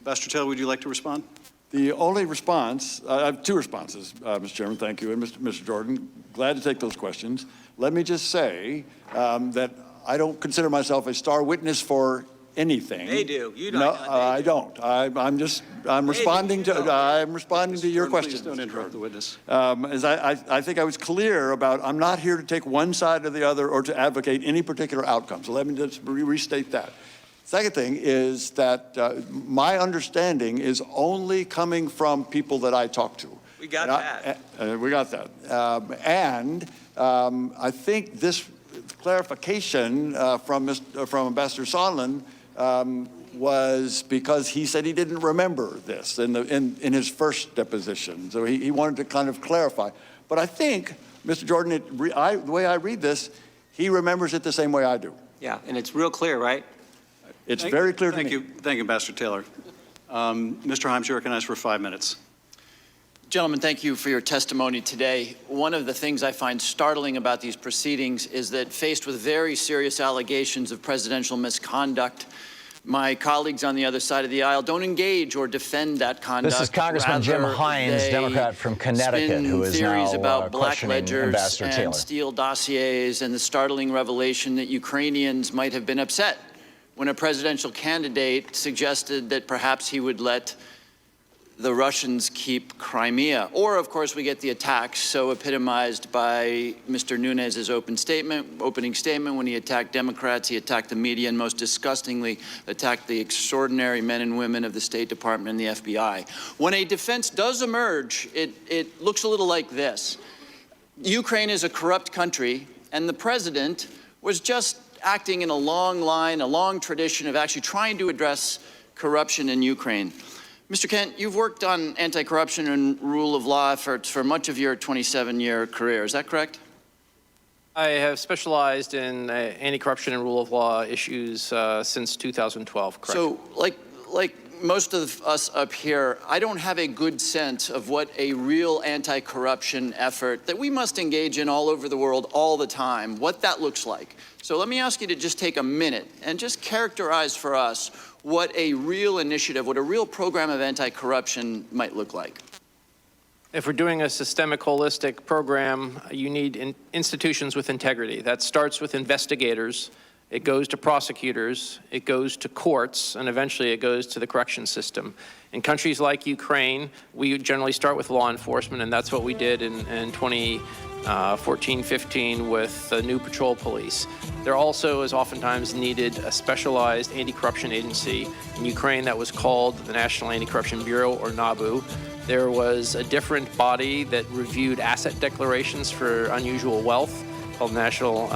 Ambassador Taylor, would you like to respond? The only response, I have 2 responses, Mr. Chairman, thank you, and Mr. Jordan, glad to take those questions. Let me just say that I don't consider myself a star witness for anything. They do. You don't. No, I don't. I'm responding to your questions. Please don't interrupt the witness. As I think I was clear about, I'm not here to take one side or the other or to advocate any particular outcome. So let me just restate that. Second thing is that my understanding is only coming from people that I talk to. We got that. We got that. I think this clarification from Ambassador Sondland was because he said he didn't remember this in his first deposition. So he wanted to kind of clarify. But I think, Mr. Jordan, the way I read this, he remembers it the same way I do. Yeah, and it's real clear, right? It's very clear to me. Thank you, Ambassador Taylor. Mr. Himes, you're recognized for 5 minutes. Gentlemen, thank you for your testimony today. One of the things I find startling about these proceedings is that faced with very serious allegations of presidential misconduct, my colleagues on the other side of the aisle don't engage or defend that conduct. This is Congressman Jim Hines, Democrat from Connecticut, who is theories now about black questioning ledgers Ambassador and Taylor. Steele dossiers and the startling revelation that Ukrainians might have been upset when a presidential candidate suggested that perhaps he would let the Russians keep Crimea. Or, of course, we get the attacks so epitomized by Mr. Nunes's opening statement when he attacked Democrats, he attacked the media, and most disgustingly attacked the extraordinary men and women of the State Department and the FBI. When a defense does emerge, it looks a little like this. Ukraine is a corrupt country, and the president was just acting in a long tradition of actually trying to address corruption in Ukraine. Mr. Kent, you've worked on anti-corruption and rule of law efforts for much of your 27-year career. Is that correct? I have specialized in anti-corruption and rule of law issues since 2012, correct? So, like most of us up here, I don't have a good sense of what a real anti-corruption effort that we must engage in all over the world all the time, what that looks like. So let me ask you to just take a minute and just characterize for us what a real initiative, what a real program of anti-corruption might look like. If we're doing a systemic, holistic program, you need institutions with integrity. That starts with investigators. It goes to prosecutors, it goes to courts, and eventually it goes to the correction system. In countries like Ukraine, we generally start with law enforcement, and that's what we did in 2014-15 with the new patrol police. There also is oftentimes needed a specialized anti-corruption agency. In Ukraine, that was called the National Anti-Corruption Bureau, or NABU. There was a different body that reviewed asset declarations for unusual wealth called National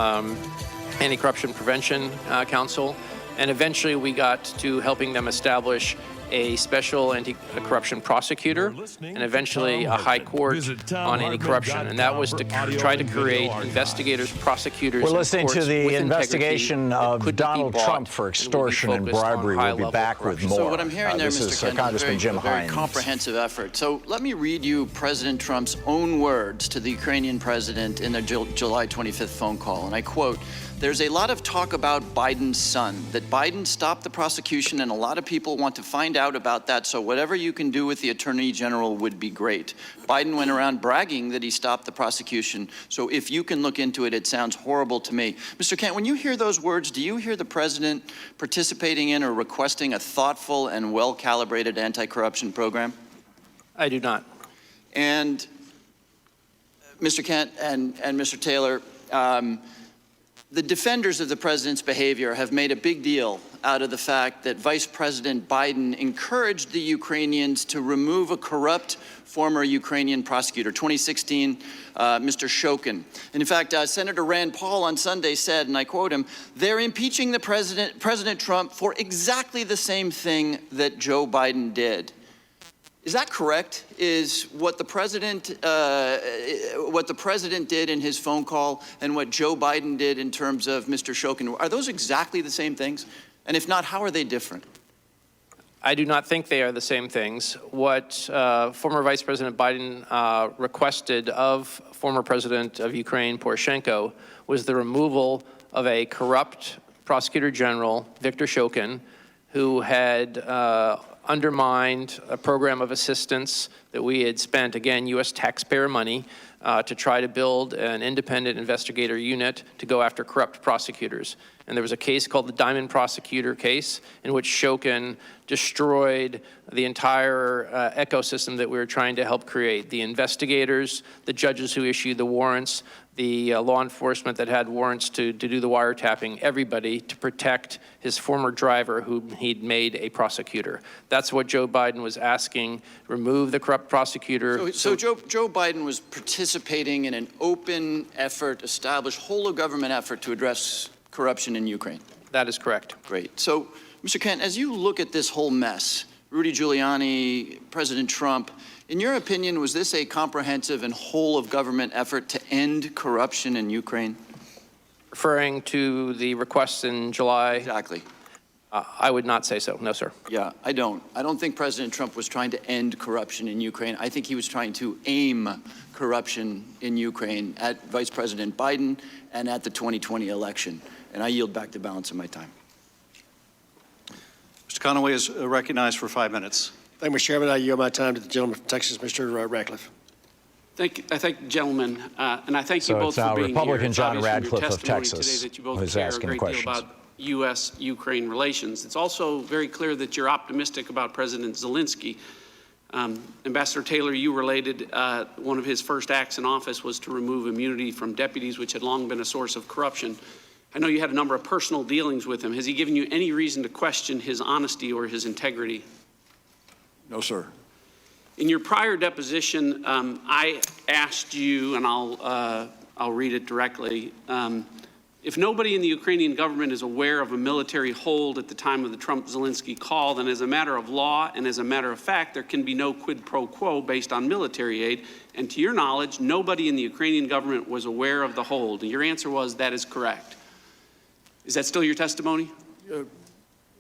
Anti-Corruption Prevention Council, and eventually we got to helping them establish a special anti-corruption prosecutor and eventually a high court on anti-corruption, and that was to try to create investigators, prosecutors. We're listening to the investigation of Donald Trump for extortion and bribery. We'll be back with more. So what I'm hearing there, Mr. Kent, Congressman Jim is a very Hines. comprehensive effort. So let me read you President Trump's own words to the Ukrainian president in their July 25th phone call, and I quote, "There's a lot of talk about Biden's son, that Biden stopped the prosecution, and a lot of people want to find out about that, so whatever you can do with the Attorney General would be great. Biden went around bragging that he stopped the prosecution, so if you can look into it, it sounds horrible to me." Mr. Kent, when you hear those words, do you hear the president participating in or requesting a thoughtful and well-calibrated anti-corruption program? I do not. And Mr. Kent and Mr. Taylor, the defenders of the president's behavior have made a big deal out of the fact that Vice President Biden encouraged the Ukrainians to remove a corrupt former Ukrainian prosecutor, 2016, Mr. Shokin. And in fact, Senator Rand Paul on Sunday said, and I quote him, "They're impeaching the President Trump for exactly the same thing that Joe Biden did." Is that correct? Is what the president did in his phone call and what Joe Biden did in terms of Mr. Shokin, are those exactly the same things? And if not, how are they different? I do not think they are the same things. What former Vice President Biden requested of former President of Ukraine, Poroshenko, was the removal of a corrupt prosecutor general, Viktor Shokin, who had undermined a program of assistance that we had spent, again, U.S. taxpayer money, to try to build an independent investigator unit to go after corrupt prosecutors. And there was a case called the Diamond Prosecutor case in which Shokin destroyed the entire ecosystem that we were trying to help create. The investigators, the judges who issued the warrants, the law enforcement that had warrants to do the wiretapping, everybody to protect his former driver who he'd made a prosecutor. That's what Joe Biden was asking, remove the corrupt prosecutor. So Joe Biden was participating in an open effort, established whole of government effort to address corruption in Ukraine. That is correct. Great. So, Mr. Kent, as you look at this whole mess, Rudy Giuliani, President Trump, in your opinion, was this a comprehensive and whole of government effort to end corruption in Ukraine? Referring to the requests in July? Exactly. I would not say so. No, sir. Yeah, I don't think President Trump was trying to end corruption in Ukraine. I think he was trying to aim corruption in Ukraine at Vice President Biden and at the 2020 election. And I yield back the balance of my time. Mr. Conaway is recognized for 5 minutes. Thank you, Mr. Chairman. I yield my time to the gentleman from Texas, Mr. Radcliffe. I thank the gentleman, and I thank you both for being Republican here. It's John obvious from your Radcliffe of testimony Texas today that you both who's care a asking great questions. deal about U.S.-Ukraine relations. It's also very clear that you're optimistic about President Zelensky. Ambassador Taylor, you related one of his first acts in office was to remove immunity from deputies, which had long been a source of corruption. I know you had a number of personal dealings with him. Has he given you any reason to question his honesty or his integrity? No, sir. In your prior deposition, I asked you, and I'll read it directly, If nobody in the Ukrainian government is aware of a military hold at the time of the Trump-Zelensky call, then as a matter of law and as a matter of fact, there can be no quid pro quo based on military aid. And to your knowledge, nobody in the Ukrainian government was aware of the hold. And your answer was that is correct. Is that still your testimony?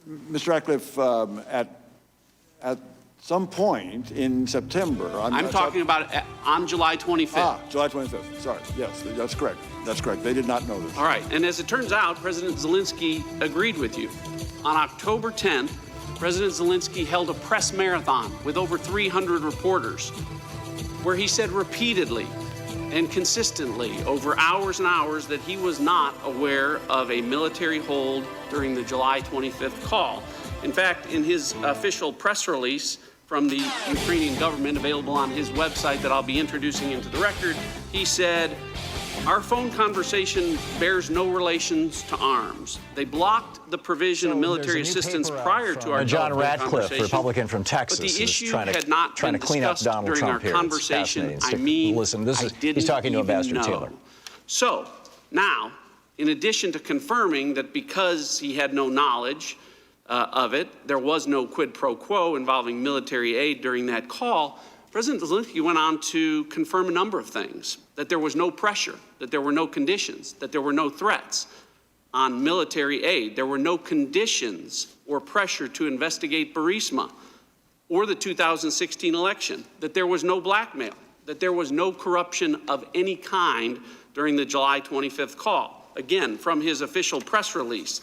Mr. Ratcliffe, at some point in September. I'm talking about on July 25th. July 25th. Sorry. Yes, that's correct. That's correct. They did not know this. All right. And as it turns out, President Zelensky agreed with you. On October 10th, President Zelensky held a press marathon with over 300 reporters where he said repeatedly and consistently over hours and hours that he was not aware of a military hold during the July 25th call. In fact, in his official press release from the Ukrainian government available on his website that I'll be introducing into the record, he said, "Our phone conversation bears no relations to arms. They blocked the provision of military assistance prior to our John telephone Ratcliffe, conversation, Republican from but Texas, the is issue trying had not to been clean up discussed Donald during Trump our here. It's conversation. fascinating. I mean, listen, I didn't he's talking to even Ambassador know." Taylor. So now, in addition to confirming that because he had no knowledge of it, there was no quid pro quo involving military aid during that call, President Zelensky went on to confirm a number of things, that there was no pressure, that there were no conditions, that there were no threats on military aid. There were no conditions or pressure to investigate Burisma or the 2016 election, that there was no blackmail, that there was no corruption of any kind during the July 25th call. Again, from his official press release.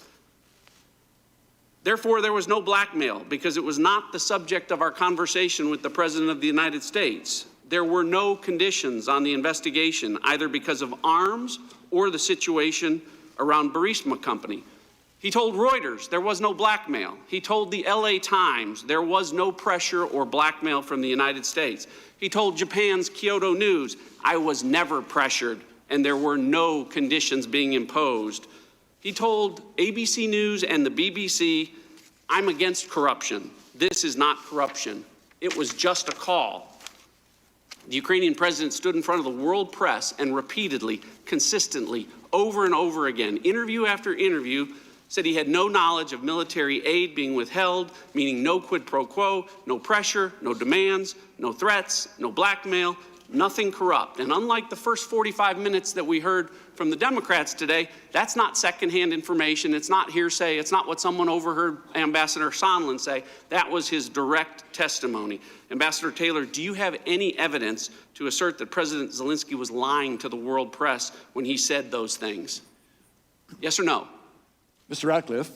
Therefore, there was no blackmail because it was not the subject of our conversation with the President of the United States. There were no conditions on the investigation, either because of arms or the situation around Burisma Company. He told Reuters there was no blackmail. He told the LA Times there was no pressure or blackmail from the United States. He told Japan's Kyodo News, "I was never pressured and there were no conditions being imposed." He told ABC News and the BBC, "I'm against corruption. This is not corruption. It was just a call." The Ukrainian president stood in front of the world press and repeatedly, consistently, over and over again, interview after interview, said he had no knowledge of military aid being withheld, meaning no quid pro quo, no pressure, no demands, no threats, no blackmail, nothing corrupt. And unlike the first 45 minutes that we heard from the Democrats today, that's not secondhand information, it's not hearsay, it's not what someone overheard Ambassador Sondland say. That was his direct testimony. Ambassador Taylor, do you have any evidence to assert that President Zelensky was lying to the world press when he said those things? Yes or no? Mr. Ratcliffe,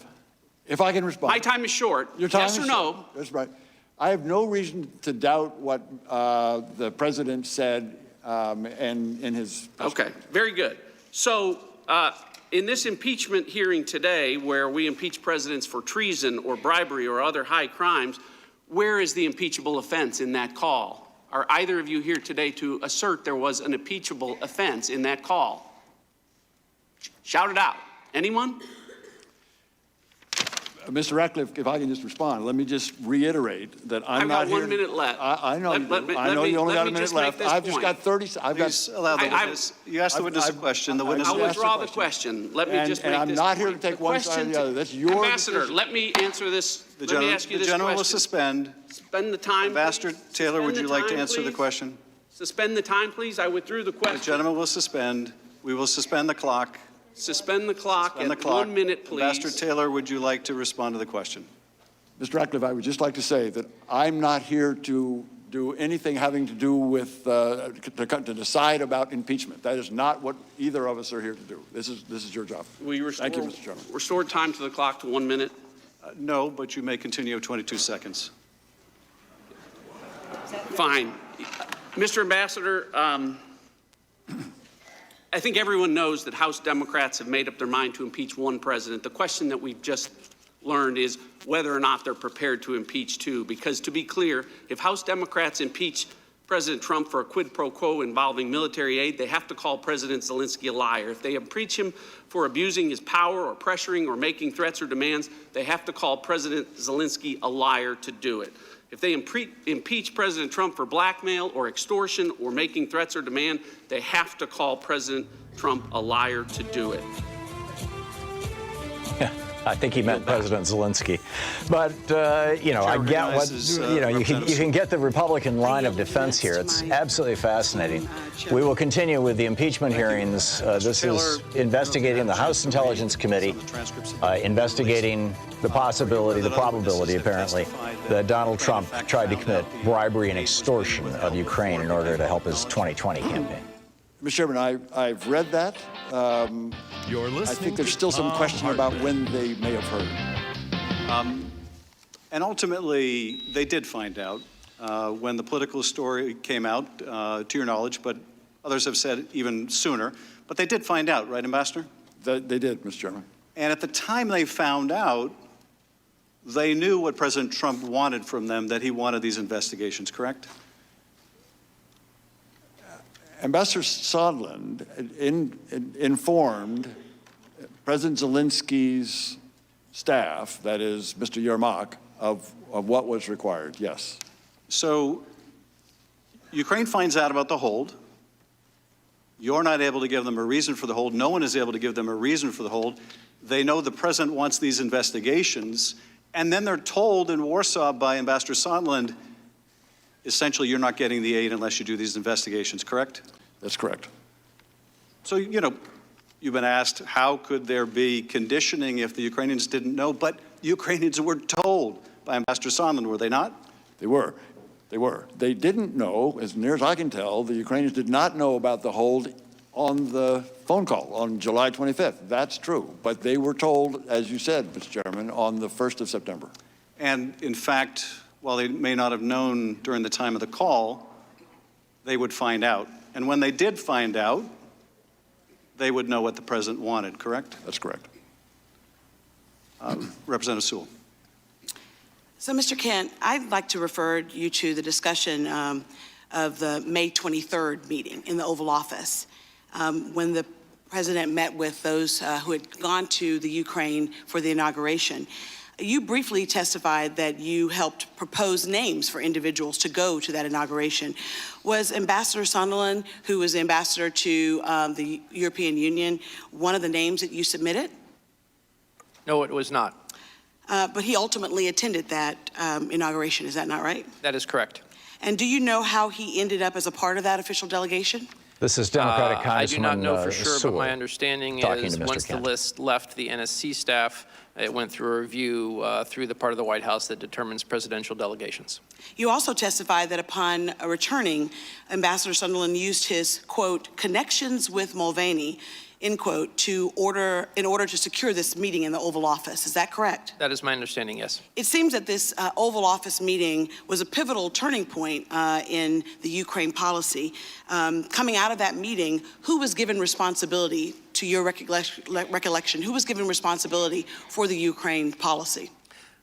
if I can respond. My time is short. Your time yes is or short. no? That's right. I have no reason to doubt what the president said and in his. Okay, very good. So in this impeachment hearing today, where we impeach presidents for treason or bribery or other high crimes, where is the impeachable offense in that call? Are either of you here today to assert there was an impeachable offense in that call? Shout it out. Anyone? Mr. Ratcliffe, if I can just respond, let me just reiterate that I'm I've not got 1 here. minute left. I know. I know you only got a minute just left. I've just got 30. I've got. Please allow the witness. You asked the witness a question. The witness. I'll withdraw the question. Let me just make and I'm this not here point. to take one side or the other. That's your Ambassador, decision. let me answer this. Let me ask you The this gentleman will question. suspend. Spend the time. Ambassador please. Taylor, would Suspend you the like to time, answer the please. question? Suspend the time, please. I withdrew the The question. gentleman will suspend. We will suspend the clock. Suspend the clock Suspend the at clock. 1 minute, please. Ambassador Taylor, would you like to respond to the question? Mr. Ratcliffe, I would just like to say that I'm not here to do anything having to do with to decide about impeachment. That is not what either of us are here to do. This is your job. Will you Thank you, Mr. Chairman. restore time to the clock to 1 minute? No, but you may continue 22 seconds. Fine. Mr. Ambassador, I think everyone knows that House Democrats have made up their mind to impeach one president. The question that we've just learned is whether or not they're prepared to impeach two. Because to be clear, if House Democrats impeach President Trump for a quid pro quo involving military aid, they have to call President Zelensky a liar. If they impeach him for abusing his power or pressuring or making threats or demands, they have to call President Zelensky a liar to do it. If they impeach President Trump for blackmail or extortion or making threats or demand, they have to call President Trump a liar to do it. I think he meant President Zelensky. But, you know, I get what, you know, you can get the Republican line of defense here. It's absolutely fascinating. We will continue with the impeachment hearings. This is investigating the House Intelligence Committee, investigating the possibility, the probability, apparently, that Donald Trump tried to commit bribery and extortion of Ukraine in order to help his 2020 campaign. Mr. Chairman, I've read that. You're listening I think there's still some question about when they may have heard. And ultimately, they did find out when the political story came out, to your knowledge, but others have said even sooner. But they did find out, right, Ambassador? They did, Mr. Chairman. And at the time they found out, they knew what President Trump wanted from them, that he wanted these investigations, correct? Ambassador Sondland informed President Zelensky's staff, that is Mr. Yermak, of what was required, yes. So Ukraine finds out about the hold. You're not able to give them a reason for the hold. No one is able to give them a reason for the hold. They know the president wants these investigations. And then they're told in Warsaw by Ambassador Sondland, essentially, you're not getting the aid unless you do these investigations, correct? That's correct. So, you know, you've been asked, how could there be conditioning if the Ukrainians didn't know? But Ukrainians were told by Ambassador Sondland, were they not? They were. They were. They didn't know, as near as I can tell, the Ukrainians did not know about the hold on the phone call on July 25th. That's true. But they were told, as you said, Mr. Chairman, on the 1st of September. And in fact, while they may not have known during the time of the call, they would find out. And when they did find out, they would know what the president wanted, correct? That's correct. Representative Sewell. So, Mr. Kent, I'd like to refer you to the discussion of the May 23rd meeting in the Oval Office, when the president met with those who had gone to the Ukraine for the inauguration. You briefly testified that you helped propose names for individuals to go to that inauguration. Was Ambassador Sondland, who was ambassador to the European Union, one of the names that you submitted? No, it was not. But he ultimately attended that inauguration, is that not right? That is correct. And do you know how he ended up as a part of that official delegation? This is Democratic Congressman I do not know for sure, Sewell, but my understanding is once the list left the NSC staff, it went through a review through the part of the White House that determines presidential delegations. You also testified that upon returning, Ambassador Sondland used his, quote, connections with Mulvaney, end quote, in order to secure this meeting in the Oval Office. Is that correct? That is my understanding, yes. It seems that this Oval Office meeting was a pivotal turning point in the Ukraine policy. Coming out of that meeting, who was given responsibility, to your recollection, who was given responsibility for the Ukraine policy?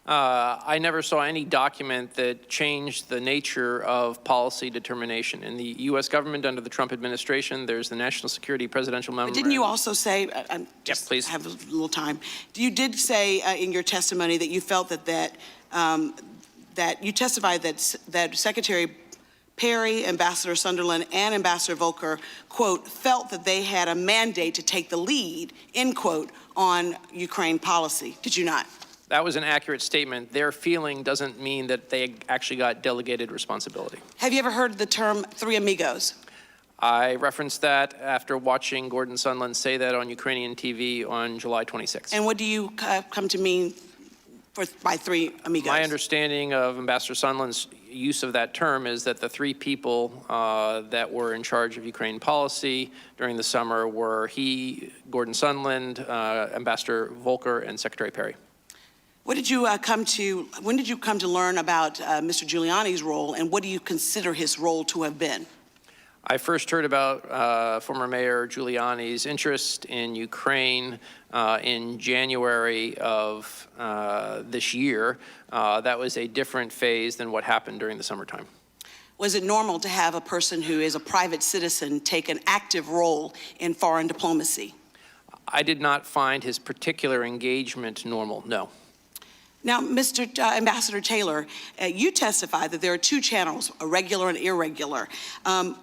I never saw any document that changed the nature of policy determination. In the U.S. government under the Trump administration, there's the National Security Presidential Memorandum. But didn't you also say, just please. have a little time, you did say in your testimony that you felt that you testified that Secretary Perry, Ambassador Sondland, and Ambassador Volker, quote, felt that they had a mandate to take the lead, end quote, on Ukraine policy. Did you not? That was an accurate statement. Their feeling doesn't mean that they actually got delegated responsibility. Have you ever heard the term three amigos? I referenced that after watching Gordon Sondland say that on Ukrainian TV on July 26th. And what do you come to mean by three amigos? My understanding of Ambassador Sondland's use of that term is that the three people that were in charge of Ukraine policy during the summer were he, Gordon Sondland, Ambassador Volker, and Secretary Perry. When did you come to learn about Mr. Giuliani's role, and what do you consider his role to have been? I first heard about former Mayor Giuliani's interest in Ukraine in January of this year. That was a different phase than what happened during the summertime. Was it normal to have a person who is a private citizen take an active role in foreign diplomacy? I did not find his particular engagement normal, no. Now, Mr. Ambassador Taylor, you testified that there are two channels, a regular and irregular.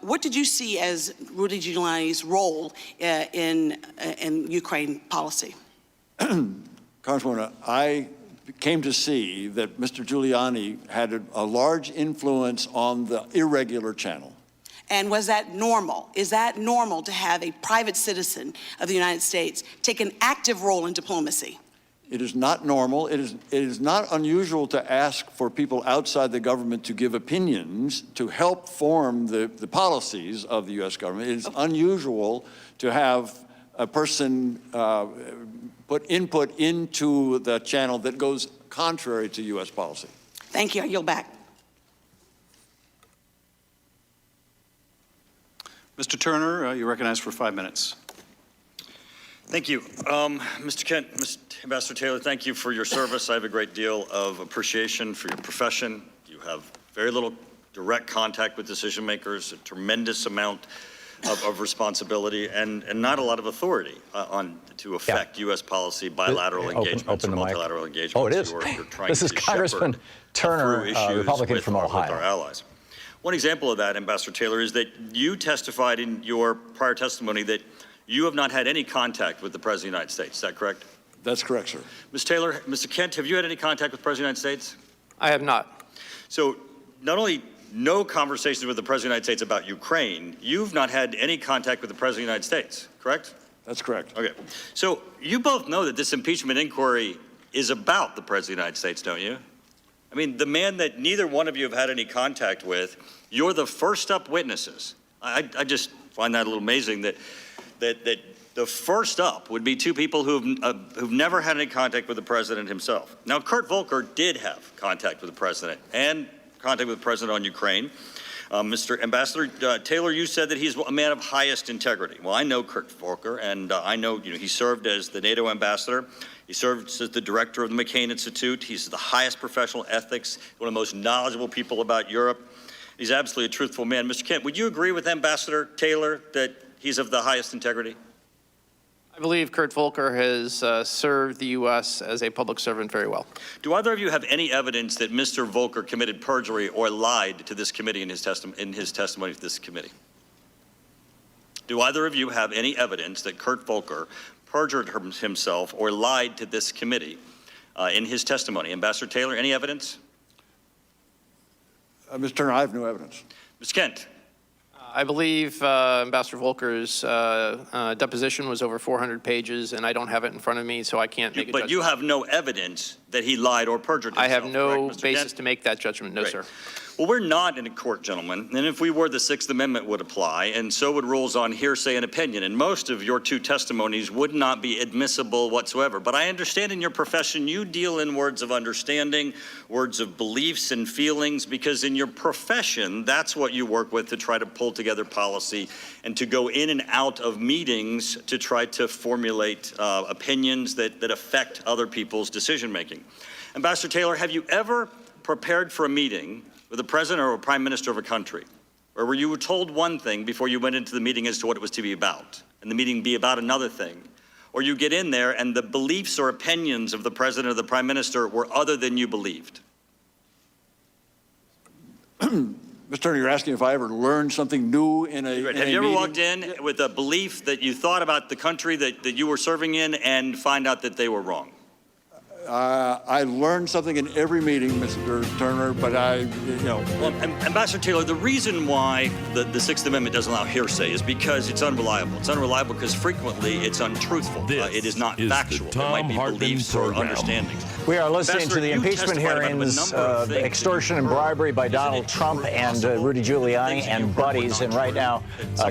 What did you see as Rudy Giuliani's role in Ukraine policy? Congresswoman, I came to see that Mr. Giuliani had a large influence on the irregular channel. And was that normal? Is that normal to have a private citizen of the United States take an active role in diplomacy? It is not normal. It is not unusual to ask for people outside the government to give opinions to help form the policies of the U.S. government. It is unusual to have a person put input into the channel that goes contrary to U.S. policy. Thank you. I yield back. Mr. Turner, you're recognized for 5 minutes. Thank you. Mr. Kent, Ambassador Taylor, thank you for your service. I have a great deal of appreciation for your profession. You have very little direct contact with decision makers, a tremendous amount of responsibility, and not a lot of authority to affect U.S. policy, bilateral engagements, or multilateral engagements. Oh, it is. You're trying This is to Congressman Turner, Republican from Ohio. With our allies. One example of that, Ambassador Taylor, is that you testified in your prior testimony that you have not had any contact with the President of the United States. Is that correct? That's correct, sir. Ms. Taylor, Mr. Kent, have you had any contact with the President of the United States? I have not. So not only no conversations with the President of the United States about Ukraine, you've not had any contact with the President of the United States, correct? That's correct. Okay. So you both know that this impeachment inquiry is about the President of the United States, don't you? I mean, the man that neither one of you have had any contact with, you're the first up witnesses. I just find that a little amazing that the first up would be two people who've never had any contact with the president himself. Now, Kurt Volker did have contact with the president and contact with the president on Ukraine. Mr. Ambassador Taylor, you said that he's a man of highest integrity. Well, I know Kurt Volker, and I know he served as the NATO ambassador. He served as the director of the McCain Institute. He's the highest professional ethics, one of the most knowledgeable people about Europe. He's absolutely a truthful man. Mr. Kent, would you agree with Ambassador Taylor that he's of the highest integrity? I believe Kurt Volker has served the U.S. as a public servant very well. Do either of you have any evidence that Mr. Volker committed perjury or lied to this committee in his testimony to this committee? Do either of you have any evidence that Kurt Volker perjured himself or lied to this committee in his testimony? Ambassador Taylor, any evidence? Mr. Turner, I have no evidence. Ms. Kent. I believe Ambassador Volker's deposition was over 400 pages, and I don't have it in front of me, so I can't make a judgment. But you have no evidence that he lied or perjured himself, I have no correct, Mr. basis Kent? to make that judgment, no, Great. sir. Well, we're not in a court, gentlemen, and if we were, the Sixth Amendment would apply, and so would rules on hearsay and opinion, and most of your two testimonies would not be admissible whatsoever. But I understand in your profession you deal in words of understanding, words of beliefs and feelings, because in your profession, that's what you work with to try to pull together policy and to go in and out of meetings to try to formulate opinions that affect other people's decision-making. Ambassador Taylor, have you ever prepared for a meeting with the president or a prime minister of a country, or were you told one thing before you went into the meeting as to what it was to be about, and the meeting be about another thing? Or you get in there and the beliefs or opinions of the president or the prime minister were other than you believed? Mr. Turner, you're asking if I ever learned something new in a Have you ever meeting? walked in with a belief that you thought about the country that you were serving in and find out that they were wrong? I learned something in every meeting, Mr. Turner, but Well, Ambassador Taylor, the reason why the Sixth Amendment doesn't allow hearsay is because it's unreliable. It's unreliable because frequently it's untruthful. It is not factual. There might be beliefs or understandings. We are listening to the impeachment hearings of extortion and bribery by Donald Trump and Rudy Giuliani and buddies. And right now,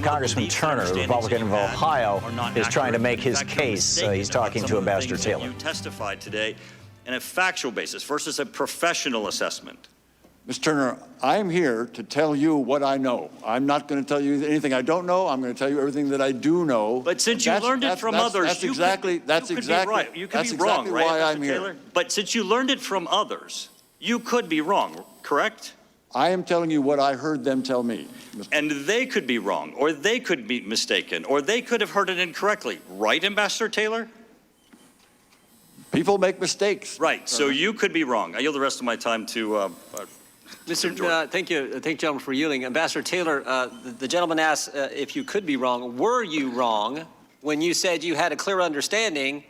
Congressman Turner, Republican of Ohio, is trying to make his case. He's talking to Ambassador Taylor. You testified today on a factual basis versus a professional assessment. Mr. Turner, I'm here to tell you what I know. I'm not going to tell you anything I don't know. I'm going to tell you everything that I do know. But since you learned it from others, that's exactly right. You could be wrong, right, why I'm Taylor? here. But since you learned it from others, you could be wrong, correct? I am telling you what I heard them tell me. And they could be wrong, or they could be mistaken, or they could have heard it incorrectly. Right, Ambassador Taylor? People make mistakes. Right, so you could be wrong. I yield the rest of my time to Thank you, gentlemen, for yielding. Ambassador Taylor, the gentleman asked if you could be wrong. Were you wrong when you said you had a clear understanding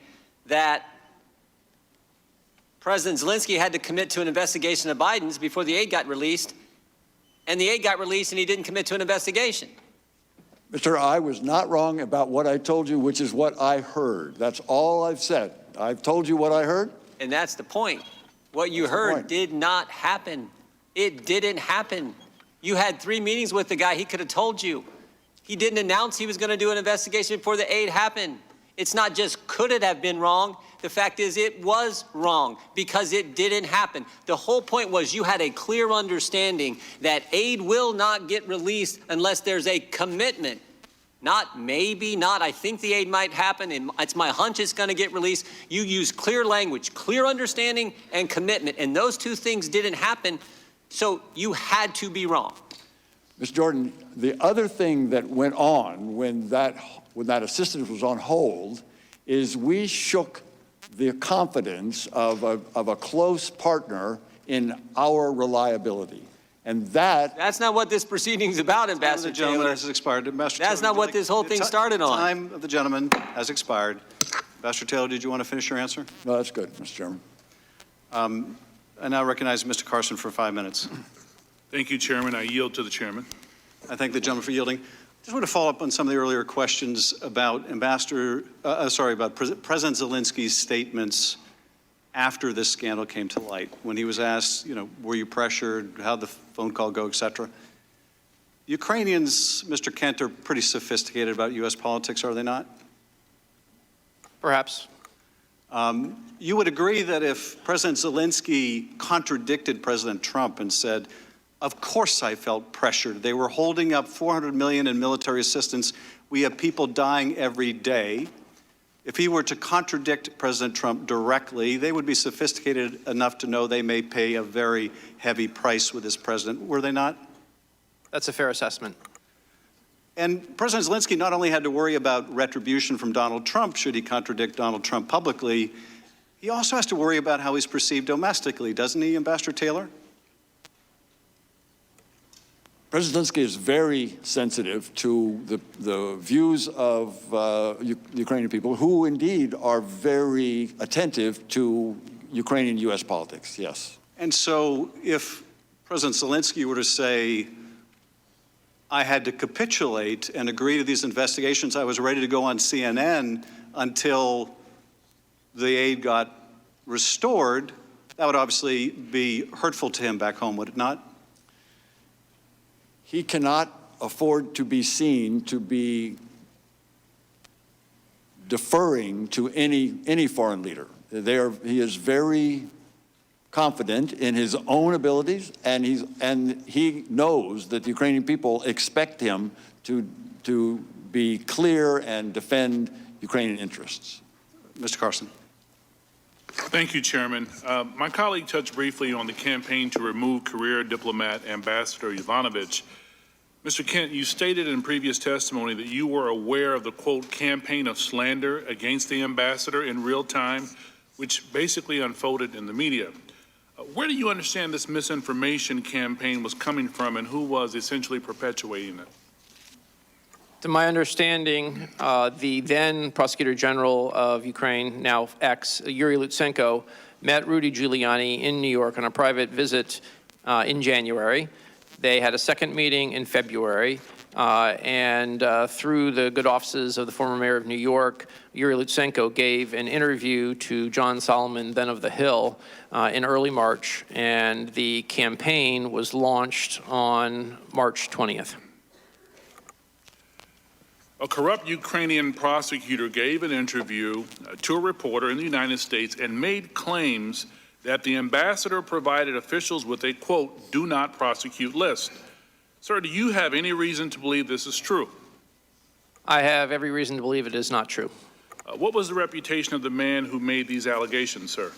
that President Zelensky had to commit to an investigation of Biden's before the aid got released, and the aid got released and he didn't commit to an investigation. Mr. I was not wrong about what I told you, which is what I heard. That's all I've said. I've told you what I heard. And that's the point. What you heard did not happen. It didn't happen. You had 3 meetings with the guy. He could have told you. He didn't announce he was going to do an investigation before the aid happened. It's not just could it have been wrong. The fact is it was wrong because it didn't happen. The whole point was you had a clear understanding that aid will not get released unless there's a commitment. Not maybe, not I think the aid might happen, and it's my hunch it's going to get released. You use clear language, clear understanding, and commitment, and those 2 things didn't happen, so you had to be wrong. Ms. Jordan, the other thing that went on when that assistance was on hold is we shook the confidence of a close partner in our reliability. And that's not what this proceeding is about, Ambassador Taylor. The gentleman has expired. Ambassador That's Taylor, not what this whole thing started on. Time of the gentleman has expired. Ambassador Taylor, did you want to finish your answer? No, that's good, Mr. Chairman. I now recognize Mr. Carson for 5 minutes. Thank you, Chairman. I yield to the chairman. I thank the gentleman for yielding. I just want to follow up on some of the earlier questions about President Zelensky's statements after this scandal came to light, when he was asked, were you pressured, how'd the phone call go, et cetera. Ukrainians, Mr. Kent, are pretty sophisticated about U.S. politics, are they not? Perhaps. You would agree that if President Zelensky contradicted President Trump and said, of course I felt pressured. They were holding up $400 million in military assistance. We have people dying every day. If he were to contradict President Trump directly, they would be sophisticated enough to know they may pay a very heavy price with this president, were they not? That's a fair assessment. And President Zelensky not only had to worry about retribution from Donald Trump should he contradict Donald Trump publicly, he also has to worry about how he's perceived domestically, doesn't he, Ambassador Taylor? President Zelensky is very sensitive to the views of Ukrainian people, who indeed are very attentive to Ukrainian U.S. politics, yes. And so if President Zelensky were to say, I had to capitulate and agree to these investigations, I was ready to go on CNN until the aid got restored, that would obviously be hurtful to him back home, would it not? He cannot afford to be seen to be deferring to any foreign leader. He is very confident in his own abilities, and he knows that the Ukrainian people expect him to be clear and defend Ukrainian interests. Mr. Carson. Thank you, Chairman. My colleague touched briefly on the campaign to remove career diplomat Ambassador Yovanovitch. Mr. Kent, you stated in previous testimony that you were aware of the, quote, campaign of slander against the ambassador in real time, which basically unfolded in the media. Where do you understand this misinformation campaign was coming from, and who was essentially perpetuating it? To my understanding, the then Prosecutor General of Ukraine, now ex, Yuri Lutsenko, met Rudy Giuliani in New York on a private visit in January. They had a second meeting in February, and through the good offices of the former mayor of New York, Yuri Lutsenko gave an interview to John Solomon, then of The Hill, in early March, and the campaign was launched on March 20th. A corrupt Ukrainian prosecutor gave an interview to a reporter in the United States and made claims that the ambassador provided officials with a, quote, do not prosecute list. Sir, do you have any reason to believe this is true? I have every reason to believe it is not true. What was the reputation of the man who made these allegations, sir?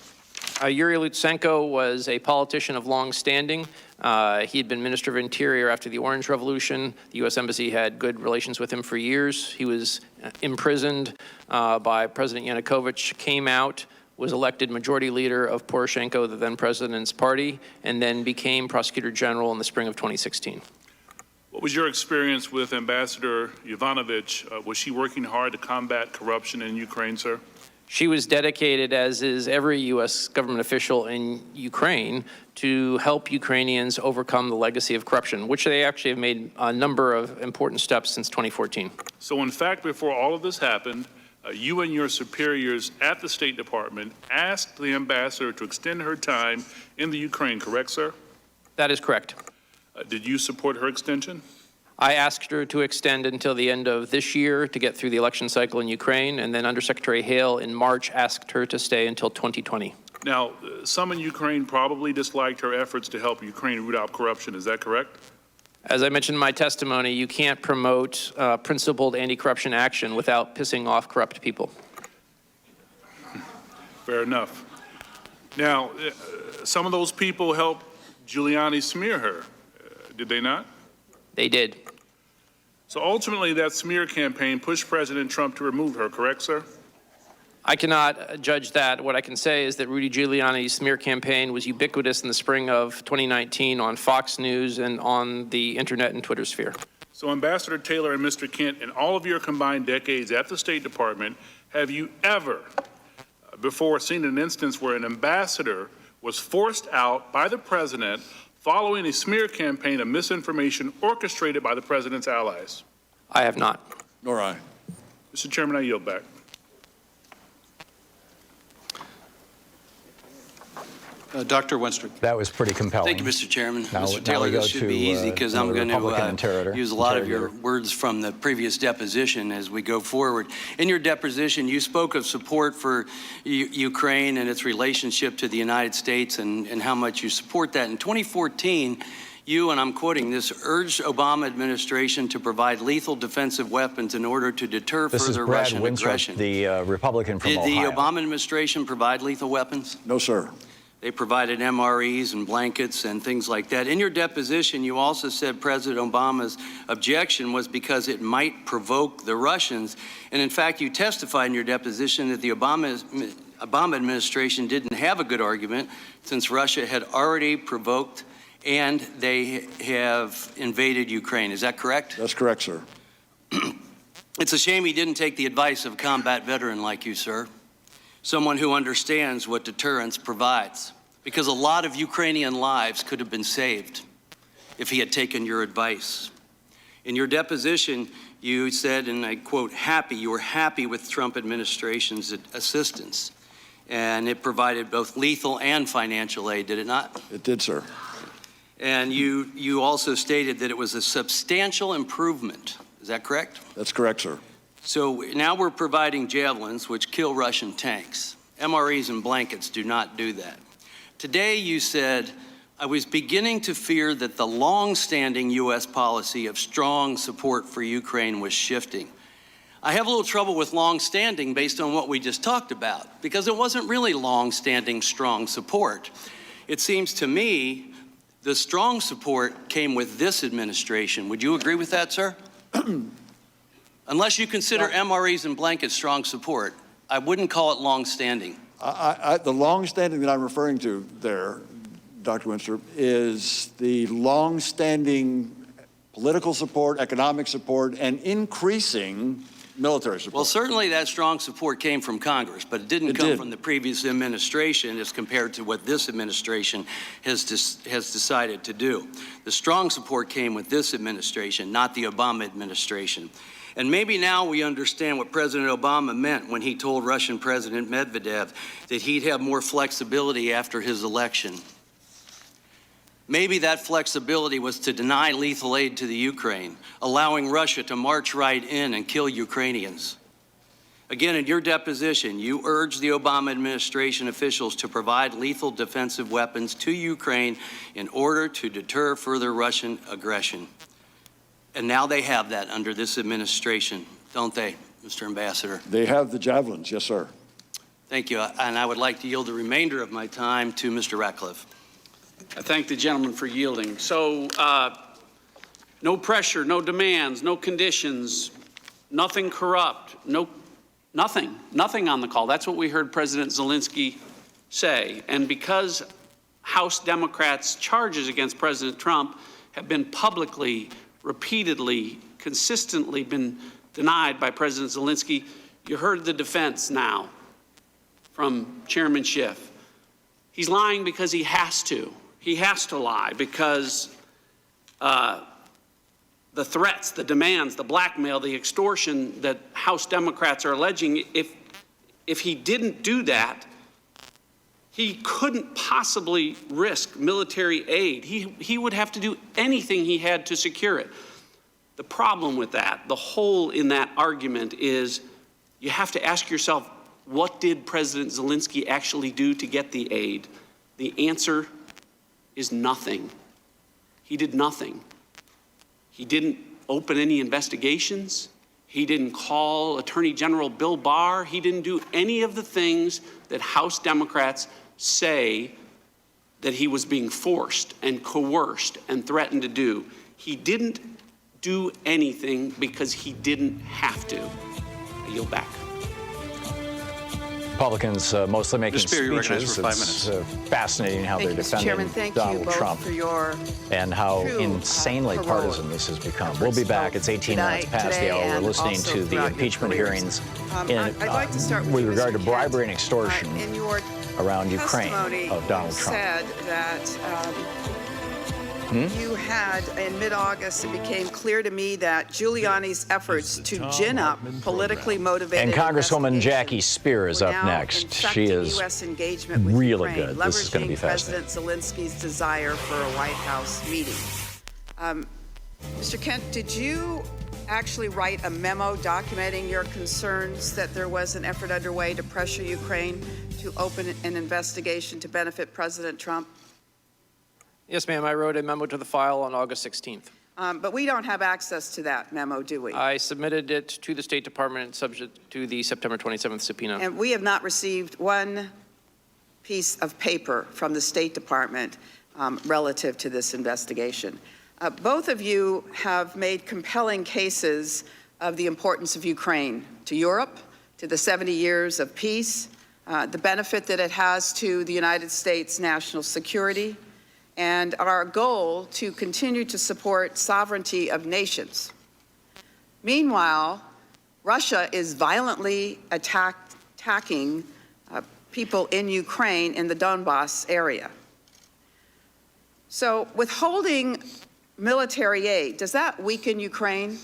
Yuri Lutsenko was a politician of long standing. He had been Minister of Interior after the Orange Revolution. The U.S. Embassy had good relations with him for years. He was imprisoned by President Yanukovych, came out, was elected majority leader of Poroshenko, the then president's party, and then became Prosecutor General in the spring of 2016. What was your experience with Ambassador Yovanovitch? Was she working hard to combat corruption in Ukraine, sir? She was dedicated, as is every U.S. government official in Ukraine, to help Ukrainians overcome the legacy of corruption, which they actually have made a number of important steps since 2014. So in fact, before all of this happened, you and your superiors at the State Department asked the ambassador to extend her time in the Ukraine, correct, sir? That is correct. Did you support her extension? I asked her to extend until the end of this year to get through the election cycle in Ukraine, and then Undersecretary Hale in March asked her to stay until 2020. Now, some in Ukraine probably disliked her efforts to help Ukraine root out corruption. Is that correct? As I mentioned in my testimony, you can't promote principled anti-corruption action without pissing off corrupt people. Fair enough. Now, some of those people helped Giuliani smear her, did they not? They did. So ultimately, that smear campaign pushed President Trump to remove her, correct, sir? I cannot judge that. What I can say is that Rudy Giuliani's smear campaign was ubiquitous in the spring of 2019 on Fox News and on the internet and Twitter sphere. So Ambassador Taylor and Mr. Kent, in all of your combined decades at the State Department, have you ever before seen an instance where an ambassador was forced out by the president following a smear campaign of misinformation orchestrated by the president's allies? I have not. Nor I. Mr. Chairman, I yield back. Dr. Wenstrick. That was pretty compelling. Thank you, Mr. Chairman. Now, Mr. Taylor, this should be easy because I'm going to use a lot of your words from the previous deposition as we go forward. In your deposition, you spoke of support for Ukraine and its relationship to the United States and how much you support that. In 2014, you, and I'm quoting this, urged Obama administration to provide lethal defensive weapons in order to deter further Russian aggression. The Republican from Ohio. Did the Obama administration provide lethal weapons? No, sir. They provided MREs and blankets and things like that. In your deposition, you also said President Obama's objection was because it might provoke the Russians. And in fact, you testified in your deposition that the Obama administration didn't have a good argument since Russia had already provoked and they have invaded Ukraine. Is that correct? That's correct, sir. It's a shame he didn't take the advice of a combat veteran like you, sir. Someone who understands what deterrence provides, because a lot of Ukrainian lives could have been saved if he had taken your advice. In your deposition, you said, and I quote, you were happy with Trump administration's assistance, and it provided both lethal and financial aid, did it not? It did, sir. And you also stated that it was a substantial improvement. Is that correct? That's correct, sir. So now we're providing javelins, which kill Russian tanks. MREs and blankets do not do that. Today you said, I was beginning to fear that the long-standing U.S. policy of strong support for Ukraine was shifting. I have a little trouble with long-standing based on what we just talked about, because it wasn't really long-standing strong support. It seems to me the strong support came with this administration. Would you agree with that, sir? Unless you consider MREs and blankets strong support, I wouldn't call it long-standing. The long-standing that I'm referring to there, Dr. Winstrup, is the long-standing political support, economic support, and increasing military support. Well, certainly that strong support came from Congress, but it didn't come from the previous administration as compared to what this administration has decided to do. The strong support came with this administration, not the Obama administration. And maybe now we understand what President Obama meant when he told Russian President Medvedev that he'd have more flexibility after his election. Maybe that flexibility was to deny lethal aid to the Ukraine, allowing Russia to march right in and kill Ukrainians. Again, in your deposition, you urged the Obama administration officials to provide lethal defensive weapons to Ukraine in order to deter further Russian aggression. And now they have that under this administration, don't they, Mr. Ambassador? They have the javelins, yes, sir. Thank you. And I would like to yield the remainder of my time to Mr. Ratcliffe. I thank the gentleman for yielding. So, no pressure, no demands, no conditions, nothing corrupt, nothing on the call. That's what we heard President Zelensky say. And because House Democrats' charges against President Trump have been publicly, repeatedly, consistently been denied by President Zelensky, you heard the defense now. from Chairman Schiff. He's lying because he has to. He has to lie because the threats, the demands, the blackmail, the extortion that House Democrats are alleging, if he didn't do that, he couldn't possibly risk military aid. He would have to do anything he had to secure it. The problem with that, the hole in that argument is you have to ask yourself, what did President Zelensky actually do to get the aid? The answer is nothing. He did nothing. He didn't open any investigations. He didn't call Attorney General Bill Barr. He didn't do any of the things that House Democrats say that he was being forced and coerced and threatened to do. He didn't do anything because he didn't have to. I yield back. Republicans mostly making speeches. For 5 minutes. It's fascinating how they're Thank you, Mr. Chairman. defending Thank you Donald both Trump for your and how true, insanely heroic partisan this has become. We'll be back. It's 18 minutes past the hour. We're listening to the impeachment hearings I'd like to start with regard to Mr. bribery and Kent. extortion In your around Ukraine testimony, of Donald you Trump. said that you had, in mid-August, it became clear to me that Giuliani's efforts to gin up politically motivated And Congresswoman Jackie Spear is up next. She is U.S. engagement with really Ukraine, good. This is going to be leveraging fascinating. President Zelensky's desire for a White House meeting. Mr. Kent, did you actually write a memo documenting your concerns that there was an effort underway to pressure Ukraine to open an investigation to benefit President Trump? Yes, ma'am. I wrote a memo to the file on August 16th. But we don't have access to that memo, do we? I submitted it to the State Department subject to the September 27th subpoena. And we have not received one piece of paper from the State Department relative to this investigation. Both of you have made compelling cases of the importance of Ukraine to Europe, to the 70 years of peace, the benefit that it has to the United States national security, and our goal to continue to support sovereignty of nations. Meanwhile, Russia is violently attacking people in Ukraine in the Donbass area. So withholding military aid, does that weaken Ukraine?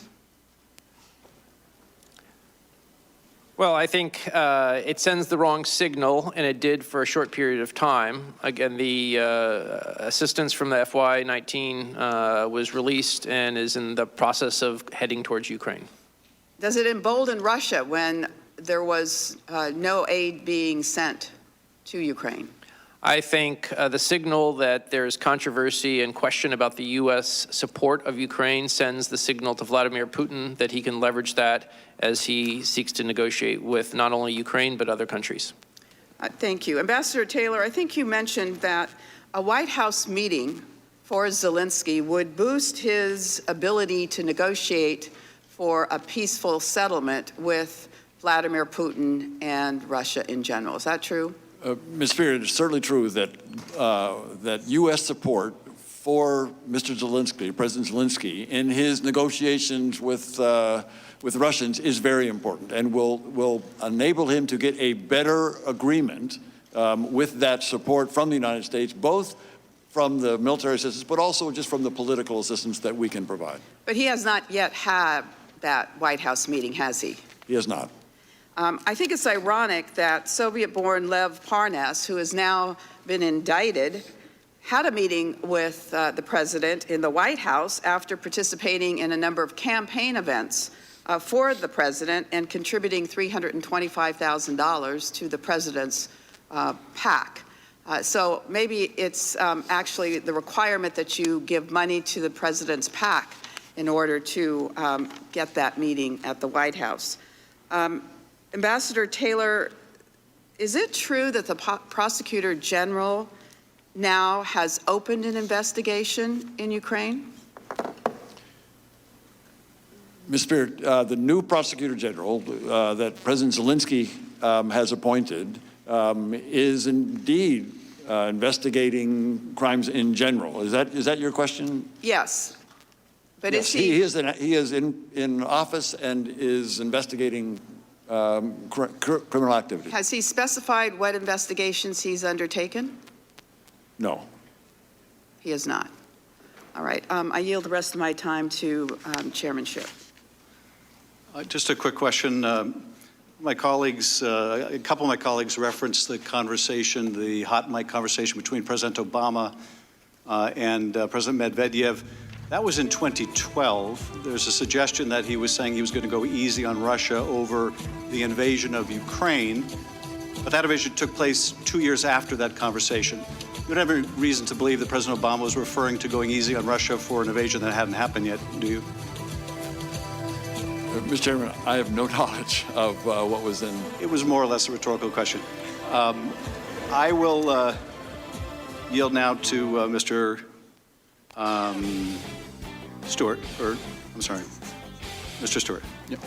Well, I think it sends the wrong signal, and it did for a short period of time. Again, the assistance from the FY19 was released and is in the process of heading towards Ukraine. Does it embolden Russia when there was no aid being sent to Ukraine? I think the signal that there's controversy and question about the U.S. support of Ukraine sends the signal to Vladimir Putin that he can leverage that as he seeks to negotiate with not only Ukraine but other countries. Thank you. Ambassador Taylor, I think you mentioned that a White House meeting for Zelensky would boost his ability to negotiate for a peaceful settlement with Vladimir Putin and Russia in general. Is that true? Ms. Spear, it's certainly true that that U.S. support for Mr. Zelensky, President Zelensky, in his negotiations with the Russians is very important, and will enable him to get a better agreement with that support from the United States, both from the military assistance, but also just from the political assistance that we can provide. But he has not yet had that White House meeting, has he? He has not. I think it's ironic that Soviet-born Lev Parnas, who has now been indicted, had a meeting with the president in the White House after participating in a number of campaign events for the president and contributing $325,000 to the president's PAC. So maybe it's actually the requirement that you give money to the president's PAC in order to get that meeting at the White House. Ambassador Taylor, is it true that the prosecutor general now has opened an investigation in Ukraine? Ms. Spear, the new prosecutor general that President Zelensky has appointed is indeed investigating crimes in general. Is that your question? Yes. But yes, he is in office and is investigating criminal activity. Has he specified what investigations he's undertaken? No. He has not. All right. I yield the rest of my time to chairmanship. Just a quick question. My colleagues, a couple of my colleagues referenced the conversation, the hot mic conversation between President Obama and President Medvedev. That was in 2012. There's a suggestion that he was saying he was going to go easy on Russia over the invasion of Ukraine, but that invasion took place 2 years after that conversation. You don't have any reason to believe that President Obama was referring to going easy on Russia for an invasion that hadn't happened yet, do you? Mr. Chairman, I have no knowledge of what was in. It was more or less a rhetorical question. I will yield now to Mr. Stewart, or I'm sorry, Mr. Stewart. Yep.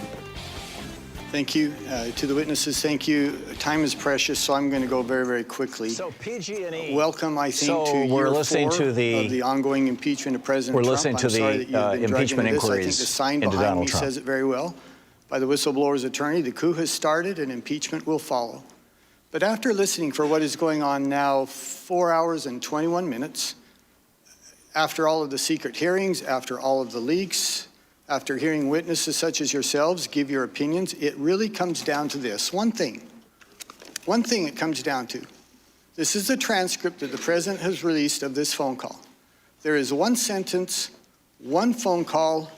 Thank you. To the witnesses, thank you. Time is precious, so I'm going to go very, very quickly. So PG&E. Welcome, I think, So to we're year listening 4 to the of the ongoing impeachment of President We're Trump. listening to I'm sorry that the you've been dragged impeachment into this. I think inquiries the sign into behind Donald me Trump. says it very well. By the whistleblower's attorney, the coup has started and impeachment will follow. But after listening for what is going on now 4 hours and 21 minutes, after all of the secret hearings, after all of the leaks, after hearing witnesses such as yourselves give your opinions, it really comes down to this. One thing it comes down to. This is the transcript that the president has released of this phone call. There is one sentence, one phone call.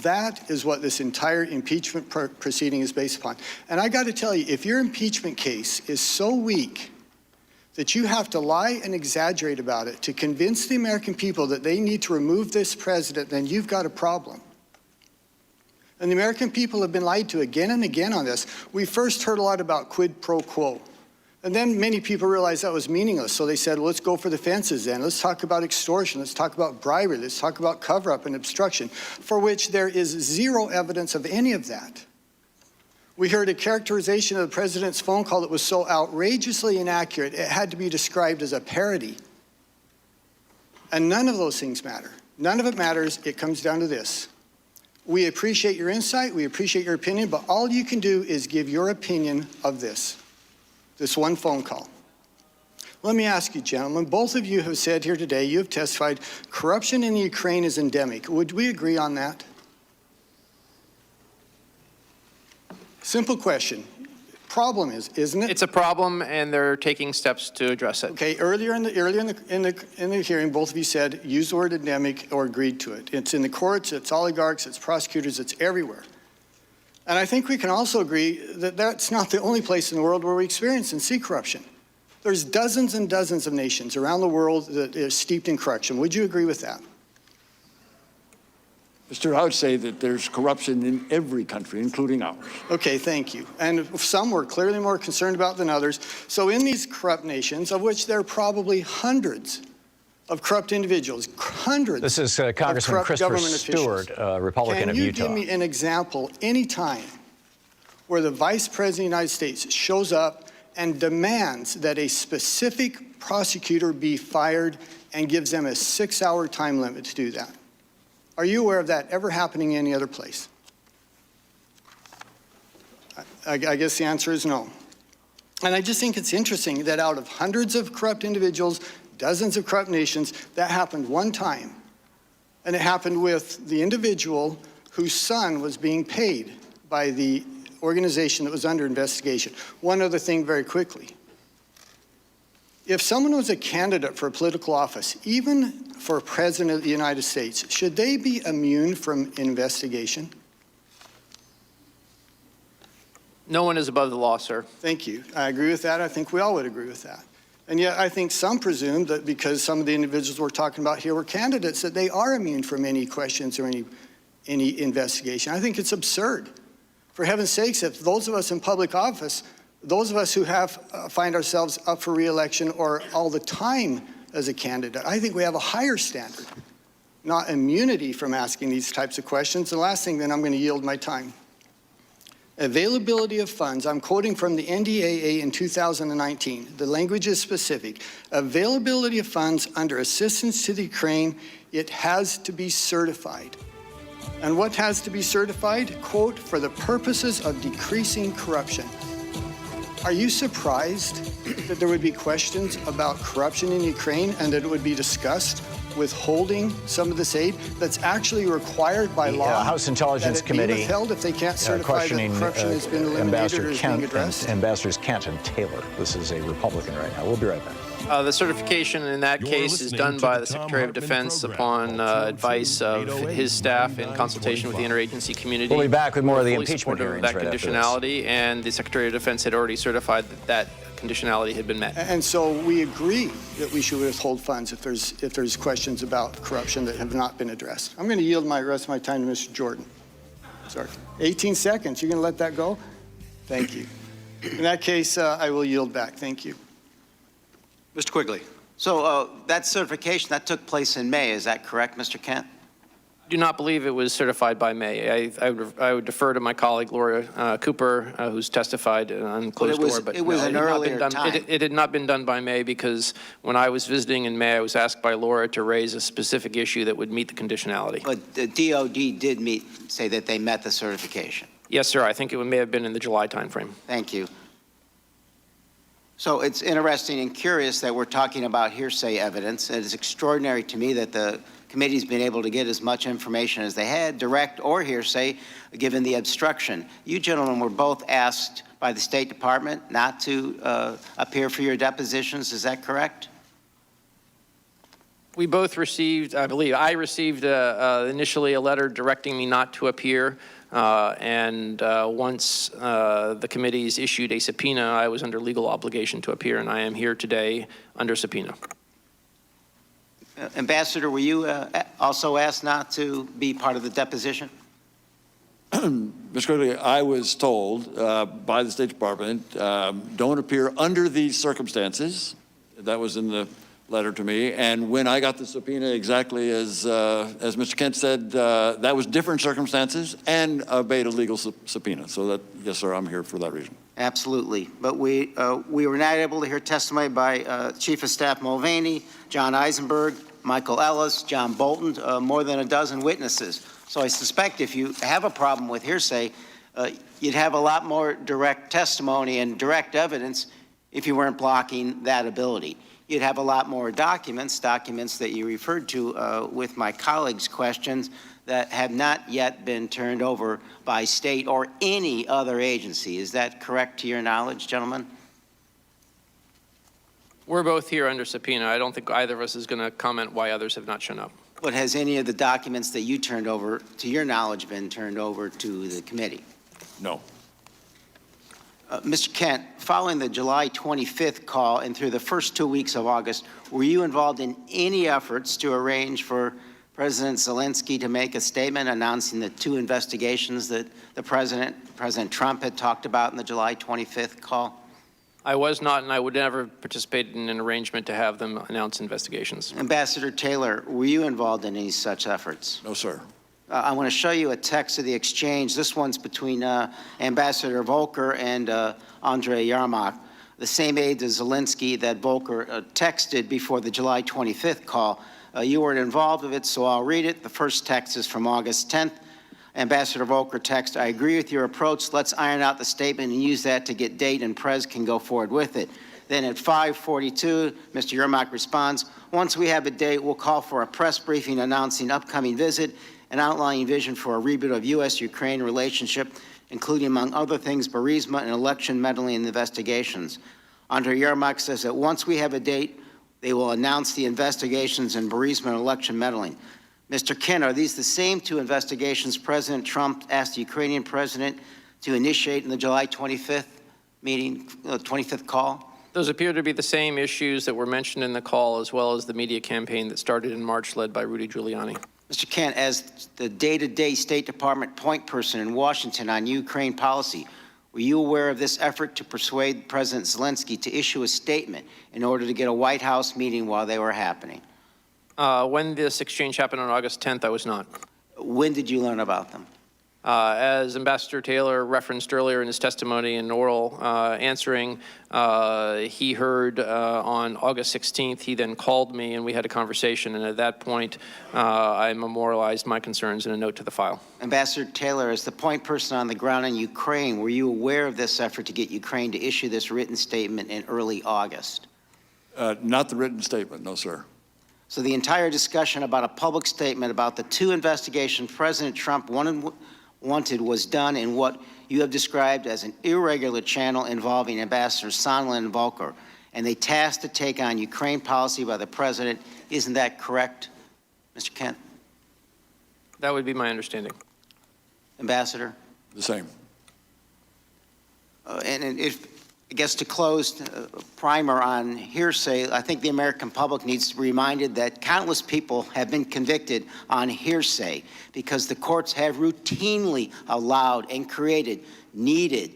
That is what this entire impeachment proceeding is based upon. And I got to tell you, if your impeachment case is so weak that you have to lie and exaggerate about it to convince the American people that they need to remove this president, then you've got a problem. And the American people have been lied to again and again on this. We first heard a lot about quid pro quo. And then many people realized that was meaningless. So they said, well, let's go for the fences then. Let's talk about extortion. Let's talk about bribery. Let's talk about cover-up and obstruction, for which there is zero evidence of any of that. We heard a characterization of the president's phone call that was so outrageously inaccurate, it had to be described as a parody. And none of those things matter. None of it matters. It comes down to this. We appreciate your insight, we appreciate your opinion, but all you can do is give your opinion of this one phone call. Let me ask you, gentlemen, both of you have said here today, you have testified, corruption in the Ukraine is endemic. Would we agree on that? Simple question. Problem is, isn't it? It's a problem, and they're taking steps to address it. Okay, earlier in the hearing, both of you said use the word endemic or agreed to it. It's in the courts, it's oligarchs, it's prosecutors, it's everywhere. And I think we can also agree that that's not the only place in the world where we experience and see corruption. There's dozens and dozens of nations around the world that are steeped in corruption. Would you agree with that? Mr. I would say that there's corruption in every country, including ours. Okay, thank you. And some we're clearly more concerned about than others. So in these corrupt nations, of which there are probably hundreds of corrupt individuals, hundreds. This is Congressman Christopher Stewart, Republican of Utah. Can you give me an example any time where the Vice President of the United States shows up and demands that a specific prosecutor be fired and gives them a 6-hour time limit to do that? Are you aware of that ever happening any other place? I guess the answer is no. And I just think it's interesting that out of hundreds of corrupt individuals, dozens of corrupt nations, that happened one time. And it happened with the individual whose son was being paid by the organization that was under investigation. One other thing very quickly. If someone was a candidate for a political office, even for president of the United States, should they be immune from investigation? No one is above the law, sir. Thank you. I agree with that. I think we all would agree with that. And yet I think some presume that because some of the individuals we're talking about here were candidates, that they are immune from any questions or any investigation. I think it's absurd. For heaven's sakes, if those of us in public office, those of us who find ourselves up for re-election or all the time as a candidate, I think we have a higher standard, not immunity from asking these types of questions. The last thing, then I'm going to yield my time. Availability of funds. I'm quoting from the NDAA in 2019. The language is specific. Availability of funds under assistance to the Ukraine, it has to be certified. And what has to be certified? Quote, for the purposes of decreasing corruption. Are you surprised that there would be questions about corruption in Ukraine and that it would be discussed withholding some of this aid that's actually required by law? House Intelligence Committee withheld if they can't certify questioning that corruption has been eliminated Ambassador or is Kent being addressed? and Ambassadors Kent and Taylor. This is a Republican right now. We'll be right back. The certification in that case is done by the Secretary of Defense upon advice of his staff in consultation with the interagency community. We'll be back with more of the Fully impeachment supportive of hearings that right after conditionality, and the Secretary of Defense had already certified that conditionality had been met. And so we agree that we should withhold funds if there's questions about corruption that have not been addressed. I'm going to yield my rest of my time to Mr. Jordan. Sorry, 18 seconds. You're going to let that go? Thank you. In that case, I will yield back. Thank you. Mr. Quigley. So that certification, that took place in May, is that correct, Mr. Kent? I do not believe it was certified by May. I would defer to my colleague Laura Cooper, who's testified on closed door. But it was an earlier time. It had not been done by May because when I was visiting in May, I was asked by Laura to raise a specific issue that would meet the conditionality. But the DOD did say that they met the certification. Yes, sir. I think it may have been in the July timeframe. Thank you. So it's interesting and curious that we're talking about hearsay evidence. It is extraordinary to me that the committee's been able to get as much information as they had, direct or hearsay, given the obstruction. You gentlemen were both asked by the State Department not to appear for your depositions. Is that correct? We both received, I believe, I received initially a letter directing me not to appear. Once the committees issued a subpoena, I was under legal obligation to appear, and I am here today under subpoena. Ambassador, were you also asked not to be part of the deposition? Mr. Quigley, I was told by the State Department, don't appear under these circumstances. That was in the letter to me. And when I got the subpoena, exactly as Mr. Kent said, that was different circumstances and obeyed a legal subpoena. So that, yes, sir, I'm here for that reason. Absolutely. But we were not able to hear testimony by Chief of Staff Mulvaney, John Eisenberg, Michael Ellis, John Bolton, more than a dozen witnesses. So I suspect if you have a problem with hearsay, you'd have a lot more direct testimony and direct evidence if you weren't blocking that ability. You'd have a lot more documents that you referred to with my colleagues' questions that have not yet been turned over by state or any other agency. Is that correct to your knowledge, gentlemen? We're both here under subpoena. I don't think either of us is going to comment why others have not shown up. But has any of the documents that you turned over, to your knowledge, been turned over to the committee? No. Mr. Kent, following the July 25th call and through the first 2 weeks of August, were you involved in any efforts to arrange for President Zelensky to make a statement announcing the 2 investigations that President Trump had talked about in the July 25th call? I was not, and I would never participate in an arrangement to have them announce investigations. Ambassador Taylor, were you involved in any such efforts? No, sir. I want to show you a text of the exchange. This one's between Ambassador Volker and Andrei Yermak, the same aide to Zelensky that Volker texted before the July 25th call. You weren't involved with it, so I'll read it. The first text is from August 10th. Ambassador Volker text, I agree with your approach. Let's iron out the statement and use that to get date and Prez can go forward with it. Then at 5:42, Mr. Yermak responds, once we have a date, we'll call for a press briefing announcing upcoming visit and outlining vision for a reboot of U.S.-Ukraine relationship, including, among other things, Burisma and election meddling in investigations. Andrei Yermak says that once we have a date, they will announce the investigations in Burisma and election meddling. Mr. Kent, are these the same 2 investigations President Trump asked the Ukrainian president to initiate in the July 25th meeting, 25th call? Those appear to be the same issues that were mentioned in the call, as well as the media campaign that started in March led by Rudy Giuliani. Mr. Kent, as the day-to-day State Department point person in Washington on Ukraine policy, were you aware of this effort to persuade President Zelensky to issue a statement in order to get a White House meeting while they were happening? When this exchange happened on August 10th, I was not. When did you learn about them? As Ambassador Taylor referenced earlier in his testimony and oral answering, he heard on August 16th, he then called me and we had a conversation, and at that point, I memorialized my concerns in a note to the file. Ambassador Taylor, as the point person on the ground in Ukraine, were you aware of this effort to get Ukraine to issue this written statement in early August? Not the written statement, no, sir. So the entire discussion about a public statement about the two investigations President Trump wanted was done in what you have described as an irregular channel involving Ambassadors Sondland and Volker, and they tasked to take on Ukraine policy by the president. Isn't that correct, Mr. Kent? That would be my understanding. Ambassador? The same. And if, I guess to close, primer on hearsay, I think the American public needs to be reminded that countless people have been convicted on hearsay because the courts have routinely allowed and created needed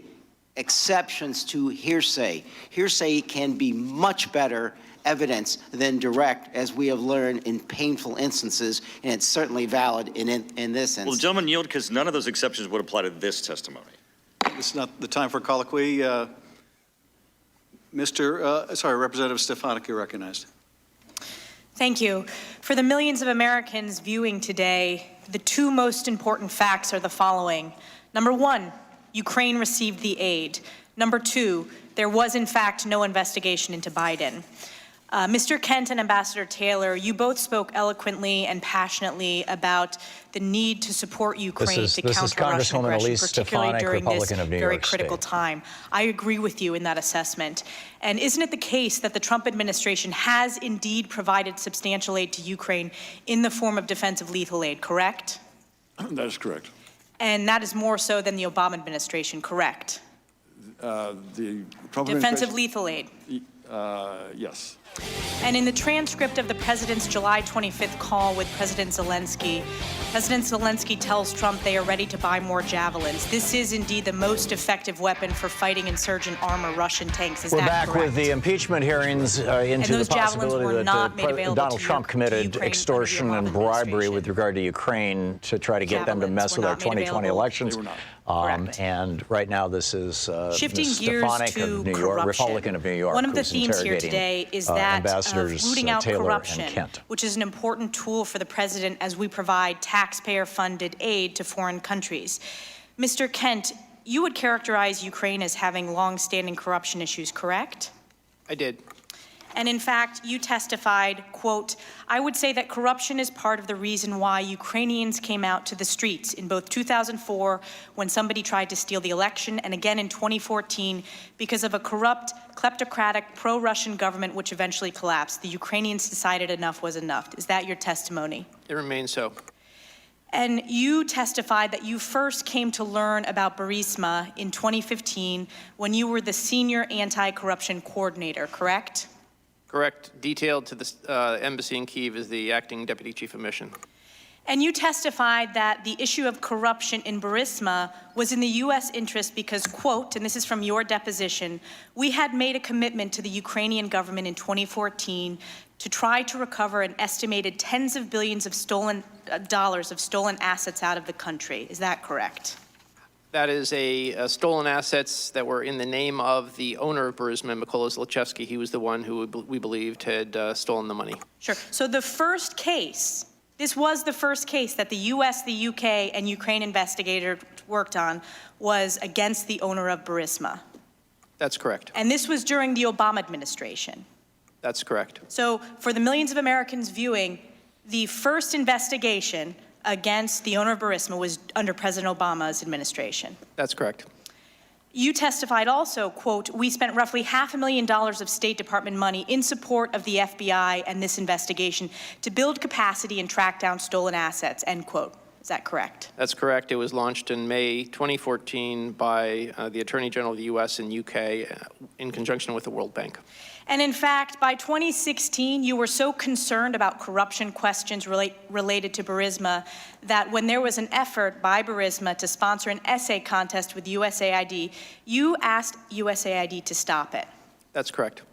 exceptions to hearsay. Hearsay can be much better evidence than direct, as we have learned in painful instances, and it's certainly valid in this instance. Well, gentlemen, yield, because none of those exceptions would apply to this testimony. It's not the time for colloquy. Representative Stefanik, you're recognized. Thank you. For the millions of Americans viewing today, the two most important facts are the following. Number one, Ukraine received the aid. Number two, there was in fact no investigation into Biden. Mr. Kent and Ambassador Taylor, you both spoke eloquently and passionately about the need to support Ukraine to counter Russian aggression, particularly during this very critical time. I agree with you in that assessment. And isn't it the case that the Trump administration has indeed provided substantial aid to Ukraine in the form of defensive lethal aid, correct? That is correct. And that is more so than the Obama administration, correct? The Trump Defensive lethal aid. Yes. And in the transcript of the president's July 25th call with President Zelensky tells Trump they are ready to buy more javelins. This is indeed the most effective weapon for fighting insurgent armor Russian tanks. Is We're that back correct? with the impeachment hearings into the possibility that Donald Trump committed extortion and bribery with regard to Ukraine to try to get them to mess with our 2020 elections. And right now, this is shifting Ms. gears Stefanik to of New York, corruption. Republican of New York. One of the who's themes here today is that Ambassadors rooting out Taylor corruption, and Kent. which is an important tool for the president as we provide taxpayer-funded aid to foreign countries. Mr. Kent, you would characterize Ukraine as having long-standing corruption issues, correct? I did. And in fact, you testified, quote, I would say that corruption is part of the reason why Ukrainians came out to the streets in both 2004 when somebody tried to steal the election and again in 2014 because of a corrupt, kleptocratic, pro-Russian government which eventually collapsed. The Ukrainians decided enough was enough. Is that your testimony? It remains so. And you testified that you first came to learn about Burisma in 2015 when you were the senior anti-corruption coordinator, correct? Correct. Detailed to the embassy in Kyiv as the acting deputy chief of mission. And you testified that the issue of corruption in Burisma was in the U.S. interest because, quote, and this is from your deposition, we had made a commitment to the Ukrainian government in 2014 to try to recover an estimated tens of billions of dollars of stolen assets out of the country. Is that correct? That is a stolen assets that were in the name of the owner of Burisma, Mykola Zlochevsky. He was the one who we believed had stolen the money. Sure. So the first case, this was the first case that the U.S., the U.K., and Ukraine investigators worked on was against the owner of Burisma. That's correct. And this was during the Obama administration. That's correct. So for the millions of Americans viewing, the first investigation against the owner of Burisma was under President Obama's administration. That's correct. You testified also, quote, we spent roughly $500,000 of State Department money in support of the FBI and this investigation to build capacity and track down stolen assets, end quote. Is that correct? That's correct. It was launched in May 2014 by the Attorney General of the U.S. and U.K. In conjunction with the World Bank. And in fact, by 2016, you were so concerned about corruption questions related to Burisma that when there was an effort by Burisma to sponsor an essay contest with USAID, you asked USAID to stop it. That's correct.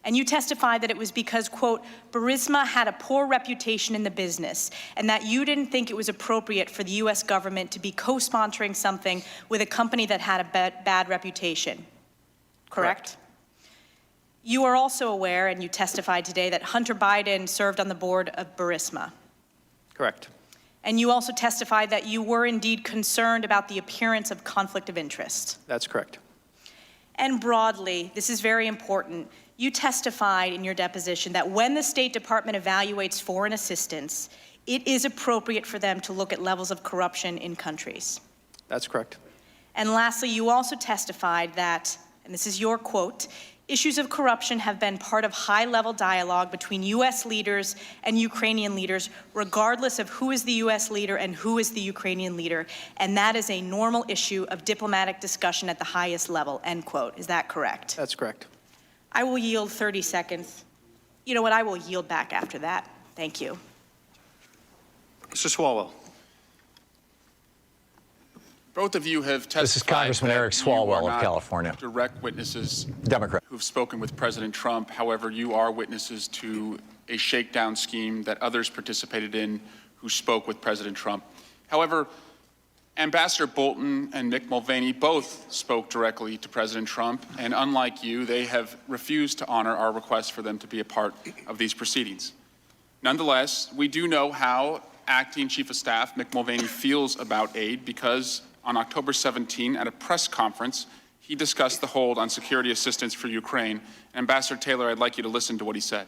And you testified that it was because, quote, Burisma had a poor reputation in the business, and that you didn't think it was appropriate for the U.S. government to be co-sponsoring something with a company that had a bad reputation. Correct? You are also aware, and you testified today, that Hunter Biden served on the board of Burisma. Correct. And you also testified that you were indeed concerned about the appearance of conflict of interest. That's correct. And broadly, this is very important, you testified in your deposition that when the State Department evaluates foreign assistance, it is appropriate for them to look at levels of corruption in countries. That's correct. And lastly, you also testified that, and this is your quote, issues of corruption have been part of high-level dialogue between U.S. leaders and Ukrainian leaders, regardless of who is the U.S. leader and who is the Ukrainian leader, and that is a normal issue of diplomatic discussion at the highest level, end quote. Is that correct? That's correct. I will yield 30 seconds. You know what, I will yield back after that. Thank you. Mr. Swalwell. Both of you have testified. This is Congressman Eric Swalwell of California. Direct witnesses, Democrat, who've spoken with President Trump. However, you are witnesses to a shakedown scheme that others participated in who spoke with President Trump. However, Ambassador Bolton and Mick Mulvaney both spoke directly to President Trump, and unlike you, they have refused to honor our request for them to be a part of these proceedings. Nonetheless, we do know how Acting Chief of Staff Mick Mulvaney feels about aid because on October 17, at a press conference, he discussed the hold on security assistance for Ukraine. Ambassador Taylor, I'd like you to listen to what he said.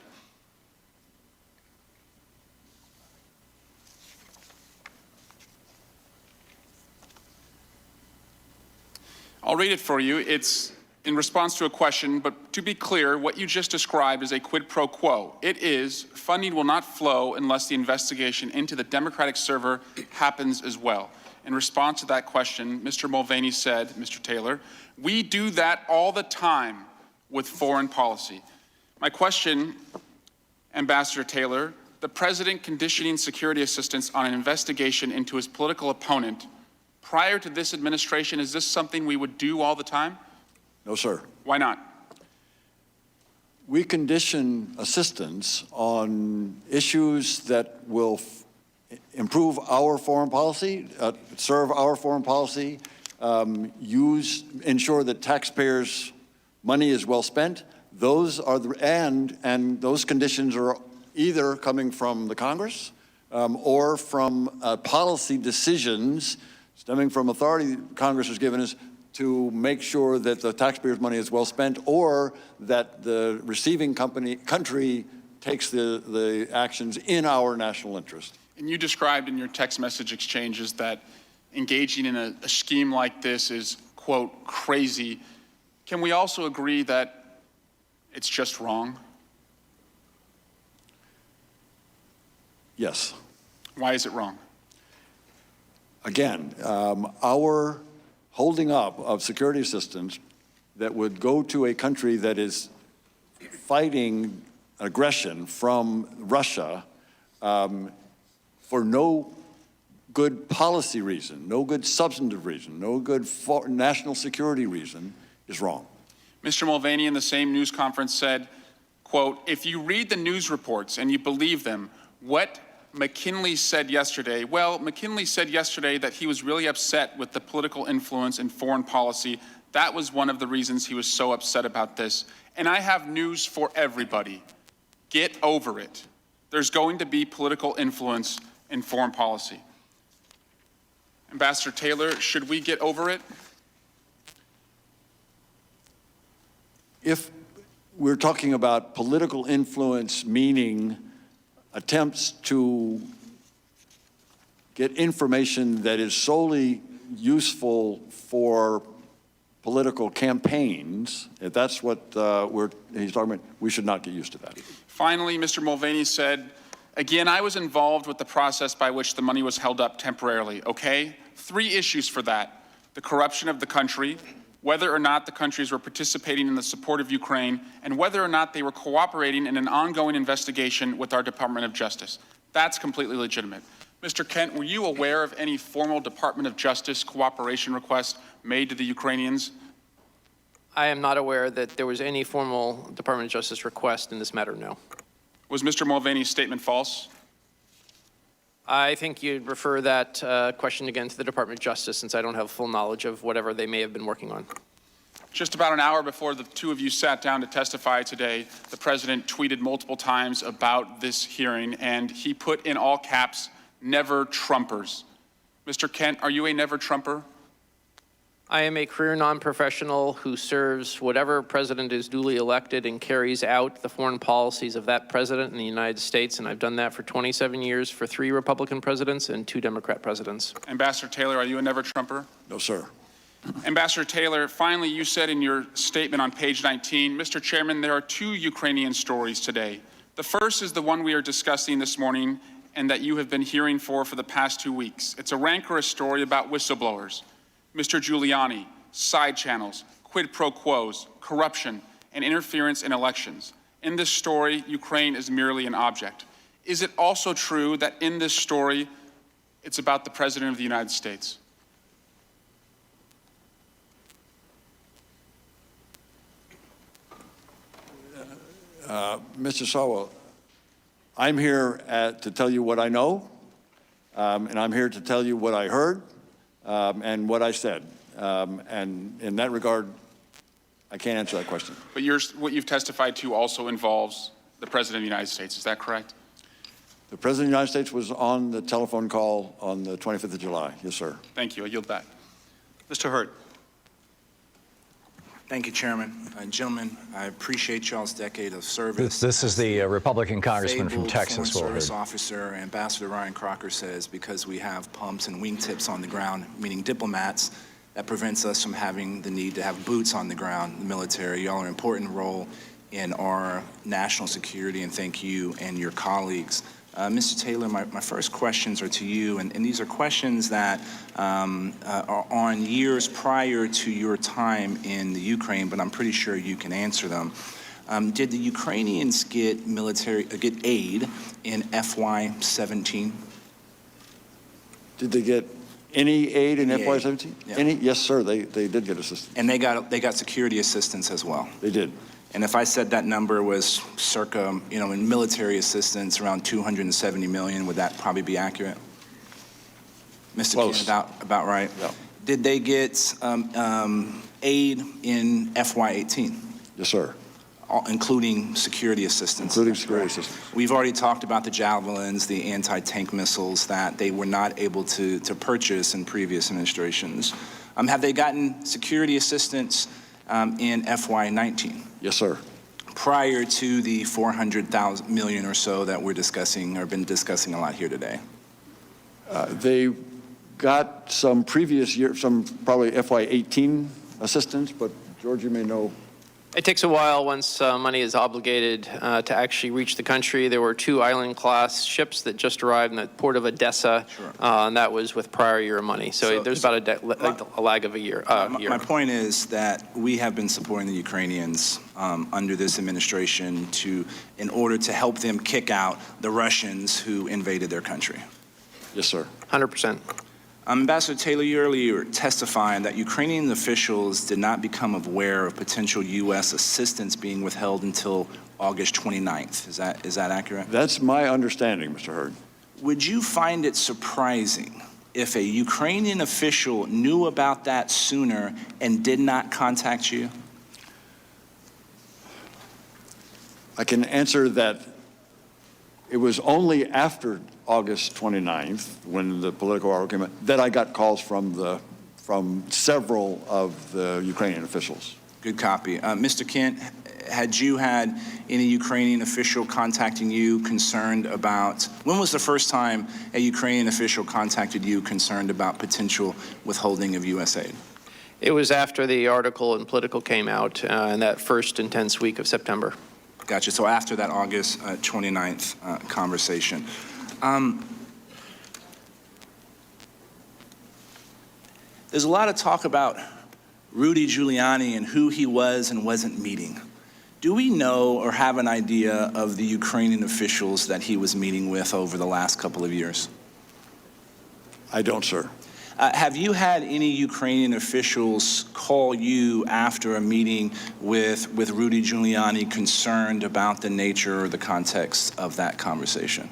I'll read it for you. It's in response to a question, but to be clear, what you just described is a quid pro quo. It is, funding will not flow unless the investigation into the Democratic server happens as well. In response to that question, Mr. Mulvaney said, Mr. Taylor, we do that all the time with foreign policy. My question, Ambassador Taylor, the president conditioning security assistance on an investigation into his political opponent prior to this administration, is this something we would do all the time? No, sir. Why not? We condition assistance on issues that will improve our foreign policy, serve our foreign policy, ensure that taxpayers' money is well spent. Those are and those conditions are either coming from the Congress or from policy decisions stemming from authority Congress has given us to make sure that the taxpayers' money is well spent, or that the receiving country takes the actions in our national interest. And you described in your text message exchanges that engaging in a scheme like this is, quote, crazy. Can we also agree that it's just wrong? Yes. Why is it wrong? Again, our holding up of security assistance that would go to a country that is fighting aggression from Russia for no good policy reason, no good substantive reason, no good national security reason is wrong. Mr. Mulvaney in the same news conference said, quote, if you read the news reports and you believe them, what McKinley said yesterday, well, McKinley said yesterday that he was really upset with the political influence in foreign policy. That was one of the reasons he was so upset about this. And I have news for everybody. Get over it. There's going to be political influence in foreign policy. Ambassador Taylor, should we get over it? If we're talking about political influence, meaning attempts to get information that is solely useful for political campaigns, if that's what he's talking about, we should not get used to that. Finally, Mr. Mulvaney said, again, I was involved with the process by which the money was held up temporarily, okay? 3 issues for that. The corruption of the country, whether or not the countries were participating in the support of Ukraine, and whether or not they were cooperating in an ongoing investigation with our Department of Justice. That's completely legitimate. Mr. Kent, were you aware of any formal Department of Justice cooperation requests made to the Ukrainians? I am not aware that there was any formal Department of Justice request in this matter, no. Was Mr. Mulvaney's statement false? I think you'd refer that question again to the Department of Justice, since I don't have full knowledge of whatever they may have been working on. Just about an hour before the two of you sat down to testify today, the president tweeted multiple times about this hearing, and he put in all caps, "Never Trumpers." Mr. Kent, are you a never Trumper? I am a career non-professional who serves whatever president is duly elected and carries out the foreign policies of that president in the United States, and I've done that for 27 years for 3 Republican presidents and 2 Democrat presidents. Ambassador Taylor, are you a never Trumper? No, sir. Ambassador Taylor, finally, you said in your statement on page 19, Mr. Chairman, there are 2 Ukrainian stories today. The first is the one we are discussing this morning and that you have been hearing for the past 2 weeks. It's a rancorous story about whistleblowers. Mr. Giuliani, side channels, quid pro quos, corruption, and interference in elections. In this story, Ukraine is merely an object. Is it also true that in this story, it's about the President of the United States? Mr. Sawell, I'm here to tell you what I know, and I'm here to tell you what I heard and what I said. And in that regard, I can't answer that question. But what you've testified to also involves the President of the United States. Is that correct? The President of the United States was on the telephone call on the 25th of July. Yes, sir. Thank you. I yield back. Mr. Hurt. Thank you, Chairman. Gentlemen, I appreciate y'all's decade of service. This is the Republican congressman from Fabled Texas. Foreign Service Officer Ambassador Ryan Crocker says because we have pumps and wingtips on the ground, meaning diplomats, that prevents us from having the need to have boots on the ground, the military. Y'all are an important role in our national security, and thank you and your colleagues. Mr. Taylor, my first questions are to you, and these are questions that are on years prior to your time in the Ukraine, but I'm pretty sure you can answer them. Did the Ukrainians get aid in FY17? Did they get any aid in Any aid? FY17? Yeah. Any? Yes, sir. They did get assistance. And they got security assistance as well. They did. And if I said that number was circa, in military assistance, around 270 million, would that probably be accurate? Mr. Close. King, about right? Yeah. Did they get aid in FY18? Yes, sir. Including security assistance? Including security assistance. We've already talked about the javelins, the anti-tank missiles that they were not able to purchase in previous administrations. Have they gotten security assistance in FY19? Yes, sir. Prior to the 400,000 million or so that we're discussing or been discussing a lot here today? They got some previous year, some probably FY18 assistance, but George, you may know. It takes a while once money is obligated to actually reach the country. There were 2 island-class ships that just arrived in the port of Odessa, and that was with prior year money. So there's about a lag of a year. My point is that we have been supporting the Ukrainians under this administration in order to help them kick out the Russians who invaded their country. Yes, sir. 100%. Ambassador Taylor, you earlier testified that Ukrainian officials did not become aware of potential U.S. assistance being withheld until August 29th. Is that accurate? That's my understanding, Mr. Hurd. Would you find it surprising if a Ukrainian official knew about that sooner and did not contact you? I can answer that it was only after August 29th, when the political article came out, that I got calls from several of the Ukrainian officials. Good copy. Mr. Kent, had you had any Ukrainian official contacting you concerned about, when was the first time a Ukrainian official contacted you concerned about potential withholding of U.S. aid? It was after the article in Political came out in that first intense week of September. Gotcha. So after that August 29th conversation. There's a lot of talk about Rudy Giuliani and who he was and wasn't meeting. Do we know or have an idea of the Ukrainian officials that he was meeting with over the last couple of years? I don't, sir. Have you had any Ukrainian officials call you after a meeting with Rudy Giuliani concerned about the nature or the context of that conversation?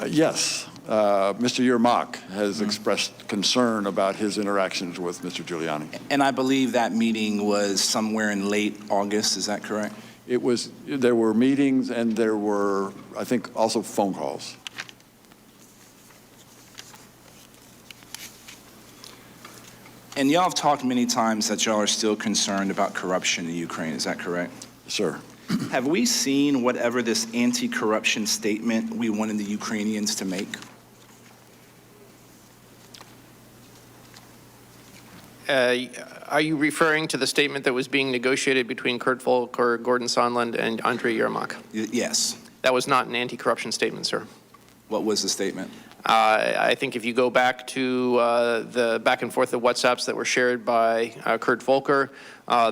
Yes. Mr. Yermak has expressed concern about his interactions with Mr. Giuliani. And I believe that meeting was somewhere in late August, is that correct? There were meetings and there were, I think, also phone calls. And y'all have talked many times that y'all are still concerned about corruption in Ukraine, is that correct? Sir. Have we seen whatever this anti-corruption statement we wanted the Ukrainians to make? Are you referring to the statement that was being negotiated between Kurt Volker, Gordon Sondland, and Andrei Yermak? Yes. That was not an anti-corruption statement, sir. What was the statement? I think if you go back to the back and forth of WhatsApps that were shared by Kurt Volker,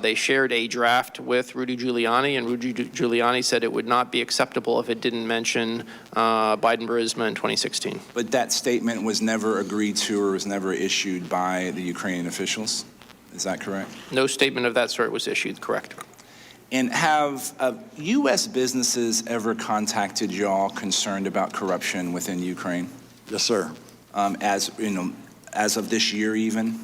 they shared a draft with Rudy Giuliani, and Rudy Giuliani said it would not be acceptable if it didn't mention Biden-Burisma in 2016. But that statement was never agreed to or was never issued by the Ukrainian officials? Is that correct? No statement of that sort was issued, correct. And have U.S. businesses ever contacted y'all concerned about corruption within Ukraine? Yes, sir. As of this year even?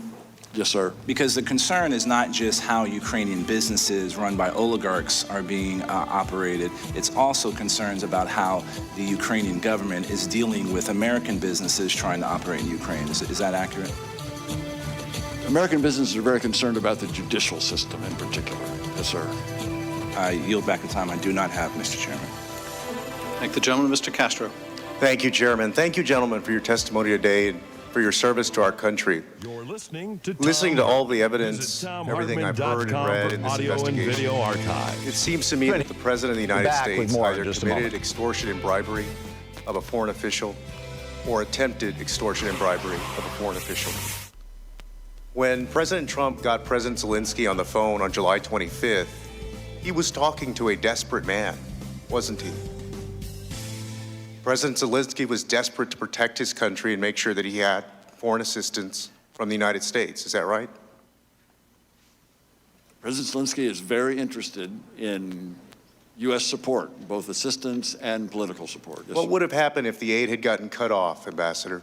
Yes, sir. Because the concern is not just how Ukrainian businesses run by oligarchs are being operated, it's also concerns about how the Ukrainian government is dealing with American businesses trying to operate in Ukraine. Is that accurate? American businesses are very concerned about the judicial system in particular. Yes, sir. I yield back the time I do not have, Mr. Chairman. Thank the gentleman, Mr. Castro. Thank you, Chairman. Thank you, gentlemen, for your testimony today and for your service to our country. You're listening to all the evidence, everything I've heard and read in this investigation, and video archive. it seems to me that the President of the United States either committed extortion and bribery of a foreign official or attempted extortion and bribery of a foreign official. When President Trump got President Zelensky on the phone on July 25th, he was talking to a desperate man, wasn't he? President Zelensky was desperate to protect his country and make sure that he had foreign assistance from the United States. Is that right? President Zelensky is very interested in U.S. support, both assistance and political support. Yes, What sir. would have happened if the aid had gotten cut off, Ambassador?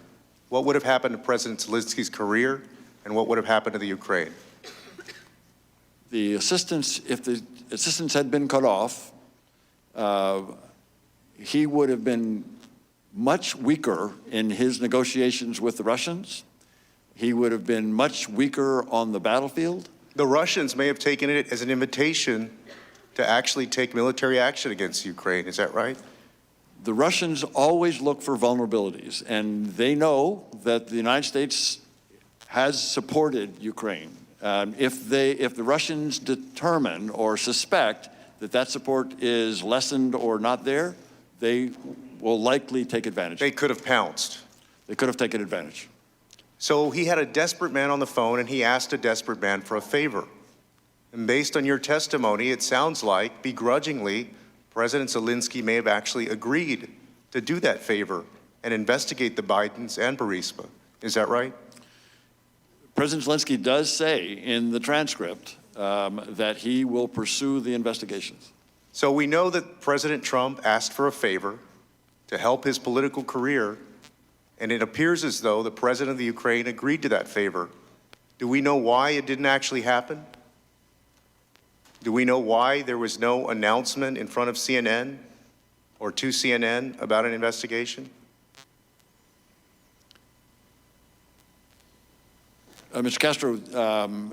What would have happened to President Zelensky's career, and what would have happened to the Ukraine? The assistance, if the assistance had been cut off, he would have been much weaker in his negotiations with the Russians. He would have been much weaker on the battlefield. The Russians may have taken it as an invitation to actually take military action against Ukraine. Is that right? The Russians always look for vulnerabilities, and they know that the United States has supported Ukraine. If the Russians determine or suspect that that support is lessened or not there, they will likely take advantage. They could have pounced. They could have taken advantage. So he had a desperate man on the phone, and he asked a desperate man for a favor. And based on your testimony, it sounds like, begrudgingly, President Zelensky may have actually agreed to do that favor and investigate the Bidens and Burisma. Is that right? President Zelensky does say in the transcript that he will pursue the investigations. So we know that President Trump asked for a favor to help his political career, and it appears as though the president of the Ukraine agreed to that favor. Do we know why it didn't actually happen? Do we know why there was no announcement in front of CNN or to CNN about an investigation? Mr. Castro,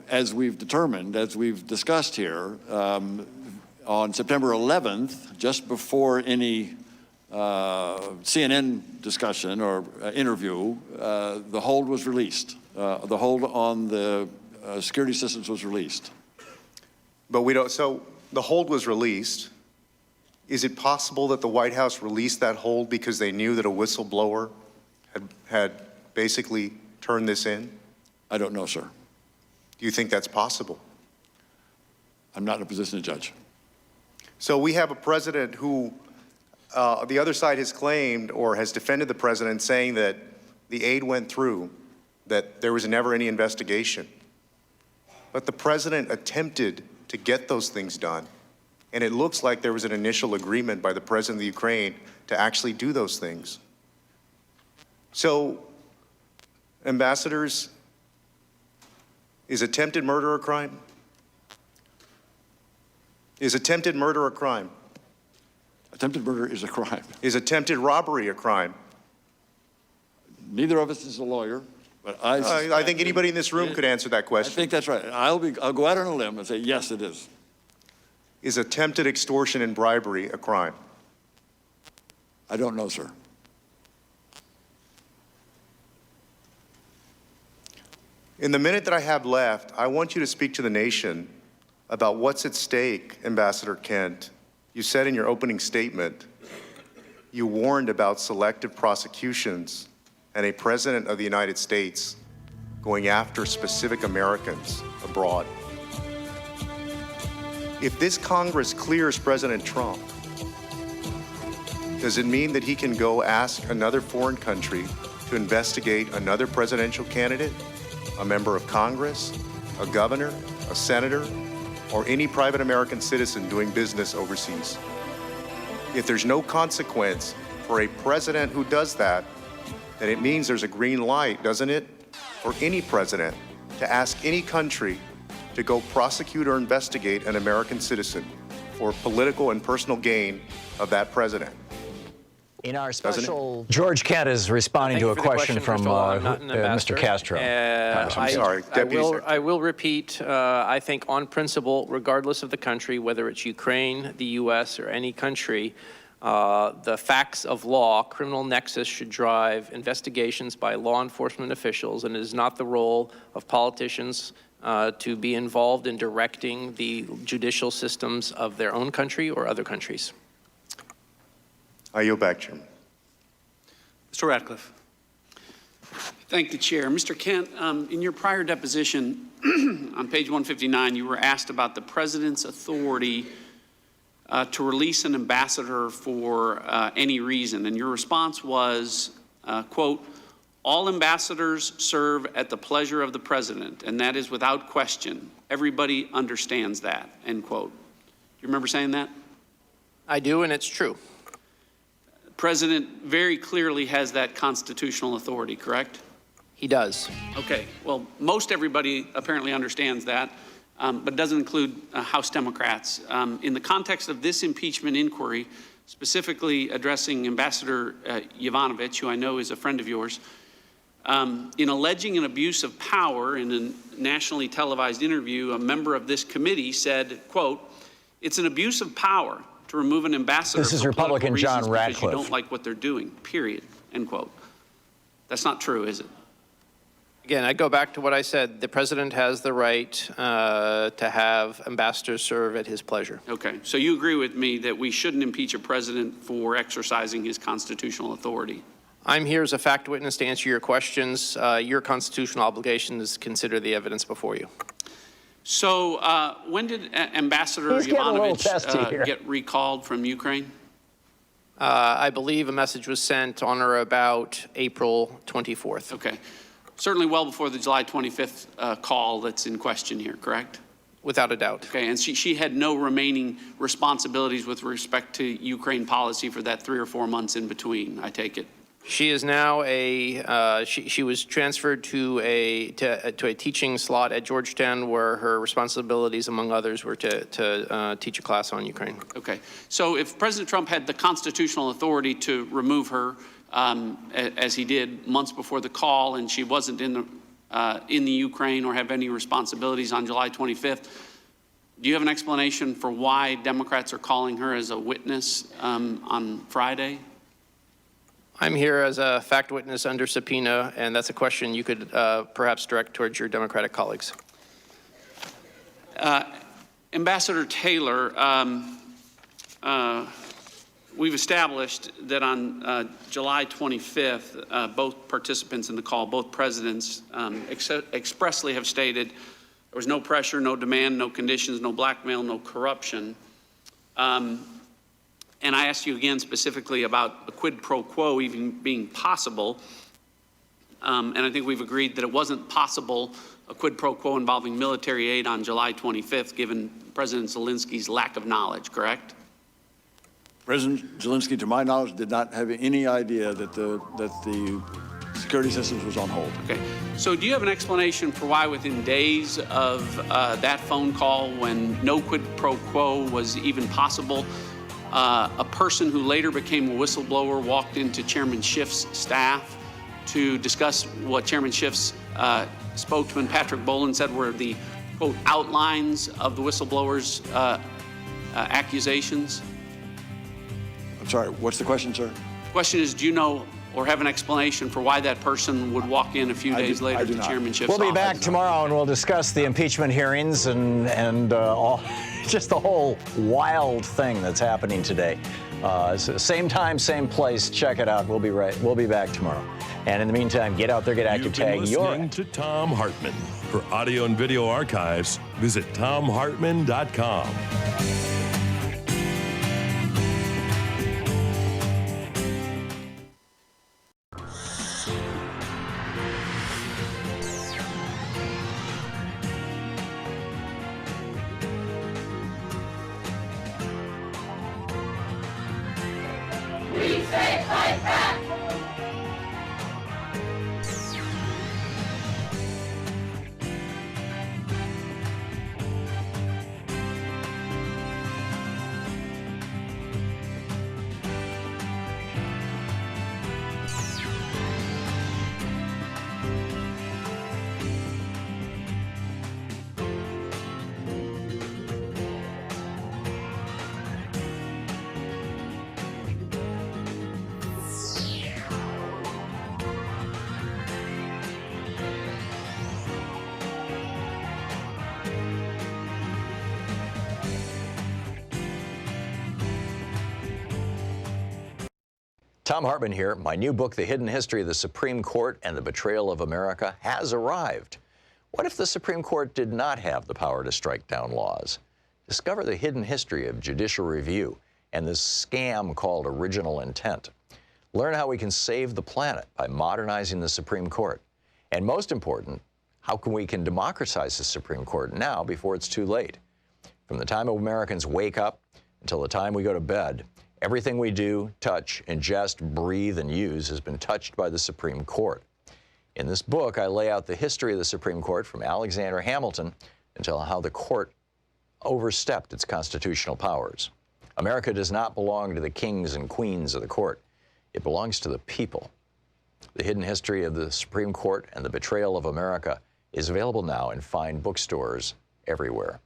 as we've determined, as we've discussed here, on September 11th, just before any CNN discussion or interview, the hold was released. The hold on the security assistance was released. But we don't, so the hold was released. Is it possible that the White House released that hold because they knew that a whistleblower had basically turned this in? I don't know, sir. Do you think that's possible? I'm not in a position to judge. So we have a president who the other side has claimed or has defended the president saying that the aid went through, that there was never any investigation. But the president attempted to get those things done. And it looks like there was an initial agreement by the president of the Ukraine to actually do those things. So, ambassadors, is attempted murder a crime? Is attempted murder a crime? Attempted murder is a crime. Is attempted robbery a crime? Neither of us is a lawyer, but I think anybody in this room could answer that question. I think that's right. I'll go out on a limb and say, yes, it is. Is attempted extortion and bribery a crime? I don't know, sir. In the minute that I have left, I want you to speak to the nation about what's at stake, Ambassador Kent. You said in your opening statement, you warned about selective prosecutions and a president of the United States going after specific Americans abroad. If this Congress clears President Trump, does it mean that he can go ask another foreign country to investigate another presidential candidate, a member of Congress, a governor, a senator, or any private American citizen doing business overseas? If there's no consequence for a president who does that, then it means there's a green light, doesn't it, for any president to ask any country to go prosecute or investigate an American citizen for political and personal gain of that president. In our special, George Kent is responding to a question from Mr. Castro. I'm sorry, I will repeat, I think on principle, regardless of the country, whether it's Ukraine, the U.S., or any country, the facts of law, criminal nexus should drive investigations by law enforcement officials, and it is not the role of politicians to be involved in directing the judicial systems of their own country or other countries. I yield back, Chairman. Mr. Ratcliffe. Thank the chair. Mr. Kent, in your prior deposition on page 159, you were asked about the president's authority to release an ambassador for any reason, and your response was, quote, "All ambassadors serve at the pleasure of the president, and that is without question. Everybody understands that," end quote. Do you remember saying that? I do, and it's true. The president very clearly has that constitutional authority, correct? He does. Okay, well, most everybody apparently understands that, but doesn't include House Democrats. In the context of this impeachment inquiry, specifically addressing Ambassador Yovanovitch, who I know is a friend of yours, in alleging an abuse of power in a nationally televised interview, a member of this committee said, quote, "It's an abuse of power to remove an ambassador This is for Republican political John reasons Ratcliffe. because you don't like what they're doing, period," end quote. That's not true, is it? Again, I go back to what I said. The president has the right to have ambassadors serve at his pleasure. Okay, so you agree with me that we shouldn't impeach a president for exercising his constitutional authority? I'm here as a fact witness to answer your questions. Your constitutional obligation is to consider the evidence before you. So when did Ambassador Yovanovitch get recalled from Ukraine? I believe a message was sent on or about April 24th. Okay. Certainly well before the July 25th call that's in question here, correct? Without a doubt. Okay, and she had no remaining responsibilities with respect to Ukraine policy for that 3 or 4 months in between, I take it? She is now she was transferred to a teaching slot at Georgetown, where her responsibilities, among others, were to teach a class on Ukraine. Okay, so if President Trump had the constitutional authority to remove her, as he did months before the call, and she wasn't in the Ukraine or have any responsibilities on July 25th, do you have an explanation for why Democrats are calling her as a witness on Friday? I'm here as a fact witness under subpoena, and that's a question you could perhaps direct towards your Democratic colleagues. Ambassador Taylor, we've established that on July 25th, both participants in the call, both presidents, expressly have stated there was no pressure, no demand, no conditions, no blackmail, no corruption. And I asked you again specifically about a quid pro quo even being possible. And I think we've agreed that it wasn't possible a quid pro quo involving military aid on July 25th, given President Zelensky's lack of knowledge, correct? President Zelensky, to my knowledge, did not have any idea that the security systems was on hold. Okay. So do you have an explanation for why within days of that phone call, when no quid pro quo was even possible, a person who later became a whistleblower walked into Chairman Schiff's staff to discuss what Chairman Schiff's spokesman Patrick Bolin said were the, quote, outlines of the whistleblower's accusations? I'm sorry, what's the question, sir? The question is, do you know or have an explanation for why that person would walk in a few days later to Chairman Schiff's office? We'll be back tomorrow and we'll discuss the impeachment hearings and all, just the whole wild thing that's happening today. Same time, same place. Check it out. We'll be back tomorrow. And in the meantime, get out there, get active, tag your. You've been listening to Thom Hartmann. For audio and video archives, visit thomhartmann.com. Thom Hartmann here. My new book, The Hidden History of the Supreme Court and the Betrayal of America, has arrived. What if the Supreme Court did not have the power to strike down laws? Discover the hidden history of judicial review and this scam called original intent. Learn how we can save the planet by modernizing the Supreme Court. And most important, how we can democratize the Supreme Court now before it's too late. From the time Americans wake up until the time we go to bed, everything we do, touch, ingest, breathe, and use has been touched by the Supreme Court. In this book, I lay out the history of the Supreme Court from Alexander Hamilton until how the court overstepped its constitutional powers. America does not belong to the kings and queens of the court. It belongs to the people. The Hidden History of the Supreme Court and the Betrayal of America is available now in fine bookstores everywhere.